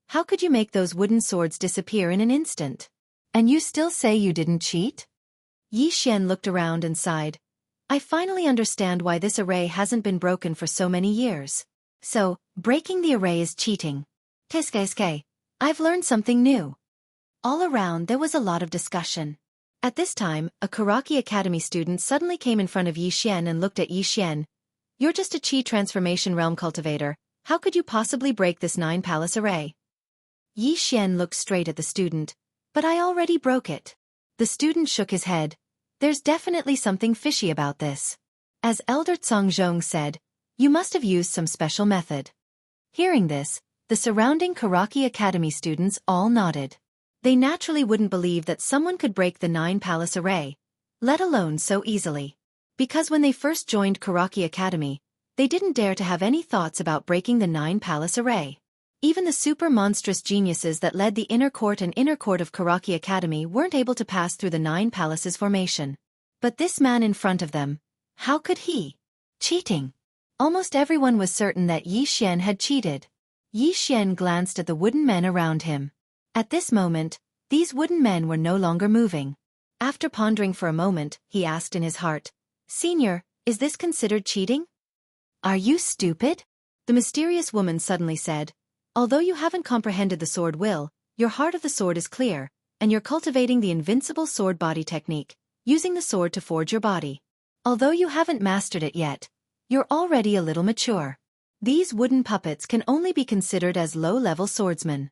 How could you make those wooden swords disappear in an instant? And you still say you didn't cheat? Yi Xian looked around and sighed. I finally understand why this array hasn't been broken for so many years. So, breaking the array is cheating. Keske, I've learned something new. All around there was a lot of discussion. At this time, a Xueqi Academy student suddenly came in front of Yi Xian and looked at Yi Xian. You're just a Qi transformation realm cultivator. How could you possibly break this Nine Palace array? Yi Xian looked straight at the student. But I already broke it. The student shook his head. There's definitely something fishy about this. As Elder Song Zhong said, you must have used some special method. Hearing this, the surrounding Xueqi Academy students all nodded. They naturally wouldn't believe that someone could break the Nine Palace array, let alone so easily. Because when they first joined Xueqi Academy, they didn't dare to have any thoughts about breaking the Nine Palace array. Even the super monstrous geniuses that led the inner court and inner court of Xueqi Academy weren't able to pass through the Nine Palaces formation. But this man in front of them, how could he? Cheating. Almost everyone was certain that Yi Xian had cheated. Yi Xian glanced at the wooden men around him. At this moment, these wooden men were no longer moving. After pondering for a moment, he asked in his heart, Senior, is this considered cheating? Are you stupid? The mysterious woman suddenly said, Although you haven't comprehended the sword will, your heart of the sword is clear, and you're cultivating the invincible sword body technique, using the sword to forge your body. Although you haven't mastered it yet, you're already a little mature. These wooden puppets can only be considered as low-level swordsmen.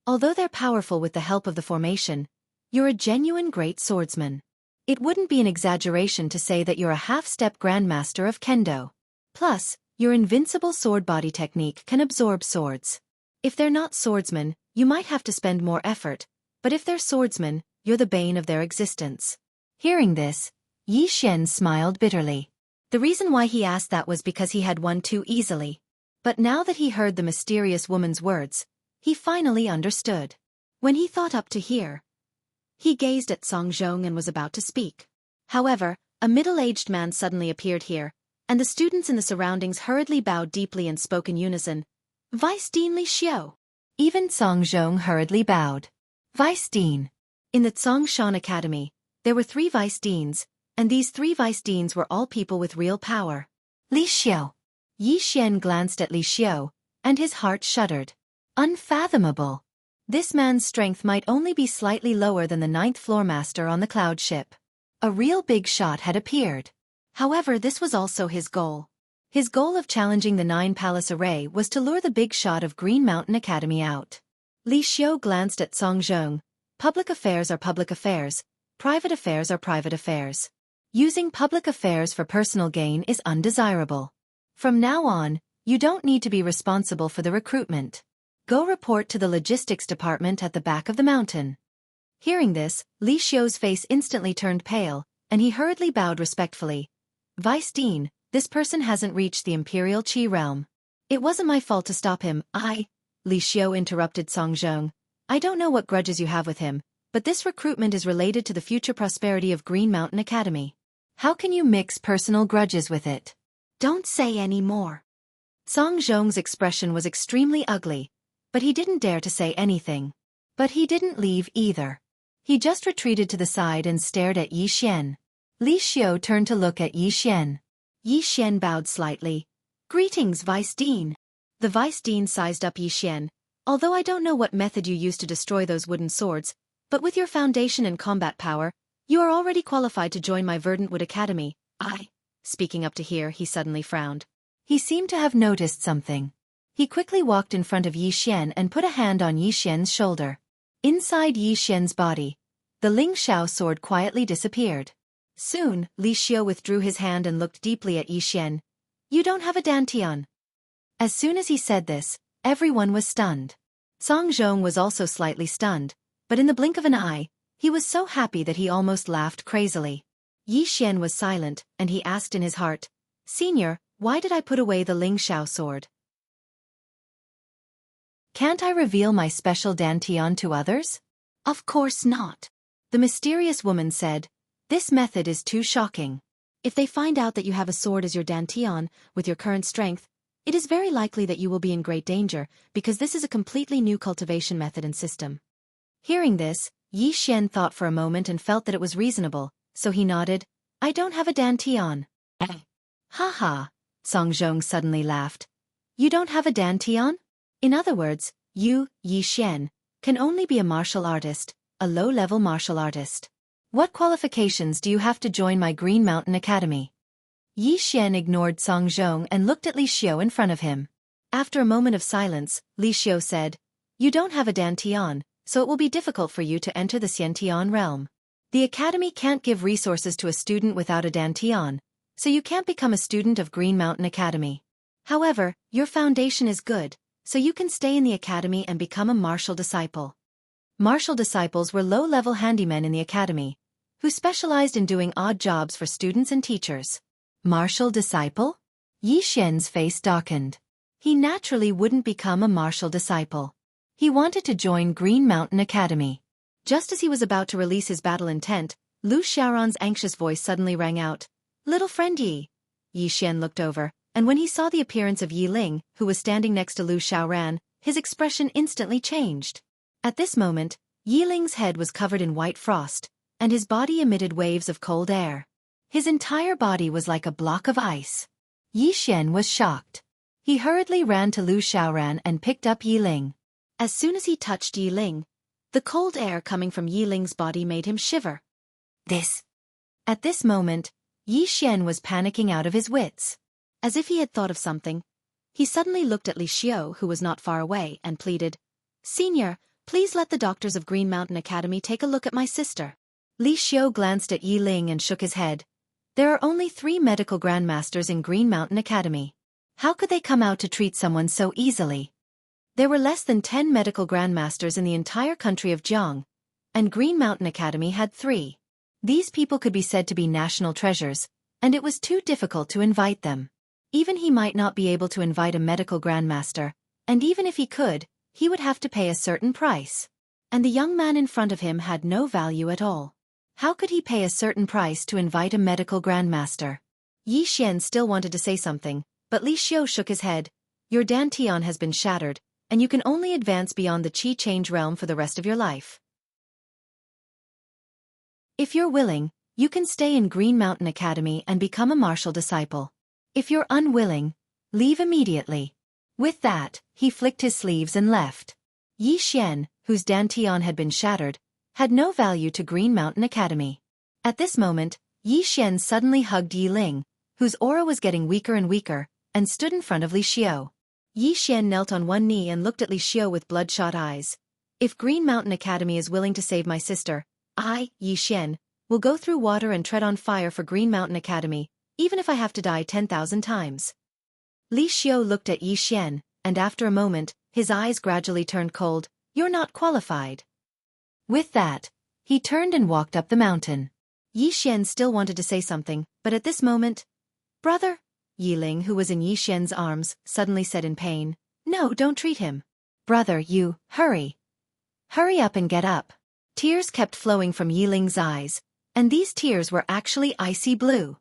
Although they're powerful with the help of the formation, you're a genuine great swordsman. It wouldn't be an exaggeration to say that you're a half-step grandmaster of kendo. Plus, your invincible sword body technique can absorb swords. If they're not swordsmen, you might have to spend more effort, but if they're swordsmen, you're the bane of their existence. Hearing this, Yi Xian smiled bitterly. The reason why he asked that was because he had won too easily. But now that he heard the mysterious woman's words, he finally understood. When he thought up to hear, he gazed at Song Zhong and was about to speak. However, a middle-aged man suddenly appeared here, and the students in the surroundings hurriedly bowed deeply and spoke in unison. Vice Dean Li Xiu. Even Song Zhong hurriedly bowed. Vice Dean. In the Zhongshan Academy, there were 3 vice deans, and these 3 vice deans were all people with real power. Li Xiu. Yi Xian glanced at Li Xiu, and his heart shuddered. Unfathomable. This man's strength might only be slightly lower than the 9th floor master on the cloud ship. A real big shot had appeared. However, this was also his goal. His goal of challenging the 9 Palace Array was to lure the big shot of Green Mountain Academy out. Li Xiu glanced at Song Zhong. Public affairs are public affairs. Private affairs are private affairs. Using public affairs for personal gain is undesirable. From now on, you don't need to be responsible for the recruitment. Go report to the logistics department at the back of the mountain. Hearing this, Li Xiu's face instantly turned pale, and he hurriedly bowed respectfully. Vice Dean, this person hasn't reached the Imperial Qi realm. It wasn't my fault to stop him. Li Xiu interrupted Song Zhong. I don't know what grudges you have with him, but this recruitment is related to the future prosperity of Green Mountain Academy. How can you mix personal grudges with it? Don't say any more. Song Zhong's expression was extremely ugly, but he didn't dare to say anything. But he didn't leave either. He just retreated to the side and stared at Yi Xian. Li Xiu turned to look at Yi Xian. Yi Xian bowed slightly. Greetings, Vice Dean. The Vice Dean sized up Yi Xian. Although I don't know what method you used to destroy those wooden swords, but with your foundation and combat power, you are already qualified to join my Verdantwood Academy. Speaking up to here, he suddenly frowned. He seemed to have noticed something. He quickly walked in front of Yi Xian and put a hand on Yi Xian's shoulder. Inside Yi Xian's body, the Ling Xiao sword quietly disappeared. Soon, Li Xiu withdrew his hand and looked deeply at Yi Xian. You don't have a dantian. As soon as he said this, everyone was stunned. Song Zhong was also slightly stunned, but in the blink of an eye, he was so happy that he almost laughed crazily. Yi Xian was silent, and he asked in his heart, Senior, why did I put away the Ling Xiao sword? Can't I reveal my special dantian to others? Of course not. The mysterious woman said, This method is too shocking. If they find out that you have a sword as your dantian, with your current strength, it is very likely that you will be in great danger, because this is a completely new cultivation method and system. Hearing this, Yi Xian thought for a moment and felt that it was reasonable, so he nodded. I don't have a dantian. Ha ha, Song Zhong suddenly laughed. You don't have a dantian? In other words, you, Yi Xian, can only be a martial artist, a low-level martial artist. What qualifications do you have to join my Green Mountain Academy? Yi Xian ignored Song Zhong and looked at Li Xiu in front of him. After a moment of silence, Li Xiu said, You don't have a dantian, so it will be difficult for you to enter the Xiantian realm. The academy can't give resources to a student without a dantian, so you can't become a student of Green Mountain Academy. However, your foundation is good, so you can stay in the academy and become a martial disciple. Martial disciples were low-level handymen in the academy, who specialized in doing odd jobs for students and teachers. Martial disciple? Yi Xian's face darkened. He naturally wouldn't become a martial disciple. He wanted to join Green Mountain Academy. Just as he was about to release his battle intent, Lu Xiaoran's anxious voice suddenly rang out. Little friend Yi. Yi Xian looked over, and when he saw the appearance of Yi Ling, who was standing next to Lu Xiaoran, his expression instantly changed. At this moment, Yi Ling's head was covered in white frost, and his body emitted waves of cold air. His entire body was like a block of ice. Yi Xian was shocked. He hurriedly ran to Lu Xiaoran and picked up Yi Ling. As soon as he touched Yi Ling, the cold air coming from Yi Ling's body made him shiver. At this moment, Yi Xian was panicking out of his wits. As if he had thought of something, he suddenly looked at Li Xiu, who was not far away, and pleaded, Senior, please let the doctors of Green Mountain Academy take a look at my sister. Li Xiu glanced at Yi Ling and shook his head. There are only 3 medical grandmasters in Green Mountain Academy. How could they come out to treat someone so easily? There were less than 10 medical grandmasters in the entire country of Jiang, and Green Mountain Academy had 3. These people could be said to be national treasures, and it was too difficult to invite them. Even he might not be able to invite a medical grandmaster, and even if he could, he would have to pay a certain price. And the young man in front of him had no value at all. How could he pay a certain price to invite a medical grandmaster? Yi Xian still wanted to say something, but Li Xiu shook his head. Your dantian has been shattered, and you can only advance beyond the Qi Change realm for the rest of your life. If you're willing, you can stay in Green Mountain Academy and become a martial disciple. If you're unwilling, leave immediately. With that, he flicked his sleeves and left. Yi Xian, whose dantian had been shattered, had no value to Green Mountain Academy. At this moment, Yi Xian suddenly hugged Yi Ling, whose aura was getting weaker and weaker, and stood in front of Li Xiu. Yi Xian knelt on one knee and looked at Li Xiu with bloodshot eyes. If Green Mountain Academy is willing to save my sister, I, Yi Xian, will go through water and tread on fire for Green Mountain Academy, even if I have to die 10,000 times. Li Xiu looked at Yi Xian, and after a moment, his eyes gradually turned cold. You're not qualified. With that, he turned and walked up the mountain. Yi Xian still wanted to say something, but at this moment, Brother, Yi Ling, who was in Yi Xian's arms, suddenly said in pain, No, don't treat him. Brother, you, hurry. Hurry up and get up. Tears kept flowing from Yi Ling's eyes, and these tears were actually icy blue.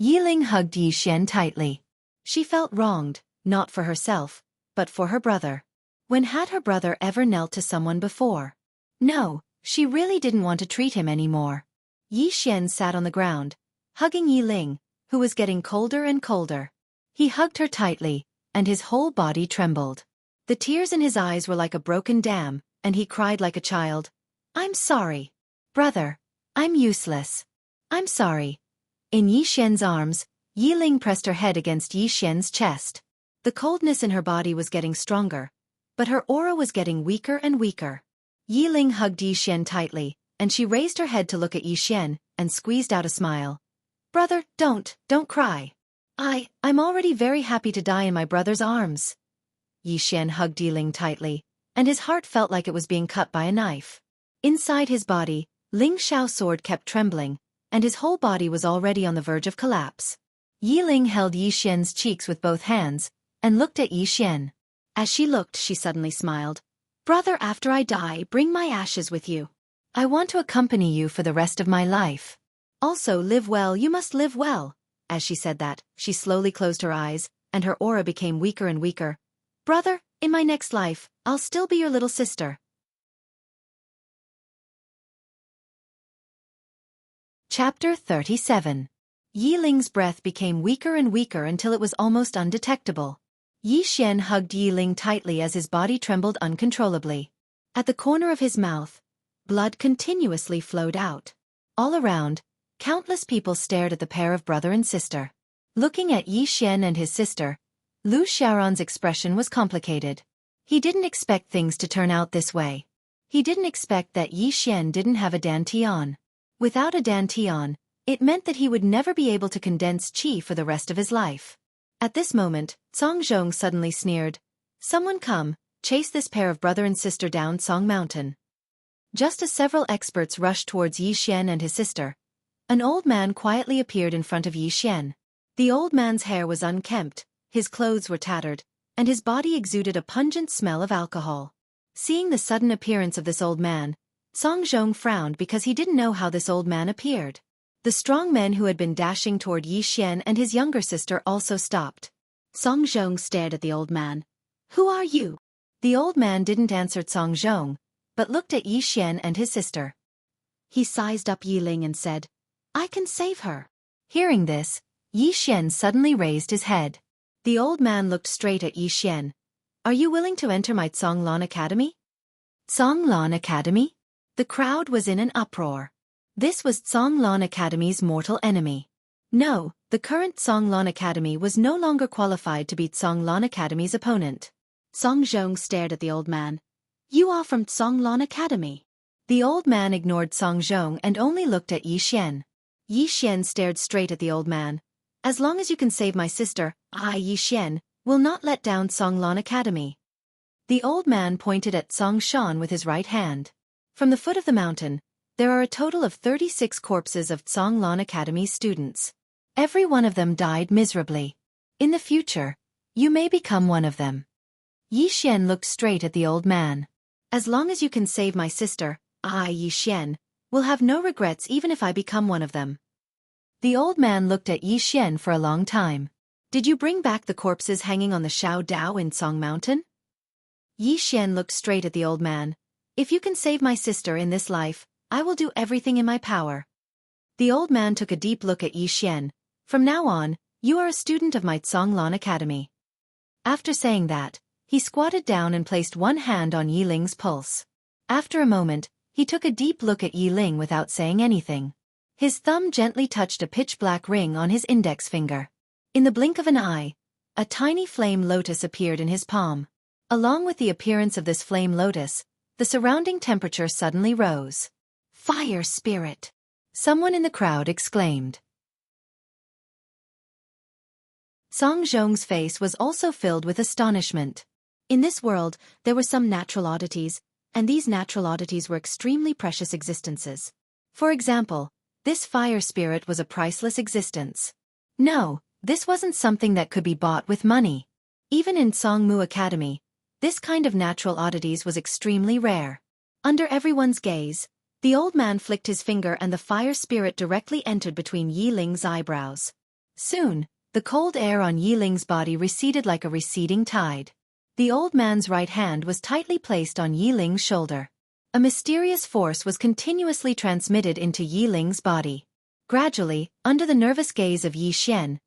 Yi Ling hugged Yi Xian tightly. She felt wronged, not for herself, but for her brother. When had her brother ever knelt to someone before? No, she really didn't want to treat him anymore. Yi Xian sat on the ground, hugging Yi Ling, who was getting colder and colder. He hugged her tightly, and his whole body trembled. The tears in his eyes were like a broken dam, and he cried like a child. I'm sorry. Brother, I'm useless. I'm sorry. In Yi Xian's arms, Yi Ling pressed her head against Yi Xian's chest. The coldness in her body was getting stronger, but her aura was getting weaker and weaker. Yi Ling hugged Yi Xian tightly, and she raised her head to look at Yi Xian, and squeezed out a smile. Brother, don't cry. I'm already very happy to die in my brother's arms. Yi Xian hugged Yi Ling tightly, and his heart felt like it was being cut by a knife. Inside his body, Ling Xiao's sword kept trembling, and his whole body was already on the verge of collapse. Yi Ling held Yi Xian's cheeks with both hands, and looked at Yi Xian. As she looked, she suddenly smiled. Brother, after I die, bring my ashes with you. I want to accompany you for the rest of my life. Also, live well, you must live well. As she said that, she slowly closed her eyes, and her aura became weaker and weaker. Brother, in my next life, I'll still be your little sister. Chapter 37. Yi Ling's breath became weaker and weaker until it was almost undetectable. Yi Xian hugged Yi Ling tightly as his body trembled uncontrollably. At the corner of his mouth, blood continuously flowed out. All around, countless people stared at the pair of brother and sister. Looking at Yi Xian and his sister, Lu Xiaoran's expression was complicated. He didn't expect things to turn out this way. He didn't expect that Yi Xian didn't have a dantian. Without a dantian, it meant that he would never be able to condense qi for the rest of his life. At this moment, Song Zhong suddenly sneered. Someone come, chase this pair of brother and sister down Song Mountain. Just as several experts rushed towards Yi Xian and his sister, an old man quietly appeared in front of Yi Xian. The old man's hair was unkempt, his clothes were tattered, and his body exuded a pungent smell of alcohol. Seeing the sudden appearance of this old man, Song Zhong frowned because he didn't know how this old man appeared. The strong men who had been dashing toward Yi Xian and his younger sister also stopped. Song Zhong stared at the old man. Who are you? The old man didn't answer Song Zhong, but looked at Yi Xian and his sister. He sized up Yi Ling and said, I can save her. Hearing this, Yi Xian suddenly raised his head. The old man looked straight at Yi Xian. Are you willing to enter my Songlan Academy? Songlan Academy? The crowd was in an uproar. This was Songlan Academy's mortal enemy. No, the current Songlan Academy was no longer qualified to beat Songlan Academy's opponent. Song Zhong stared at the old man. You are from Songlan Academy. The old man ignored Song Zhong and only looked at Yi Xian. Yi Xian stared straight at the old man. As long as you can save my sister, I, Yi Xian, will not let down Songlan Academy. The old man pointed at Song Shan with his right hand. From the foot of the mountain, there are a total of 36 corpses of Songlan Academy's students. Every one of them died miserably. In the future, you may become one of them. Yi Xian looked straight at the old man. As long as you can save my sister, I, Yi Xian, will have no regrets even if I become one of them. The old man looked at Yi Xian for a long time. Did you bring back the corpses hanging on the Shao Dao in Song Mountain? Yi Xian looked straight at the old man. If you can save my sister in this life, I will do everything in my power. The old man took a deep look at Yi Xian. From now on, you are a student of my Zhonglan Academy. After saying that, he squatted down and placed one hand on Yi Ling's pulse. After a moment, he took a deep look at Yi Ling without saying anything. His thumb gently touched a pitch-black ring on his index finger. In the blink of an eye, a tiny flame lotus appeared in his palm. Along with the appearance of this flame lotus, the surrounding temperature suddenly rose. Fire spirit! Someone in the crowd exclaimed. Song Zhong's face was also filled with astonishment. In this world, there were some natural oddities, and these natural oddities were extremely precious existences. For example, this fire spirit was a priceless existence. No, this wasn't something that could be bought with money. Even in Songmu Academy, this kind of natural oddities was extremely rare. Under everyone's gaze, the old man flicked his finger and the fire spirit directly entered between Yi Ling's eyebrows. Soon, the cold air on Yi Ling's body receded like a receding tide. The old man's right hand was tightly placed on Yi Ling's shoulder. A mysterious force was continuously transmitted into Yi Ling's body. Gradually, under the nervous gaze of Yi Xian,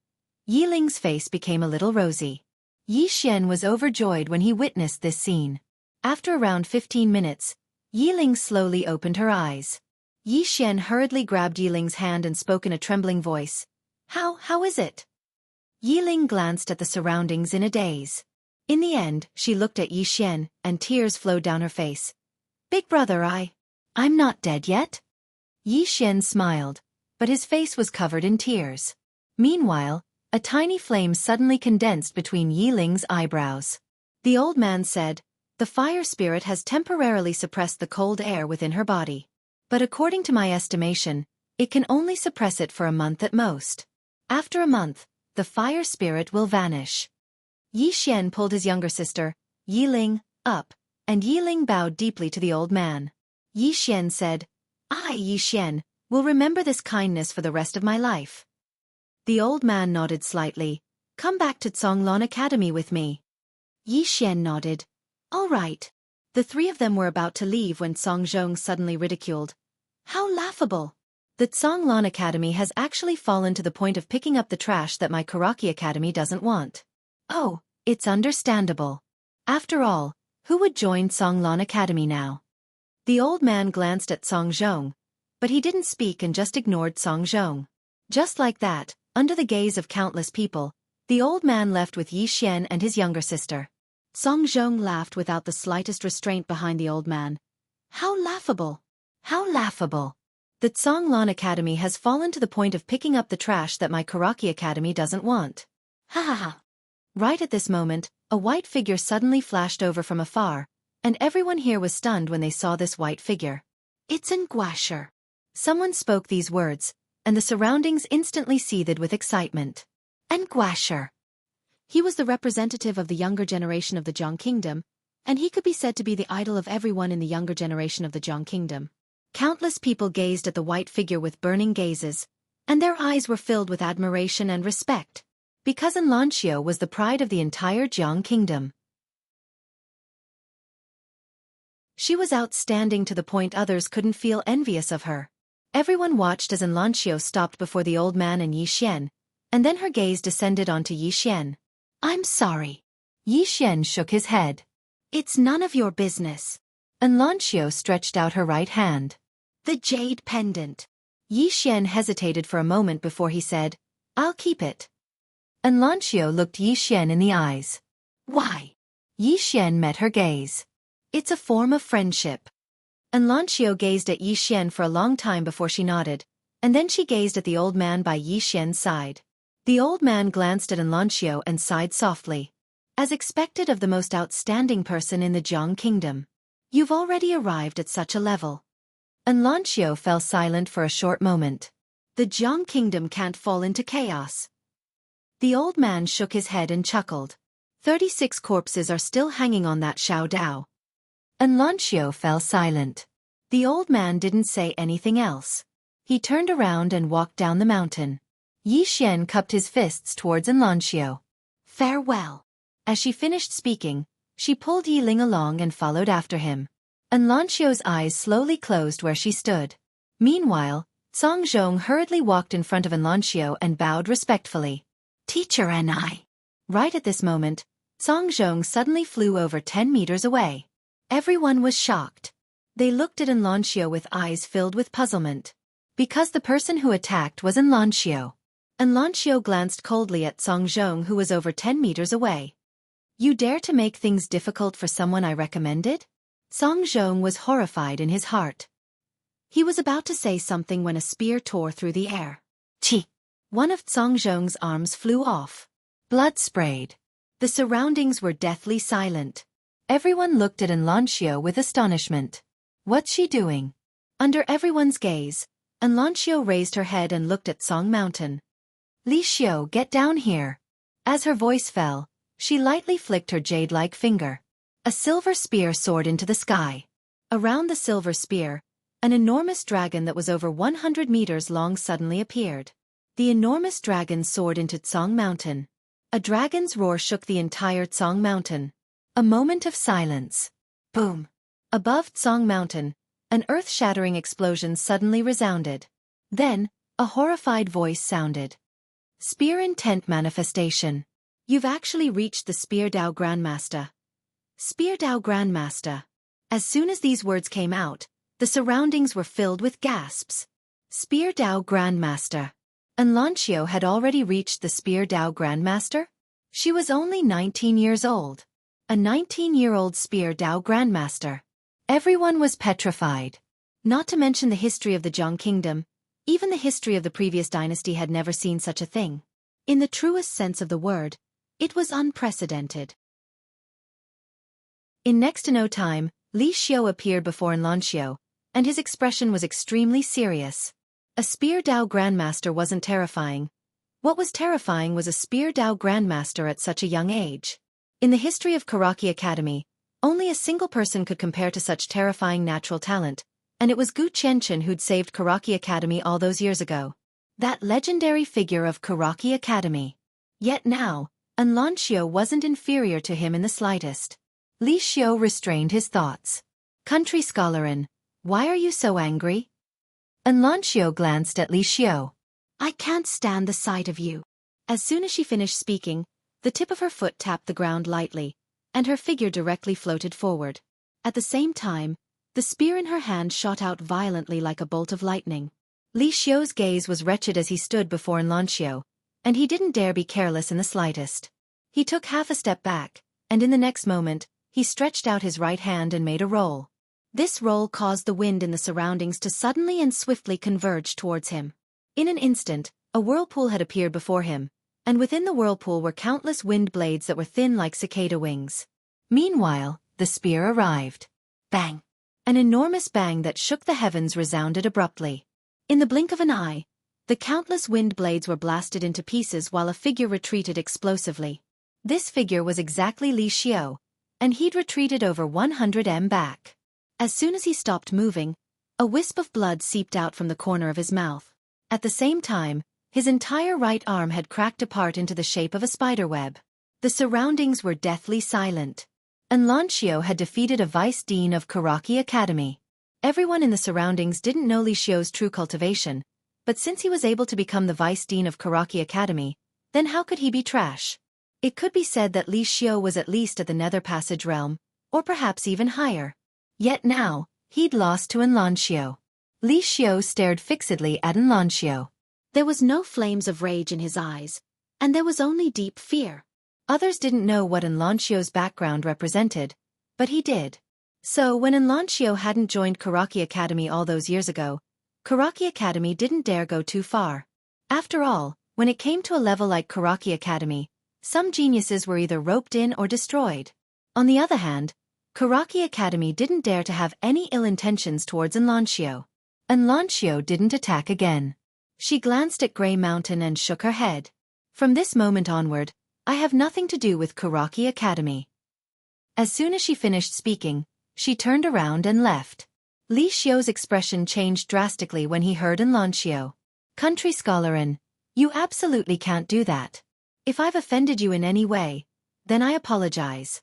Yi Ling's face became a little rosy. Yi Xian was overjoyed when he witnessed this scene. After around 15 minutes, Yi Ling slowly opened her eyes. Yi Xian hurriedly grabbed Yi Ling's hand and spoke in a trembling voice. How is it? Yi Ling glanced at the surroundings in a daze. In the end, she looked at Yi Xian, and tears flowed down her face. Big brother, I'm not dead yet? Yi Xian smiled, but his face was covered in tears. Meanwhile, a tiny flame suddenly condensed between Yi Ling's eyebrows. The old man said, the fire spirit has temporarily suppressed the cold air within her body. But according to my estimation, it can only suppress it for a month at most. After a month, the fire spirit will vanish. Yi Xian pulled his younger sister, Yi Ling, up, and Yi Ling bowed deeply to the old man. Yi Xian said, I, Yi Xian, will remember this kindness for the rest of my life. The old man nodded slightly. Come back to Zhonglan Academy with me. Yi Xian nodded. All right. The three of them were about to leave when Song Zhong suddenly ridiculed. How laughable! The Zhonglan Academy has actually fallen to the point of picking up the trash that my Karaki Academy doesn't want. Oh, it's understandable. After all, who would join Zhonglan Academy now? The old man glanced at Song Zhong, but he didn't speak and just ignored Song Zhong. Just like that, under the gaze of countless people, the old man left with Yi Xian and his younger sister. Song Zhong laughed without the slightest restraint behind the old man. How laughable! How laughable! The Zhonglan Academy has fallen to the point of picking up the trash that my Karaki Academy doesn't want. Ha ha ha! Right at this moment, a white figure suddenly flashed over from afar, and everyone here was stunned when they saw this white figure. It's an Guasher. Someone spoke these words, and the surroundings instantly seethed with excitement. An Guasher. He was the representative of the younger generation of the Jiang Kingdom, and he could be said to be the idol of everyone in the younger generation of the Jiang Kingdom. Countless people gazed at the white figure with burning gazes, and their eyes were filled with admiration and respect. Because An Lanxiu was the pride of the entire Jiang Kingdom. She was outstanding to the point others couldn't feel envious of her. Everyone watched as An Lanxiu stopped before the old man and Yi Xian, and then her gaze descended onto Yi Xian. I'm sorry. Yi Xian shook his head. It's none of your business. An Lanxiu stretched out her right hand. The jade pendant. Yi Xian hesitated for a moment before he said, I'll keep it. An Lanxiu looked Yi Xian in the eyes. Why? Yi Xian met her gaze. It's a form of friendship. An Lanxiu gazed at Yi Xian for a long time before she nodded, and then she gazed at the old man by Yi Xian's side. The old man glanced at An Lanxiu and sighed softly. As expected of the most outstanding person in the Jiang Kingdom. You've already arrived at such a level. An Lanxiu fell silent for a short moment. The Jiang Kingdom can't fall into chaos. The old man shook his head and chuckled. 36 corpses are still hanging on that Xiao Dao. And Lanxiao fell silent. The old man didn't say anything else. He turned around and walked down the mountain. Yi Xian cupped his fists towards Lanxiao. Farewell. As she finished speaking, she pulled Yi Ling along and followed after him. Lanxiao's eyes slowly closed where she stood. Meanwhile, Song Zhong hurriedly walked in front of Lanxiao and bowed respectfully. Teacher and I. Right at this moment, Song Zhong suddenly flew over 10 meters away. Everyone was shocked. They looked at Lanxiao with eyes filled with puzzlement. Because the person who attacked was Lanxiao. Lanxiao glanced coldly at Song Zhong, who was over 10 meters away. You dare to make things difficult for someone I recommended? Song Zhong was horrified in his heart. He was about to say something when a spear tore through the air. Chi! One of Song Zhong's arms flew off. Blood sprayed. The surroundings were deathly silent. Everyone looked at Lanxiao with astonishment. What's she doing? Under everyone's gaze, Lanxiao raised her head and looked at Song Mountain. Li Xiao, get down here. As her voice fell, she lightly flicked her jade-like finger. A silver spear soared into the sky. Around the silver spear, an enormous dragon that was over 100 meters long suddenly appeared. The enormous dragon soared into Song Mountain. A dragon's roar shook the entire Song Mountain. A moment of silence. Boom! Above Song Mountain, an earth-shattering explosion suddenly resounded. Then, a horrified voice sounded. Spear intent manifestation. You've actually reached the Spear Dao Grandmaster. Spear Dao Grandmaster. As soon as these words came out, the surroundings were filled with gasps. Spear Dao Grandmaster. Lanxiao had already reached the Spear Dao Grandmaster? She was only 19 years old. A 19-year-old Spear Dao Grandmaster. Everyone was petrified. Not to mention the history of the Zhang Kingdom, even the history of the previous dynasty had never seen such a thing. In the truest sense of the word, it was unprecedented. In next to no time, Li Xiao appeared before Lanxiao, and his expression was extremely serious. A Spear Dao Grandmaster wasn't terrifying. What was terrifying was a Spear Dao Grandmaster at such a young age. In the history of Karaki Academy, only a single person could compare to such terrifying natural talent, and it was Gu Qianchen who'd saved Karaki Academy all those years ago. That legendary figure of Karaki Academy. Yet now, Lanxiao wasn't inferior to him in the slightest. Li Xiao restrained his thoughts. Country scholarin, why are you so angry? Lanxiao glanced at Li Xiao. I can't stand the sight of you. As soon as she finished speaking, the tip of her foot tapped the ground lightly, and her figure directly floated forward. At the same time, the spear in her hand shot out violently like a bolt of lightning. Li Xiao's gaze was wretched as he stood before Lanxiao, and he didn't dare be careless in the slightest. He took half a step back, and in the next moment, he stretched out his right hand and made a roll. This roll caused the wind in the surroundings to suddenly and swiftly converge towards him. In an instant, a whirlpool had appeared before him, and within the whirlpool were countless wind blades that were thin like cicada wings. Meanwhile, the spear arrived. Bang! An enormous bang that shook the heavens resounded abruptly. In the blink of an eye, the countless wind blades were blasted into pieces while a figure retreated explosively. This figure was exactly Li Xiao, and he'd retreated over 100 m back. As soon as he stopped moving, a wisp of blood seeped out from the corner of his mouth. At the same time, his entire right arm had cracked apart into the shape of a spiderweb. The surroundings were deathly silent. Lanxiao had defeated a vice dean of Karaki Academy. Everyone in the surroundings didn't know Li Xiao's true cultivation, but since he was able to become the vice dean of Karaki Academy, then how could he be trash? It could be said that Li Xiao was at least at the Nether Passage realm, or perhaps even higher. Yet now, he'd lost to Lanxiao. Li Xiao stared fixedly at Lanxiao. There was no flames of rage in his eyes, and there was only deep fear. Others didn't know what Lanxiao's background represented, but he did. So when Lanxiao hadn't joined Karaki Academy all those years ago, Karaki Academy didn't dare go too far. After all, when it came to a level like Karaki Academy, some geniuses were either roped in or destroyed. On the other hand, Karaki Academy didn't dare to have any ill intentions towards Lanxiao. Lanxiao didn't attack again. She glanced at Grey Mountain and shook her head. From this moment onward, I have nothing to do with Xueqi Academy. As soon as she finished speaking, she turned around and left. Li Xiu's expression changed drastically when he heard Lanxiu. Country scholarin, you absolutely can't do that. If I've offended you in any way, then I apologize.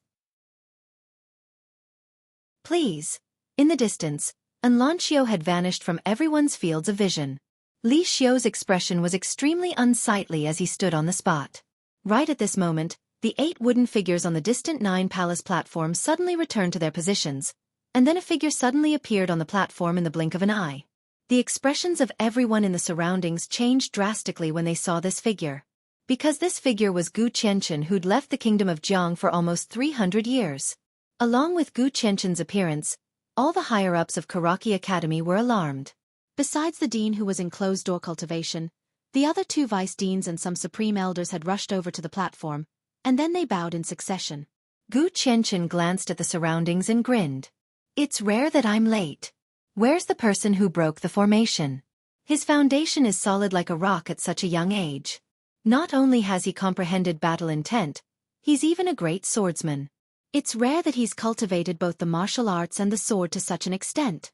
Please. In the distance, Lanxiu had vanished from everyone's fields of vision. Li Xiu's expression was extremely unsightly as he stood on the spot. Right at this moment, the 8 wooden figures on the distant 9 palace platform suddenly returned to their positions, and then a figure suddenly appeared on the platform in the blink of an eye. The expressions of everyone in the surroundings changed drastically when they saw this figure. Because this figure was Gu Qianchen, who'd left the kingdom of Jiang for almost 300 years. Along with Gu Qianchen's appearance, all the higher-ups of Xueqi Academy were alarmed. Besides the dean who was in closed-door cultivation, the other 2 vice-deans and some supreme elders had rushed over to the platform, and then they bowed in succession. Gu Qianchen glanced at the surroundings and grinned. It's rare that I'm late. Where's the person who broke the formation? His foundation is solid like a rock at such a young age. Not only has he comprehended battle intent, he's even a great swordsman. It's rare that he's cultivated both the martial arts and the sword to such an extent.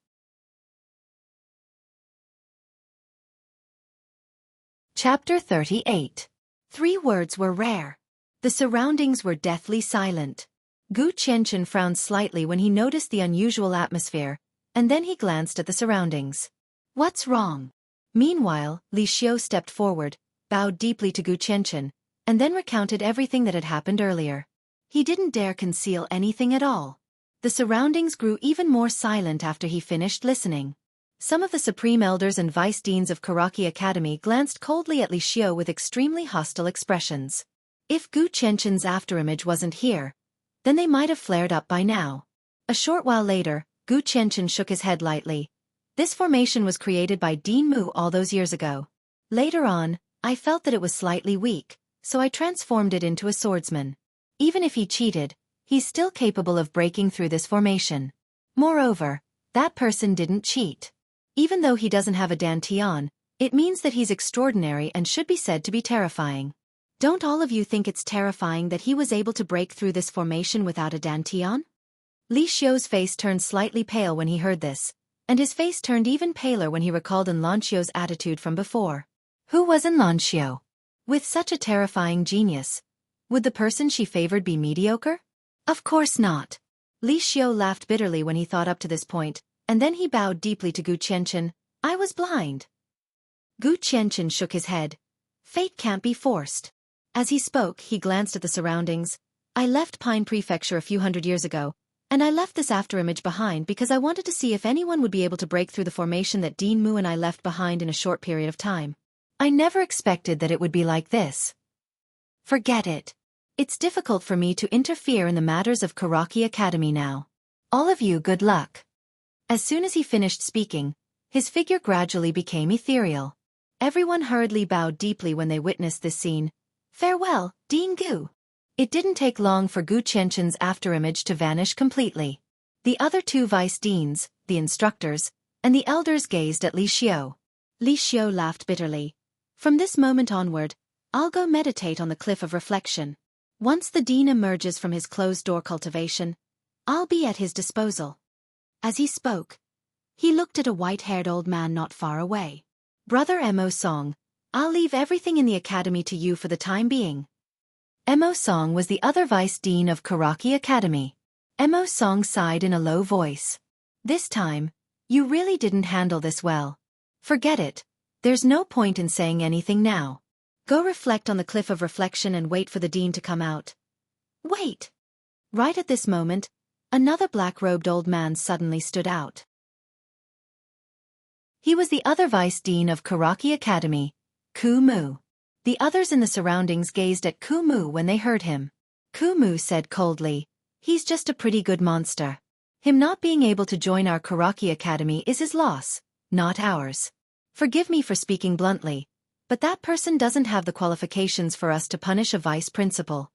Chapter 38. 3 words were rare. The surroundings were deathly silent. Gu Qianchen frowned slightly when he noticed the unusual atmosphere, and then he glanced at the surroundings. What's wrong? Meanwhile, Li Xiu stepped forward, bowed deeply to Gu Qianchen, and then recounted everything that had happened earlier. He didn't dare conceal anything at all. The surroundings grew even more silent after he finished listening. Some of the supreme elders and vice-deans of Xueqi Academy glanced coldly at Li Xiu with extremely hostile expressions. If Gu Qianchen's afterimage wasn't here, then they might have flared up by now. A short while later, Gu Qianchen shook his head lightly. This formation was created by Dean Mu all those years ago. Later on, I felt that it was slightly weak, so I transformed it into a swordsman. Even if he cheated, he's still capable of breaking through this formation. Moreover, that person didn't cheat. Even though he doesn't have a dantian, it means that he's extraordinary and should be said to be terrifying. Don't all of you think it's terrifying that he was able to break through this formation without a dantian? Li Xiu's face turned slightly pale when he heard this, and his face turned even paler when he recalled Lanxiu's attitude from before. Who was Lanxiu? With such a terrifying genius, would the person she favored be mediocre? Of course not. Li Xiu laughed bitterly when he thought up to this point, and then he bowed deeply to Gu Qianchen. I was blind. Gu Qianchen shook his head. Fate can't be forced. As he spoke, he glanced at the surroundings. I left Pine Prefecture a few hundred years ago, and I left this afterimage behind because I wanted to see if anyone would be able to break through the formation that Dean Mu and I left behind in a short period of time. I never expected that it would be like this. Forget it. It's difficult for me to interfere in the matters of Xueqi Academy now. All of you good luck. As soon as he finished speaking, his figure gradually became ethereal. Everyone hurriedly bowed deeply when they witnessed this scene. Farewell, Dean Gu. It didn't take long for Gu Qianchen's afterimage to vanish completely. The other 2 vice-deans, the instructors, and the elders gazed at Li Xiu. Li Xiu laughed bitterly. From this moment onward, I'll go meditate on the cliff of reflection. Once the dean emerges from his closed-door cultivation, I'll be at his disposal. As he spoke, he looked at a white-haired old man not far away. Brother Mo Song, I'll leave everything in the academy to you for the time being. Mo Song was the other vice-dean of Xueqi Academy. Mo Song sighed in a low voice. This time, you really didn't handle this well. Forget it. There's no point in saying anything now. Go reflect on the cliff of reflection and wait for the dean to come out. Wait! Right at this moment, another black-robed old man suddenly stood out. He was the other vice-dean of Xueqi Academy, Ku Mu. The others in the surroundings gazed at Ku Mu when they heard him. Ku Mu said coldly, he's just a pretty good monster. Him not being able to join our Xueqi Academy is his loss, not ours. Forgive me for speaking bluntly, but that person doesn't have the qualifications for us to punish a vice principal.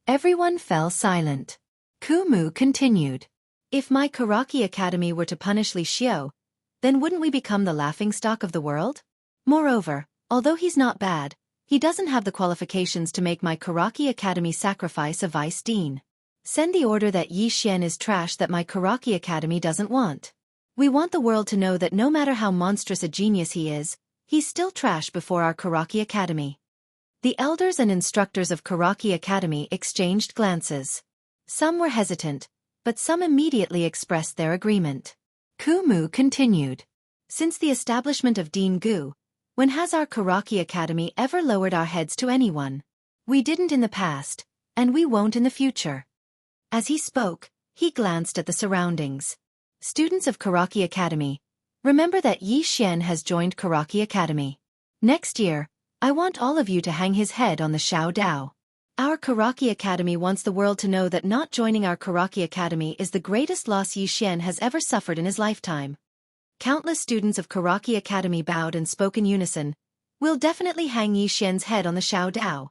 Everyone fell silent. Ku Mu continued. If my Xueqi Academy were to punish Li Xiu, then wouldn't we become the laughingstock of the world? Moreover, although he's not bad, He doesn't have the qualifications to make my Karaki Academy sacrifice a vice dean. Send the order that Yi Xian is trash that my Karaki Academy doesn't want. We want the world to know that no matter how monstrous a genius he is, he's still trash before our Karaki Academy. The elders and instructors of Karaki Academy exchanged glances. Some were hesitant, but some immediately expressed their agreement. Kumu continued. Since the establishment of Dean Gu, when has our Karaki Academy ever lowered our heads to anyone? We didn't in the past, and we won't in the future. As he spoke, he glanced at the surroundings. Students of Karaki Academy, remember that Yi Xian has joined Karaki Academy. Next year, I want all of you to hang his head on the Xiao Dao. Our Karaki Academy wants the world to know that not joining our Karaki Academy is the greatest loss Yi Xian has ever suffered in his lifetime. Countless students of Karaki Academy bowed and spoke in unison. We'll definitely hang Yi Xian's head on the Xiao Dao.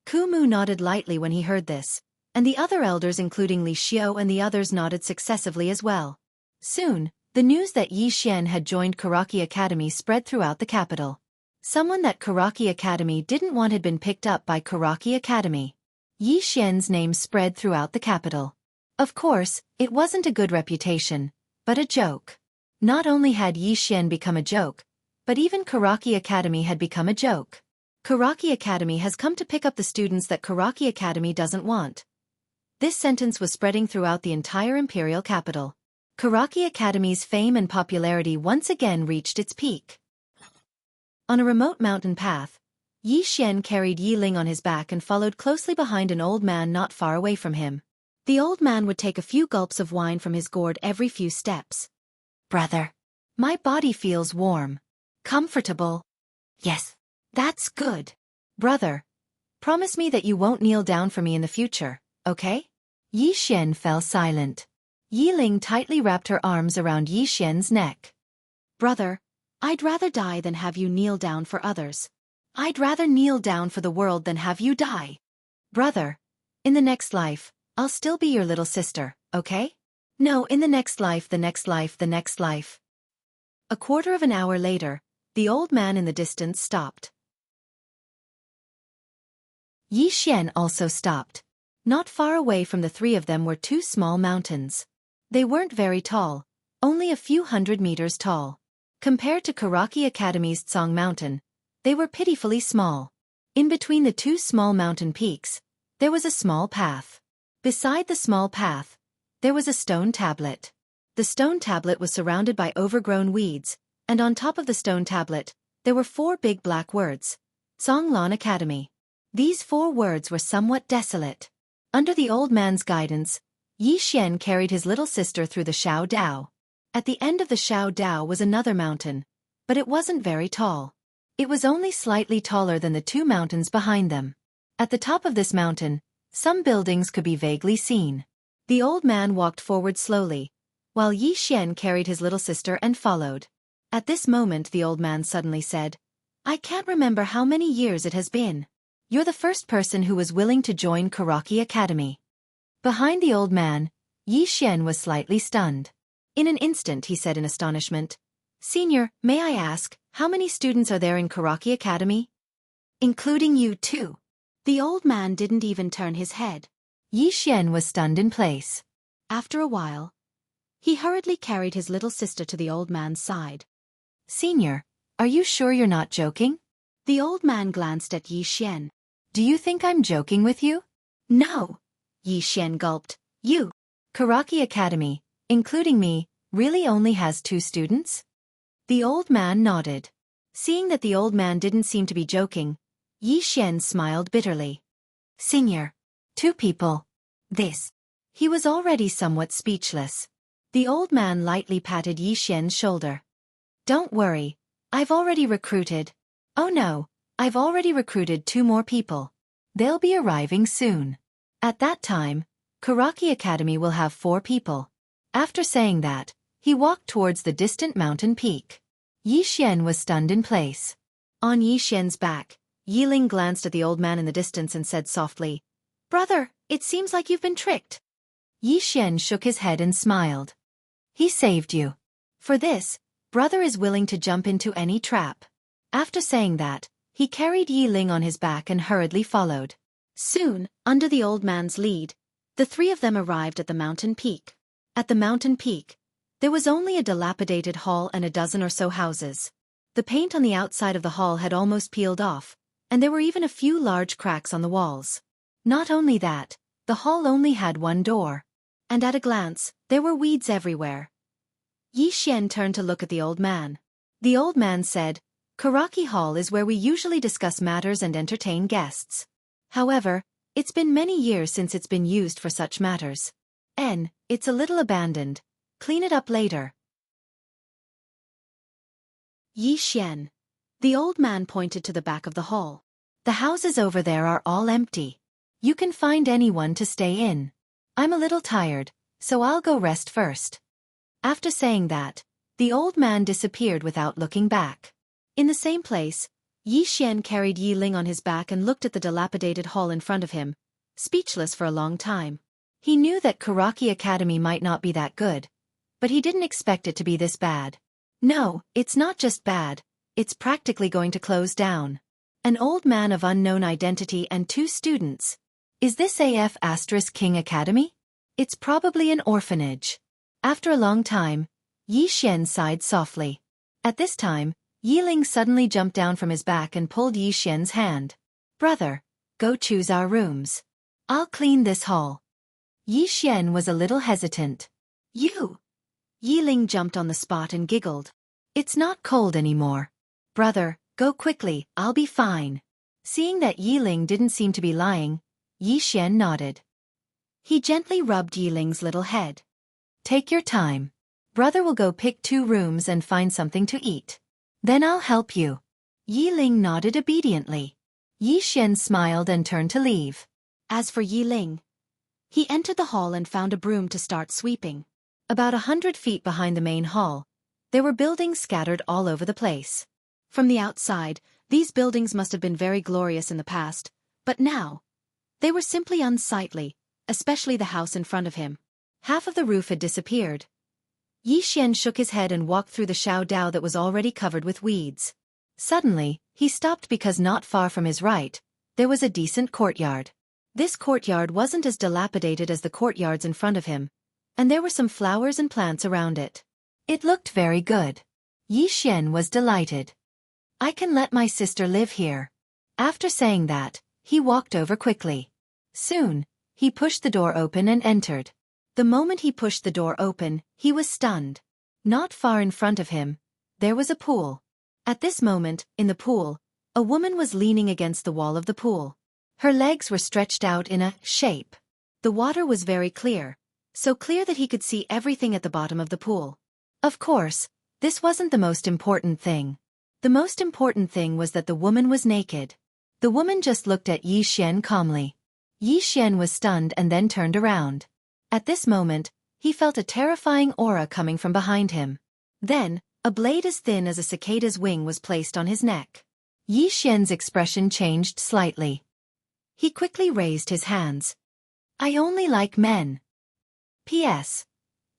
Kumu nodded lightly when he heard this, and the other elders including Li Xiu and the others nodded successively as well. Soon, the news that Yi Xian had joined Karaki Academy spread throughout the capital. Someone that Karaki Academy didn't want had been picked up by Karaki Academy. Yi Xian's name spread throughout the capital. Of course, it wasn't a good reputation, but a joke. Not only had Yi Xian become a joke, but even Karaki Academy had become a joke. Karaki Academy has come to pick up the students that Karaki Academy doesn't want. This sentence was spreading throughout the entire imperial capital. Karaki Academy's fame and popularity once again reached its peak. On a remote mountain path, Yi Xian carried Yi Ling on his back and followed closely behind an old man not far away from him. The old man would take a few gulps of wine from his gourd every few steps. Brother, my body feels warm. Comfortable. Yes, that's good. Brother, promise me that you won't kneel down for me in the future, okay? Yi Xian fell silent. Yi Ling tightly wrapped her arms around Yi Xian's neck. Brother, I'd rather die than have you kneel down for others. I'd rather kneel down for the world than have you die. Brother, in the next life, I'll still be your little sister, okay? No, in the next life, the next life, the next life. A quarter of an hour later, the old man in the distance stopped. Yi Xian also stopped. Not far away from the three of them were two small mountains. They weren't very tall, only a few hundred meters tall. Compared to Karaki Academy's Tsang Mountain, they were pitifully small. In between the two small mountain peaks, there was a small path. Beside the small path, there was a stone tablet. The stone tablet was surrounded by overgrown weeds, and on top of the stone tablet, there were 4 big black words. Zhonglan Academy. These 4 words were somewhat desolate. Under the old man's guidance, Yi Xian carried his little sister through the Xiao Dao. At the end of the Xiao Dao was another mountain, but it wasn't very tall. It was only slightly taller than the 2 mountains behind them. At the top of this mountain, some buildings could be vaguely seen. The old man walked forward slowly, while Yi Xian carried his little sister and followed. At this moment the old man suddenly said, I can't remember how many years it has been. You're the first person who was willing to join Karaki Academy. Behind the old man, Yi Xian was slightly stunned. In an instant he said in astonishment, Senior, may I ask, how many students are there in Karaki Academy? Including you too. The old man didn't even turn his head. Yi Xian was stunned in place. After a while, he hurriedly carried his little sister to the old man's side. Senior, are you sure you're not joking? The old man glanced at Yi Xian. Do you think I'm joking with you? No. Yi Xian gulped. You. Karaki Academy, including me, really only has 2 students? The old man nodded. Seeing that the old man didn't seem to be joking, Yi Xian smiled bitterly. Senior. 2 people. This. He was already somewhat speechless. The old man lightly patted Yi Xian's shoulder. Don't worry, I've already recruited. Oh no, I've already recruited 2 more people. They'll be arriving soon. At that time, Karaki Academy will have 4 people. After saying that, he walked towards the distant mountain peak. Yi Xian was stunned in place. On Yi Xian's back, Yi Ling glanced at the old man in the distance and said softly, Brother, it seems like you've been tricked. Yi Xian shook his head and smiled. He saved you. For this, brother is willing to jump into any trap. After saying that, He carried Yi Ling on his back and hurriedly followed. Soon, under the old man's lead, the three of them arrived at the mountain peak. At the mountain peak, there was only a dilapidated hall and a dozen or so houses. The paint on the outside of the hall had almost peeled off, and there were even a few large cracks on the walls. Not only that, the hall only had one door. And at a glance, there were weeds everywhere. Yi Xian turned to look at the old man. The old man said, "Karaki Hall is where we usually discuss matters and entertain guests. However, it's been many years since it's been used for such matters. It's a little abandoned. Clean it up later." Yi Xian. The old man pointed to the back of the hall. "The houses over there are all empty. You can find anyone to stay in. I'm a little tired, so I'll go rest first." After saying that, the old man disappeared without looking back. In the same place, Yi Xian carried Yi Ling on his back and looked at the dilapidated hall in front of him, speechless for a long time. He knew that Karaki Academy might not be that good, but he didn't expect it to be this bad. No, it's not just bad, it's practically going to close down. An old man of unknown identity and 2 students. Is this King Academy? It's probably an orphanage. After a long time, Yi Xian sighed softly. At this time, Yi Ling suddenly jumped down from his back and pulled Yi Xian's hand. "Brother, go choose our rooms. I'll clean this hall." Yi Xian was a little hesitant. "You?" Yi Ling jumped on the spot and giggled. "It's not cold anymore. Brother, go quickly, I'll be fine." Seeing that Yi Ling didn't seem to be lying, Yi Xian nodded. He gently rubbed Yi Ling's little head. "Take your time. Brother will go pick 2 rooms and find something to eat. Then I'll help you." Yi Ling nodded obediently. Yi Xian smiled and turned to leave. As for Yi Ling, he entered the hall and found a broom to start sweeping. About 100 feet behind the main hall, there were buildings scattered all over the place. From the outside, these buildings must have been very glorious in the past, but now, they were simply unsightly, especially the house in front of him. Half of the roof had disappeared. Yi Xian shook his head and walked through the xiaodao that was already covered with weeds. Suddenly, he stopped because not far from his right, there was a decent courtyard. This courtyard wasn't as dilapidated as the courtyards in front of him, and there were some flowers and plants around it. It looked very good. Yi Xian was delighted. "I can let my sister live here." After saying that, he walked over quickly. Soon, he pushed the door open and entered. The moment he pushed the door open, he was stunned. Not far in front of him, there was a pool. At this moment, in the pool, a woman was leaning against the wall of the pool. Her legs were stretched out in a shape. The water was very clear, so clear that he could see everything at the bottom of the pool. Of course, this wasn't the most important thing. The most important thing was that the woman was naked. The woman just looked at Yi Xian calmly. Yi Xian was stunned and then turned around. At this moment, he felt a terrifying aura coming from behind him. Then, a blade as thin as a cicada's wing was placed on his neck. Yi Xian's expression changed slightly. He quickly raised his hands. "I only like men. P.S.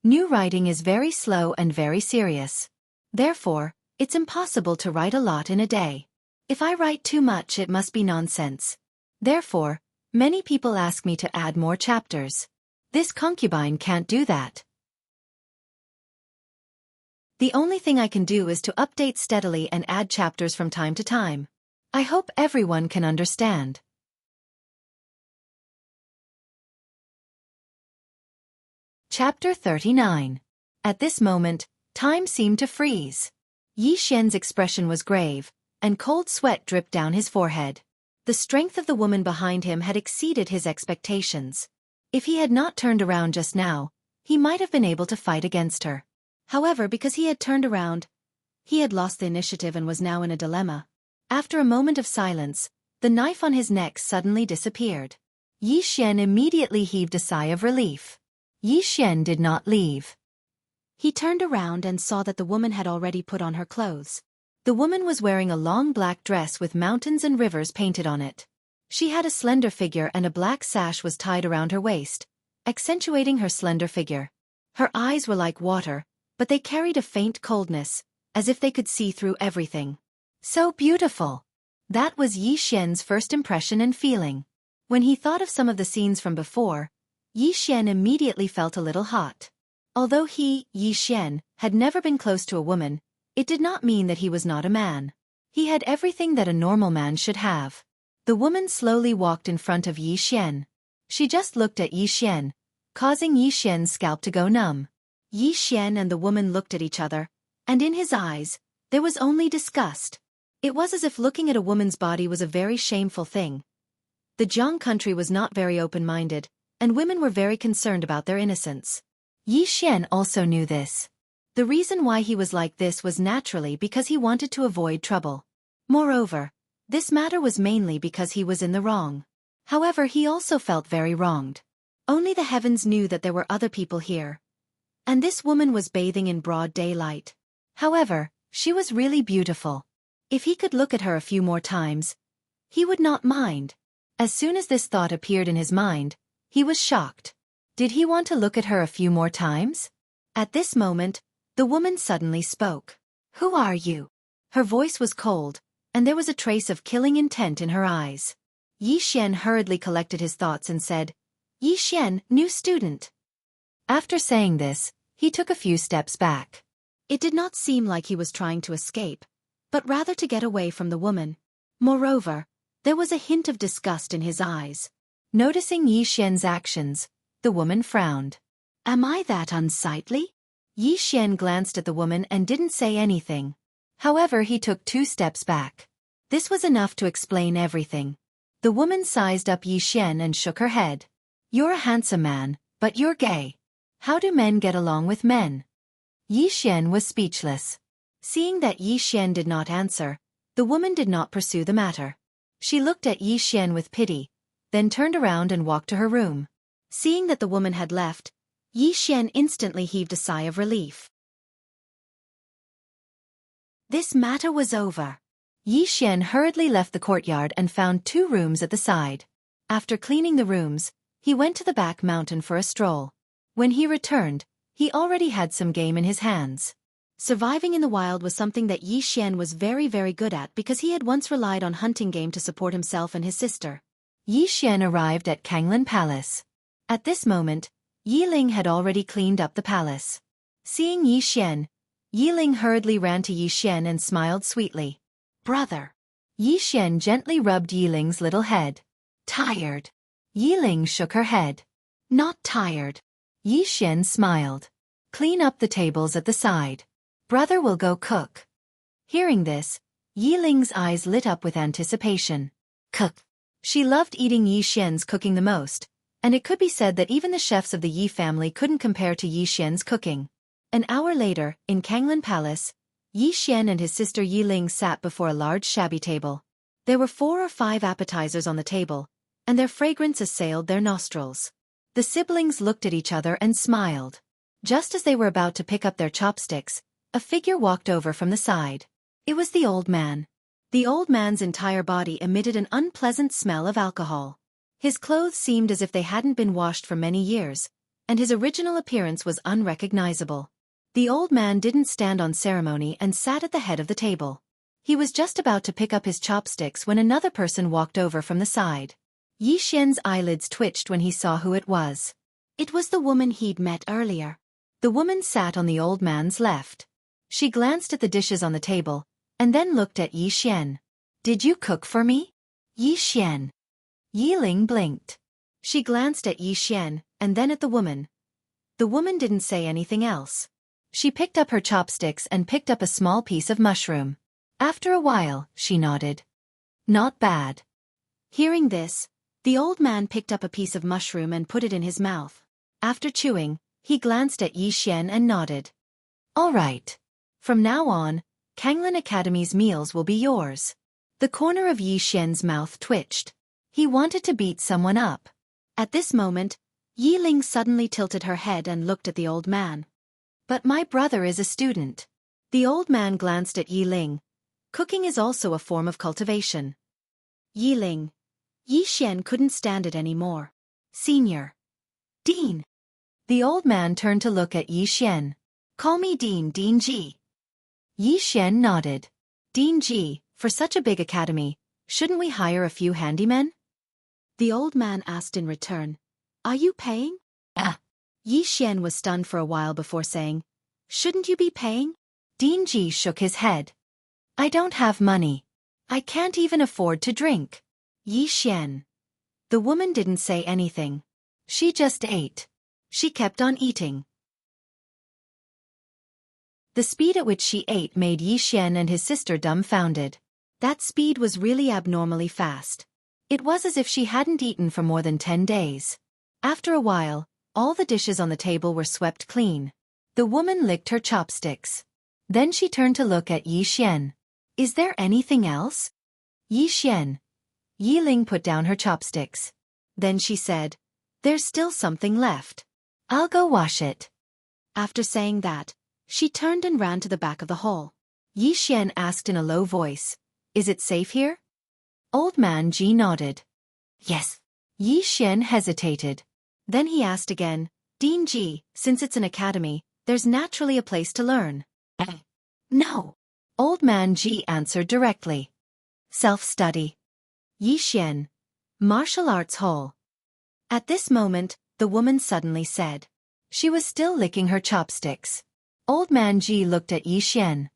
New writing is very slow and very serious. Therefore, it's impossible to write a lot in a day. If I write too much, it must be nonsense. Therefore, many people ask me to add more chapters. This concubine can't do that. The only thing I can do is to update steadily and add chapters from time to time. I hope everyone can understand." Chapter 39. At this moment, time seemed to freeze. Yi Xian's expression was grave, and cold sweat dripped down his forehead. The strength of the woman behind him had exceeded his expectations. If he had not turned around just now, he might have been able to fight against her. However, because he had turned around, he had lost the initiative and was now in a dilemma. After a moment of silence, the knife on his neck suddenly disappeared. Yi Xian immediately heaved a sigh of relief. Yi Xian did not leave. He turned around and saw that the woman had already put on her clothes. The woman was wearing a long black dress with mountains and rivers painted on it. She had a slender figure and a black sash was tied around her waist, accentuating her slender figure. Her eyes were like water, but they carried a faint coldness, as if they could see through everything. So beautiful! That was Yi Xian's first impression and feeling. When he thought of some of the scenes from before, Yi Xian immediately felt a little hot. Although he, Yi Xian, had never been close to a woman, it did not mean that he was not a man. He had everything that a normal man should have. The woman slowly walked in front of Yi Xian. She just looked at Yi Xian, causing Yi Xian's scalp to go numb. Yi Xian and the woman looked at each other, and in his eyes, there was only disgust. It was as if looking at a woman's body was a very shameful thing. The Jiang country was not very open-minded, and women were very concerned about their innocence. Yi Xian also knew this. The reason why he was like this was naturally because he wanted to avoid trouble. Moreover, this matter was mainly because he was in the wrong. However, he also felt very wronged. Only the heavens knew that there were other people here. And this woman was bathing in broad daylight. However, she was really beautiful. If he could look at her a few more times, he would not mind. As soon as this thought appeared in his mind, he was shocked. Did he want to look at her a few more times? At this moment, the woman suddenly spoke. "Who are you?" Her voice was cold, and there was a trace of killing intent in her eyes. Yi Xian hurriedly collected his thoughts and said, "Yi Xian, new student." After saying this, he took a few steps back. It did not seem like he was trying to escape, but rather to get away from the woman. Moreover, there was a hint of disgust in his eyes. Noticing Yi Xian's actions, the woman frowned. "Am I that unsightly?" Yi Xian glanced at the woman and didn't say anything. However, he took 2 steps back. This was enough to explain everything. The woman sized up Yi Xian and shook her head. "You're a handsome man, but you're gay. How do men get along with men?" Yi Xian was speechless. Seeing that Yi Xian did not answer, the woman did not pursue the matter. She looked at Yi Xian with pity, then turned around and walked to her room. Seeing that the woman had left, Yi Xian instantly heaved a sigh of relief. This matter was over. Yi Xian hurriedly left the courtyard and found 2 rooms at the side. After cleaning the rooms, he went to the back mountain for a stroll. When he returned, he already had some game in his hands. Surviving in the wild was something that Yi Xian was very good at because he had once relied on hunting game to support himself and his sister. Yi Xian arrived at Kanglan Palace. At this moment, Yi Ling had already cleaned up the palace. Seeing Yi Xian, Yi Ling hurriedly ran to Yi Xian and smiled sweetly. "Brother." Yi Xian gently rubbed Yi Ling's little head. "Tired?" Yi Ling shook her head. "Not tired." Yi Xian smiled. "Clean up the tables at the side. Brother will go cook." Hearing this, Yi Ling's eyes lit up with anticipation. Cook. She loved eating Yi Xian's cooking the most, and it could be said that even the chefs of the Yi family couldn't compare to Yi Xian's cooking. An hour later, in Kanglan Palace, Yi Xian and his sister Yi Ling sat before a large shabby table. There were 4 or 5 appetizers on the table, and their fragrance assailed their nostrils. The siblings looked at each other and smiled. Just as they were about to pick up their chopsticks, a figure walked over from the side. It was the old man. The old man's entire body emitted an unpleasant smell of alcohol. His clothes seemed as if they hadn't been washed for many years, and his original appearance was unrecognizable. The old man didn't stand on ceremony and sat at the head of the table. He was just about to pick up his chopsticks when another person walked over from the side. Yi Xian's eyelids twitched when he saw who it was. It was the woman he'd met earlier. The woman sat on the old man's left. She glanced at the dishes on the table, and then looked at Yi Xian. "Did you cook for me?" "Yi Xian." Yi Ling blinked. She glanced at Yi Xian, and then at the woman. The woman didn't say anything else. She picked up her chopsticks and picked up a small piece of mushroom. After a while, she nodded. "Not bad." Hearing this, the old man picked up a piece of mushroom and put it in his mouth. After chewing, he glanced at Yi Xian and nodded. "All right. From now on, Kanglan Academy's meals will be yours." The corner of Yi Xian's mouth twitched. He wanted to beat someone up. At this moment, Yi Ling suddenly tilted her head and looked at the old man. "But my brother is a student." The old man glanced at Yi Ling. Cooking is also a form of cultivation. Yi Ling. Yi Xian couldn't stand it anymore. "Senior." "Dean." The old man turned to look at Yi Xian. "Call me Dean Ji." Yi Xian nodded. Dean Ji, for such a big academy, Shouldn't we hire a few handymen? The old man asked in return. Are you paying? Yi Xian was stunned for a while before saying, Shouldn't you be paying? Ding Ji shook his head. I don't have money. I can't even afford to drink. Yi Xian. The woman didn't say anything. She just ate. She kept on eating. The speed at which she ate made Yi Xian and his sister dumbfounded. That speed was really abnormally fast. It was as if she hadn't eaten for more than 10 days. After a while, all the dishes on the table were swept clean. The woman licked her chopsticks. Then she turned to look at Yi Xian. Is there anything else? Yi Xian. Yi Ling put down her chopsticks. Then she said, There's still something left. I'll go wash it. After saying that, she turned and ran to the back of the hall. Yi Xian asked in a low voice, Is it safe here? Old man Ji nodded. Yes. Yi Xian hesitated. Then he asked again, Ding Ji, since it's an academy, there's naturally a place to learn. No. Old man Ji answered directly. Self-study. Yi Xian. Martial Arts Hall. At this moment, the woman suddenly said. She was still licking her chopsticks. Old man Ji looked at Yi Xian.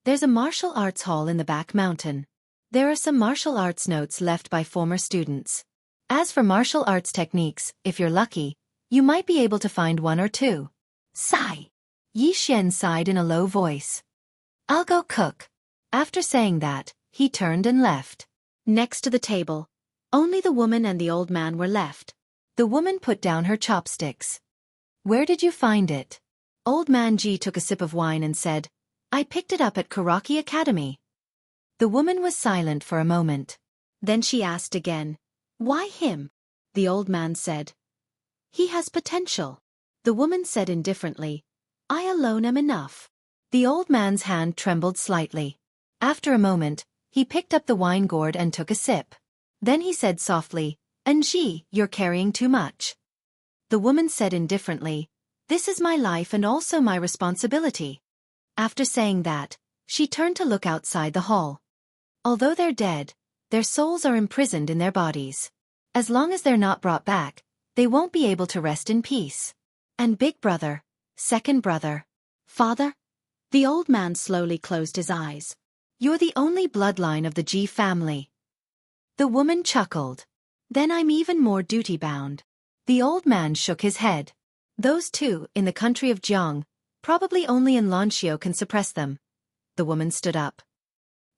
There's a martial arts hall in the back mountain. There are some martial arts notes left by former students. As for martial arts techniques, if you're lucky, you might be able to find one or two. Sigh. Yi Xian sighed in a low voice. I'll go cook. After saying that, he turned and left. Next to the table, only the woman and the old man were left. The woman put down her chopsticks. Where did you find it? Old man Ji took a sip of wine and said, I picked it up at Xueqi Academy. The woman was silent for a moment. Then she asked again, Why him? The old man said, He has potential. The woman said indifferently, I alone am enough. The old man's hand trembled slightly. After a moment, he picked up the wine gourd and took a sip. Then he said softly, Anji, you're carrying too much. The woman said indifferently, This is my life and also my responsibility. After saying that, she turned to look outside the hall. Although they're dead, their souls are imprisoned in their bodies. As long as they're not brought back, they won't be able to rest in peace. And big brother, second brother, father? The old man slowly closed his eyes. You're the only bloodline of the Ji family. The woman chuckled. Then I'm even more duty-bound. The old man shook his head. Those two, in the country of Jiang, probably only in Lanxiu can suppress them. The woman stood up.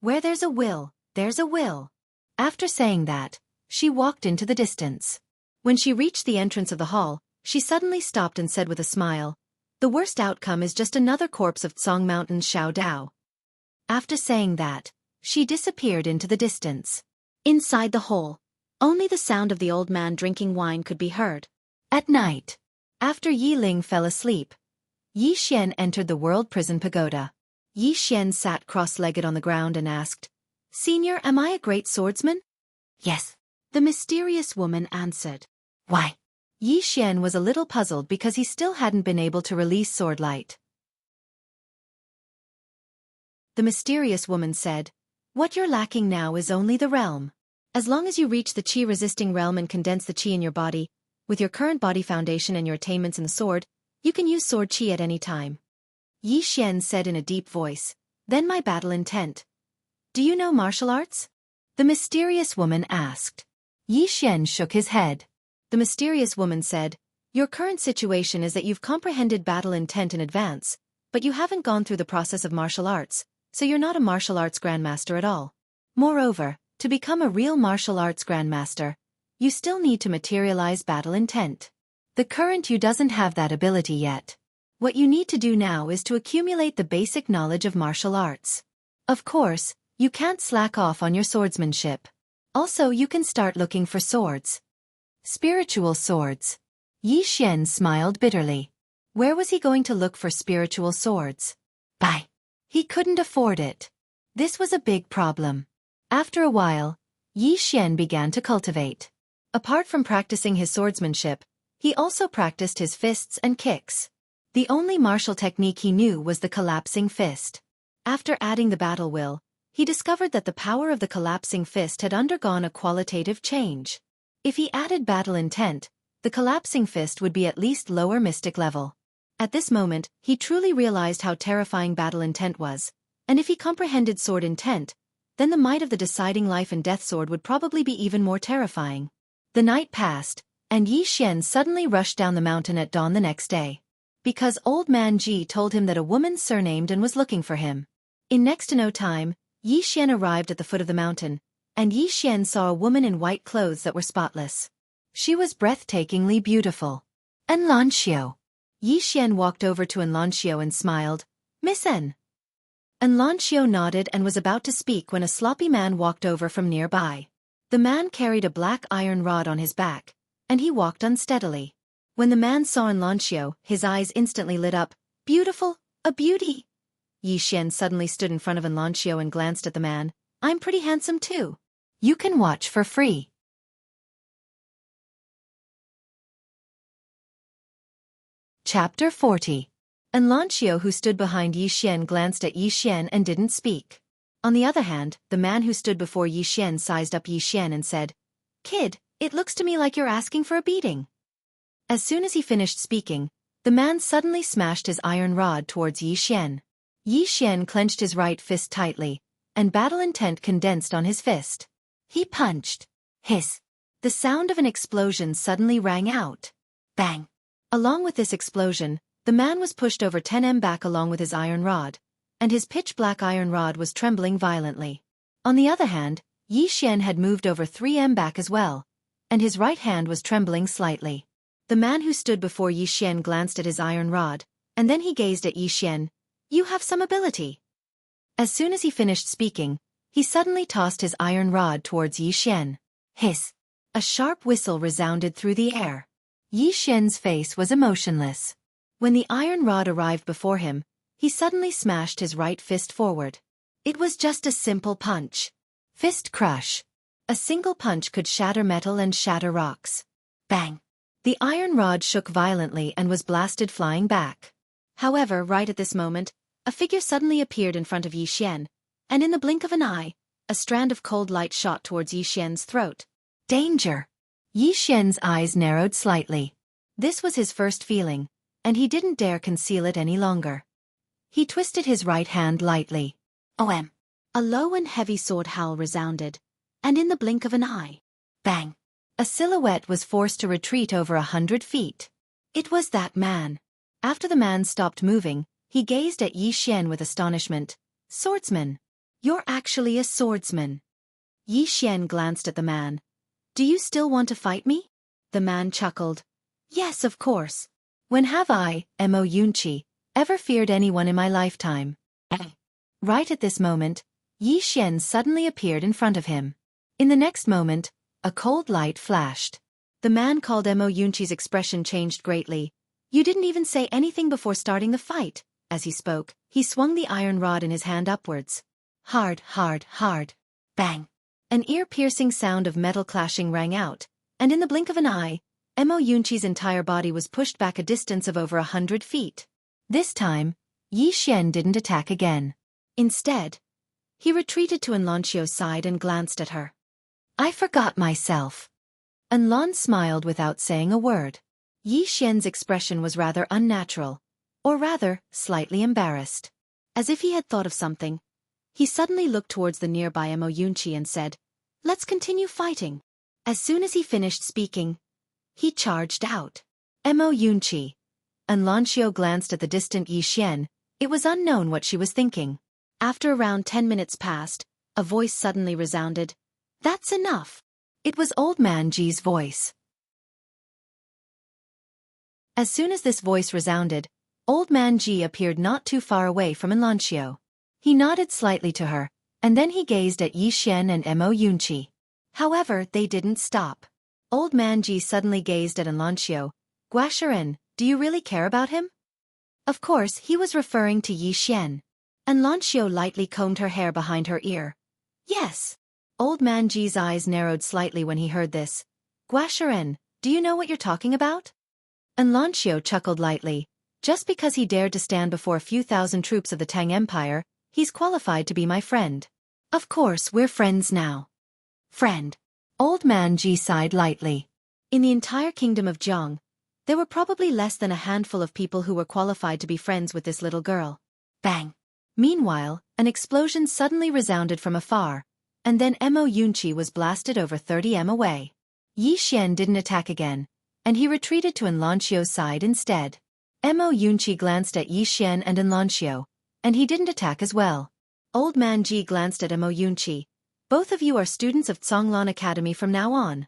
Where there's a will, there's a will. After saying that, she walked into the distance. When she reached the entrance of the hall, she suddenly stopped and said with a smile, The worst outcome is just another corpse of Tsong Mountain's Xiao Dao. After saying that, she disappeared into the distance. Inside the hall, only the sound of the old man drinking wine could be heard. At night, after Yi Ling fell asleep, Yi Xian entered the World Prison Pagoda. Yi Xian sat cross-legged on the ground and asked, Senior, am I a great swordsman? Yes. The mysterious woman answered. Why? Yi Xian was a little puzzled because he still hadn't been able to release sword light. The mysterious woman said, What you're lacking now is only the realm. As long as you reach the qi-resisting realm and condense the qi in your body, with your current body foundation and your attainments in the sword, you can use sword qi at any time. Yi Xian said in a deep voice, Then my battle intent. Do you know martial arts? The mysterious woman asked. Yi Xian shook his head. The mysterious woman said, Your current situation is that you've comprehended battle intent in advance, but you haven't gone through the process of martial arts, so you're not a martial arts grandmaster at all. Moreover, to become a real martial arts grandmaster, you still need to materialize battle intent. The current you doesn't have that ability yet. What you need to do now is to accumulate the basic knowledge of martial arts. Of course, you can't slack off on your swordsmanship. Also, you can start looking for swords. Spiritual swords. Yi Xian smiled bitterly. Where was he going to look for spiritual swords? Bye. He couldn't afford it. This was a big problem. After a while, Yi Xian began to cultivate. Apart from practicing his swordsmanship, he also practiced his fists and kicks. The only martial technique he knew was the collapsing fist. After adding the battle will, he discovered that the power of the collapsing fist had undergone a qualitative change. If he added battle intent, the collapsing fist would be at least lower mystic level. At this moment, he truly realized how terrifying battle intent was, and if he comprehended sword intent, then the might of the deciding life and death sword would probably be even more terrifying. The night passed, and Yi Xian suddenly rushed down the mountain at dawn the next day. Because Old Man Ji told him that a woman surnamed and was looking for him. In next to no time, Yi Xian arrived at the foot of the mountain, and Yi Xian saw a woman in white clothes that were spotless. She was breathtakingly beautiful. En Lanxiu. Yi Xian walked over to En Lanxiu and smiled. Miss En. En Lanxiu nodded and was about to speak when a sloppy man walked over from nearby. The man carried a black iron rod on his back, and he walked unsteadily. When the man saw En Lanxiu, his eyes instantly lit up. Beautiful, a beauty. Yi Xian suddenly stood in front of En Lanxiu and glanced at the man. I'm pretty handsome too. You can watch for free. Chapter 40. En Lanxiu, who stood behind Yi Xian, glanced at Yi Xian and didn't speak. On the other hand, the man who stood before Yi Xian sized up Yi Xian and said, Kid, it looks to me like you're asking for a beating. As soon as he finished speaking, the man suddenly smashed his iron rod towards Yi Xian. Yi Xian clenched his right fist tightly, and battle intent condensed on his fist. He punched. Hiss. The sound of an explosion suddenly rang out. Bang. Along with this explosion, the man was pushed over 10 m back along with his iron rod, and his pitch-black iron rod was trembling violently. On the other hand, Yi Xian had moved over 3 m back as well, and his right hand was trembling slightly. The man who stood before Yi Xian glanced at his iron rod, and then he gazed at Yi Xian. You have some ability. As soon as he finished speaking, he suddenly tossed his iron rod towards Yi Xian. Hiss. A sharp whistle resounded through the air. Yi Xian's face was emotionless. When the iron rod arrived before him, he suddenly smashed his right fist forward. It was just a simple punch. Fist crush. A single punch could shatter metal and shatter rocks. Bang. The iron rod shook violently and was blasted flying back. However, right at this moment, a figure suddenly appeared in front of Yi Xian, and in the blink of an eye, a strand of cold light shot towards Yi Xian's throat. Danger! Yi Xian's eyes narrowed slightly. This was his first feeling, and he didn't dare conceal it any longer. He twisted his right hand lightly. OM! A low and heavy sword howl resounded, and in the blink of an eye, bang! A silhouette was forced to retreat over 100 feet. It was that man. After the man stopped moving, he gazed at Yi Xian with astonishment. Swordsman! You're actually a swordsman. Yi Xian glanced at the man. Do you still want to fight me? The man chuckled. Yes, of course. When have I, Mo Yunqi, ever feared anyone in my lifetime? Right at this moment, Yi Xian suddenly appeared in front of him. In the next moment, a cold light flashed. The man called Mo Yunqi's expression changed greatly. You didn't even say anything before starting the fight. As he spoke, he swung the iron rod in his hand upwards. Hard, hard, hard. Bang. An ear-piercing sound of metal clashing rang out, and in the blink of an eye, Mo Yunqi's entire body was pushed back a distance of over 100 feet. This time, Yi Xian didn't attack again. Instead, he retreated to En Lanxiu's side and glanced at her. I forgot myself. En Lan smiled without saying a word. Yi Xian's expression was rather unnatural, or rather, slightly embarrassed. As if he had thought of something, he suddenly looked towards the nearby Mo Yunqi and said, Let's continue fighting. As soon as he finished speaking, he charged out. Mo Yunqi. En Lanxiu glanced at the distant Yi Xian. It was unknown what she was thinking. After around 10 minutes passed, a voice suddenly resounded. That's enough. It was Old Man Ji's voice. As soon as this voice resounded, Old Man Ji appeared not too far away from En Lanxiu. He nodded slightly to her, and then he gazed at Yi Xian and Mo Yunqi. However, they didn't stop. Old Man Ji suddenly gazed at En Lanxiu. Guasharen, do you really care about him? Of course, he was referring to Yi Xian. En Lanxiu lightly combed her hair behind her ear. Yes. Old Man Ji's eyes narrowed slightly when he heard this. Guasharen, do you know what you're talking about? En Lanxiu chuckled lightly. Just because he dared to stand before a few thousand troops of the Tang Empire, he's qualified to be my friend. Of course we're friends now. Friend. Old man Ji sighed lightly. In the entire kingdom of Zhang, there were probably less than a handful of people who were qualified to be friends with this little girl. Bang! Meanwhile, an explosion suddenly resounded from afar, and then Mo Yunqi was blasted over 30 m away. Yi Xian didn't attack again, and he retreated to Enlanxio's side instead. Mo Yunqi glanced at Yi Xian and Enlanxio, and he didn't attack as well. Old man Ji glanced at Mo Yunqi. Both of you are students of Conglan Academy from now on.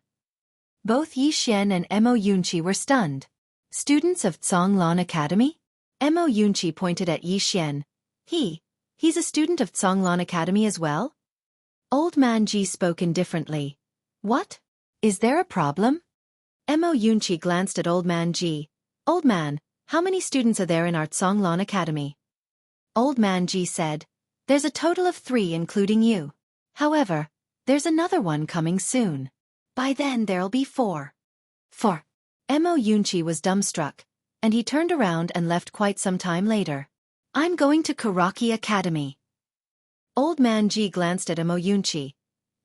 Both Yi Xian and Mo Yunqi were stunned. Students of Conglan Academy? Mo Yunqi pointed at Yi Xian. He's a student of Conglan Academy as well? Old man Ji spoke indifferently. What? Is there a problem? Mo Yunqi glanced at Old man Ji. Old man, how many students are there in our Conglan Academy? Old man Ji said, there's a total of 3 including you. However, there's another one coming soon. By then there'll be 4. 4. Mo Yunqi was dumbstruck, and he turned around and left quite some time later. I'm going to Xueqi Academy. Old man Ji glanced at Mo Yunqi.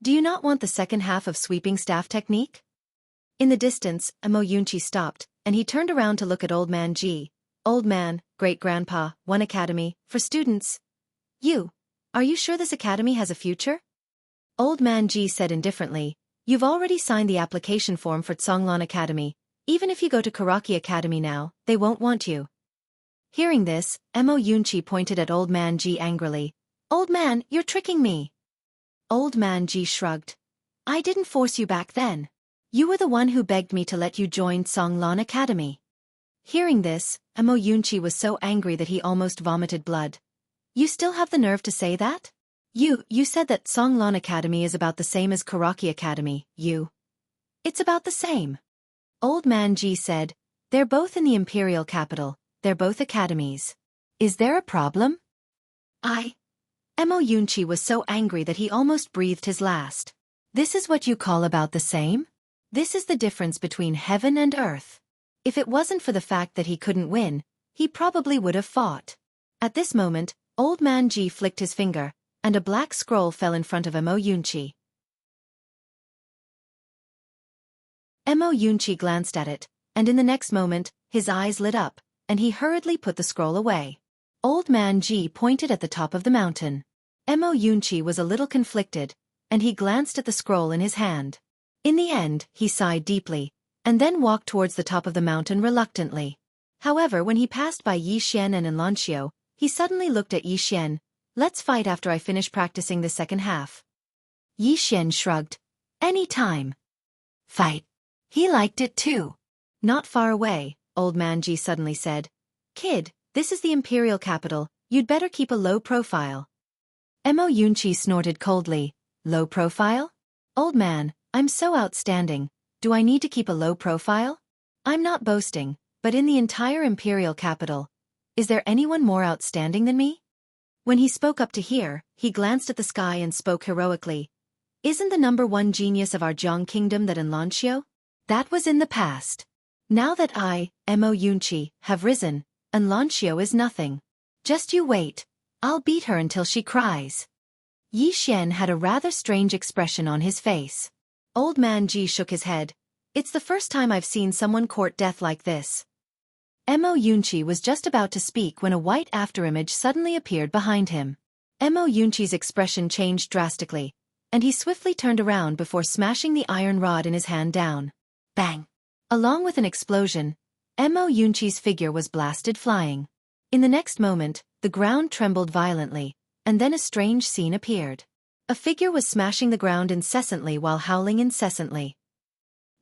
Do you not want the second half of sweeping staff technique? In the distance, Mo Yunqi stopped, and he turned around to look at Old man Ji. Old man, great-grandpa, one academy, for students. Are you sure this academy has a future? Old man Ji said indifferently, you've already signed the application form for Conglan Academy. Even if you go to Xueqi Academy now, they won't want you. Hearing this, Mo Yunqi pointed at Old man Ji angrily. Old man, you're tricking me. Old man Ji shrugged. I didn't force you back then. You were the one who begged me to let you join Conglan Academy. Hearing this, Mo Yunqi was so angry that he almost vomited blood. You still have the nerve to say that? You said that Conglan Academy is about the same as Xueqi Academy, It's about the same. Old man Ji said, they're both in the imperial capital, they're both academies. Is there a problem? Mo Yunqi was so angry that he almost breathed his last. This is what you call about the same? This is the difference between heaven and earth. If it wasn't for the fact that he couldn't win, he probably would have fought. At this moment, Old man Ji flicked his finger, and a black scroll fell in front of Mo Yunqi. Mo Yunqi glanced at it, and in the next moment, his eyes lit up, and he hurriedly put the scroll away. Old man Ji pointed at the top of the mountain. Mo Yunqi was a little conflicted, and he glanced at the scroll in his hand. In the end, he sighed deeply, and then walked towards the top of the mountain reluctantly. However, when he passed by Yi Xian and Enlanxio, he suddenly looked at Yi Xian. Let's fight after I finish practicing the second half. Yi Xian shrugged. Any time. Fight. He liked it too. Not far away, Old man Ji suddenly said. Kid, this is the imperial capital, you'd better keep a low profile. Mo Yunqi snorted coldly. Low profile? Old man, I'm so outstanding, do I need to keep a low profile? I'm not boasting, but in the entire imperial capital, is there anyone more outstanding than me? When he spoke up to here, he glanced at the sky and spoke heroically. Isn't the #1 genius of our Zhang kingdom that Enlanxio? That was in the past. Now that I, Mo Yunqi, have risen, Enlanxio is nothing. Just you wait. I'll beat her until she cries. Yi Xian had a rather strange expression on his face. Old man Ji shook his head. It's the first time I've seen someone court death like this. Mo Yunqi was just about to speak when a white afterimage suddenly appeared behind him. Mo Yunqi's expression changed drastically, and he swiftly turned around before smashing the iron rod in his hand down. Bang! Along with an explosion, Mo Yunqi's figure was blasted flying. In the next moment, the ground trembled violently, and then a strange scene appeared. A figure was smashing the ground incessantly while howling incessantly.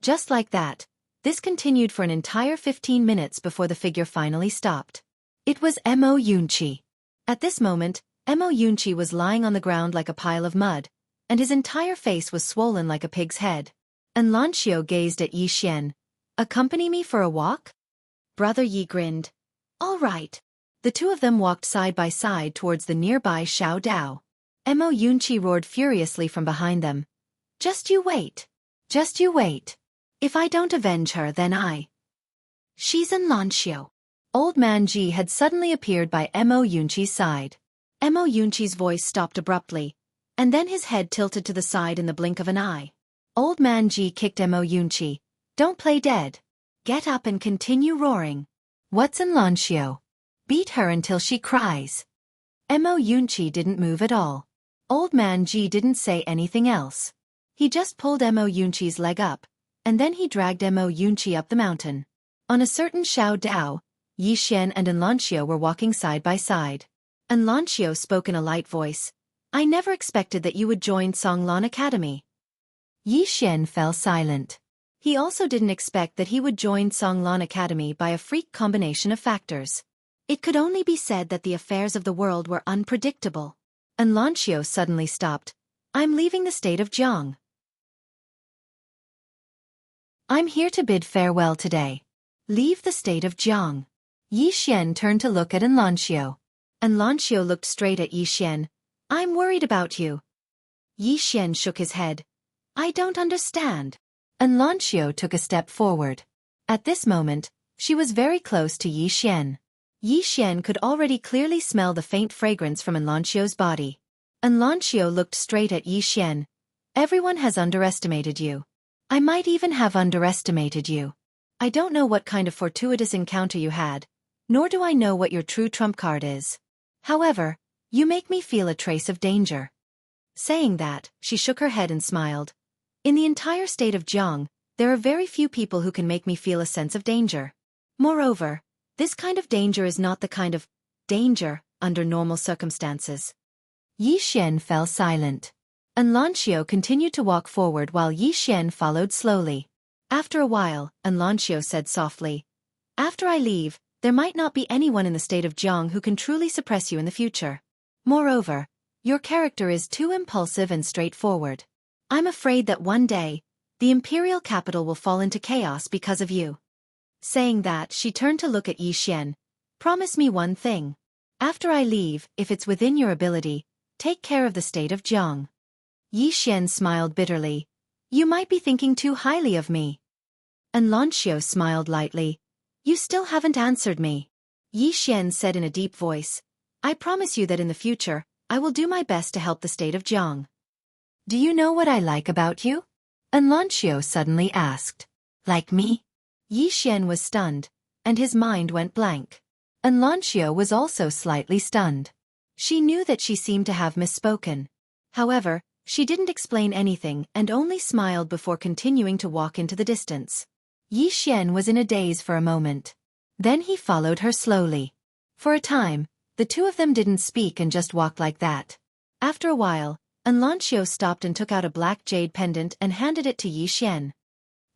Just like that, this continued for an entire 15 minutes before the figure finally stopped. It was Mo Yunqi. At this moment, Mo Yunqi was lying on the ground like a pile of mud, and his entire face was swollen like a pig's head. Enlanxio gazed at Yi Xian. Accompany me for a walk? Brother Yi grinned. All right. The two of them walked side by side towards the nearby Xiao Dao. Mo Yunqi roared furiously from behind them. Just you wait. Just you wait. If I don't avenge her, then She's Enlanxio. Old man Ji had suddenly appeared by Mo Yunqi's side. Mo Yunqi's voice stopped abruptly. And then his head tilted to the side in the blink of an eye. Old Man Ji kicked Mo Yunqi. Don't play dead. Get up and continue roaring. What's in Lanxio? Beat her until she cries. Mo Yunqi didn't move at all. Old Man Ji didn't say anything else. He just pulled Mo Yunqi's leg up, and then he dragged Mo Yunqi up the mountain. On a certain Xiao Dao, Yi Xian and Lanxio were walking side by side. Lanxio spoke in a light voice. I never expected that you would join Songlan Academy. Yi Xian fell silent. He also didn't expect that he would join Songlan Academy by a freak combination of factors. It could only be said that the affairs of the world were unpredictable. Lanxio suddenly stopped. I'm leaving the state of Jiang. I'm here to bid farewell today. Leave the state of Jiang. Yi Xian turned to look at Lanxio. Lanxio looked straight at Yi Xian. I'm worried about you. Yi Xian shook his head. I don't understand. Lanxio took a step forward. At this moment, she was very close to Yi Xian. Yi Xian could already clearly smell the faint fragrance from Lanxio's body. Lanxio looked straight at Yi Xian. Everyone has underestimated you. I might even have underestimated you. I don't know what kind of fortuitous encounter you had, nor do I know what your true trump card is. However, you make me feel a trace of danger. Saying that, she shook her head and smiled. In the entire state of Jiang, there are very few people who can make me feel a sense of danger. Moreover, this kind of danger is not the kind of danger under normal circumstances. Yi Xian fell silent. Lanxio continued to walk forward while Yi Xian followed slowly. After a while, Lanxio said softly, after I leave, there might not be anyone in the state of Jiang who can truly suppress you in the future. Moreover, your character is too impulsive and straightforward. I'm afraid that one day, the imperial capital will fall into chaos because of you. Saying that, she turned to look at Yi Xian. Promise me one thing. After I leave, if it's within your ability, take care of the state of Jiang. Yi Xian smiled bitterly. You might be thinking too highly of me. Lanxio smiled lightly. You still haven't answered me. Yi Xian said in a deep voice. I promise you that in the future, I will do my best to help the state of Jiang. Do you know what I like about you? Lanxio suddenly asked. Like me? Yi Xian was stunned, and his mind went blank. Lanxio was also slightly stunned. She knew that she seemed to have misspoken. However, she didn't explain anything and only smiled before continuing to walk into the distance. Yi Xian was in a daze for a moment. Then he followed her slowly. For a time, the two of them didn't speak and just walked like that. After a while, Lanxio stopped and took out a black jade pendant and handed it to Yi Xian.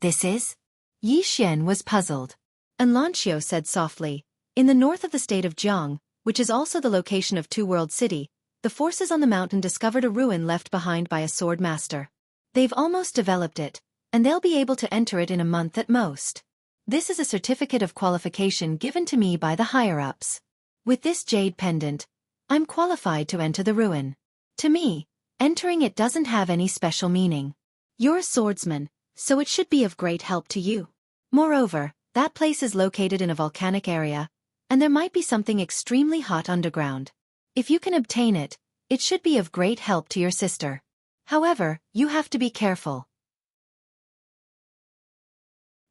This is? Yi Xian was puzzled. Lanxio said softly, in the north of the state of Jiang, which is also the location of Two World City, the forces on the mountain discovered a ruin left behind by a sword master. They've almost developed it, and they'll be able to enter it in a month at most. This is a certificate of qualification given to me by the higher-ups. With this jade pendant, I'm qualified to enter the ruin. To me, entering it doesn't have any special meaning. You're a swordsman, so it should be of great help to you. Moreover, that place is located in a volcanic area, and there might be something extremely hot underground. If you can obtain it, it should be of great help to your sister. However, you have to be careful.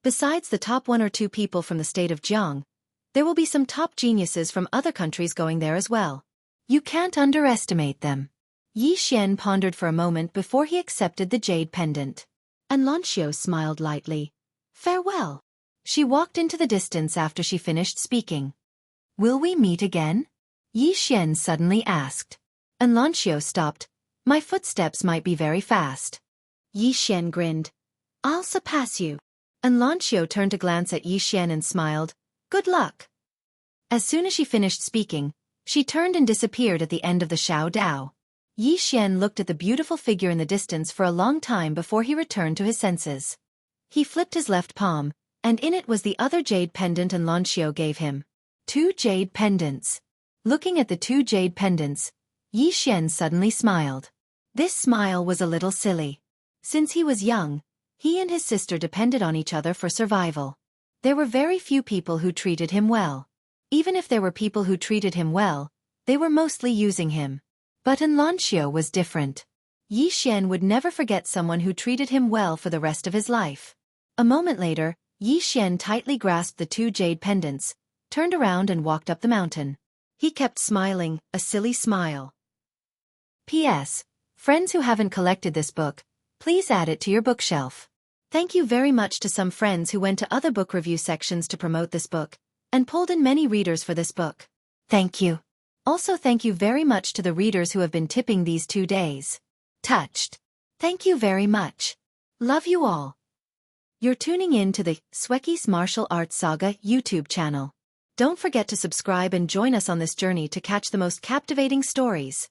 Besides the top 1 or 2 people from the state of Jiang, there will be some top geniuses from other countries going there as well. You can't underestimate them. Yi Xian pondered for a moment before he accepted the jade pendant. Lanxio smiled lightly. Farewell. She walked into the distance after she finished speaking. Will we meet again? Yi Xian suddenly asked. Lanxio stopped. My footsteps might be very fast. Yi Xian grinned. I'll surpass you. Lanxio turned to glance at Yi Xian and smiled. Good luck. As soon as she finished speaking, she turned and disappeared at the end of the Xiao Dao. Yi Xian looked at the beautiful figure in the distance for a long time before he returned to his senses. He flipped his left palm, and in it was the other jade pendant Lanxio gave him. 2 jade pendants. Looking at the 2 jade pendants, Yi Xian suddenly smiled. This smile was a little silly. Since he was young, he and his sister depended on each other for survival. There were very few people who treated him well. Even if there were people who treated him well, they were mostly using him. But Lanxio was different. Yi Xian would never forget someone who treated him well for the rest of his life. A moment later, Yi Xian tightly grasped the 2 jade pendants, turned around and walked up the mountain. He kept smiling, a silly smile. P.S. Friends who haven't collected this book, please add it to your bookshelf. Thank you very much to some friends who went to other book review sections to promote this book, and pulled in many readers for this book. Thank you. Also thank you very much to the readers who have been tipping these 2 days. Touched. Thank you very much. Love you all. You're tuning in to the Xueqi's Martial Arts Saga YouTube channel. Don't forget to subscribe and join us on this journey to catch the most captivating stories.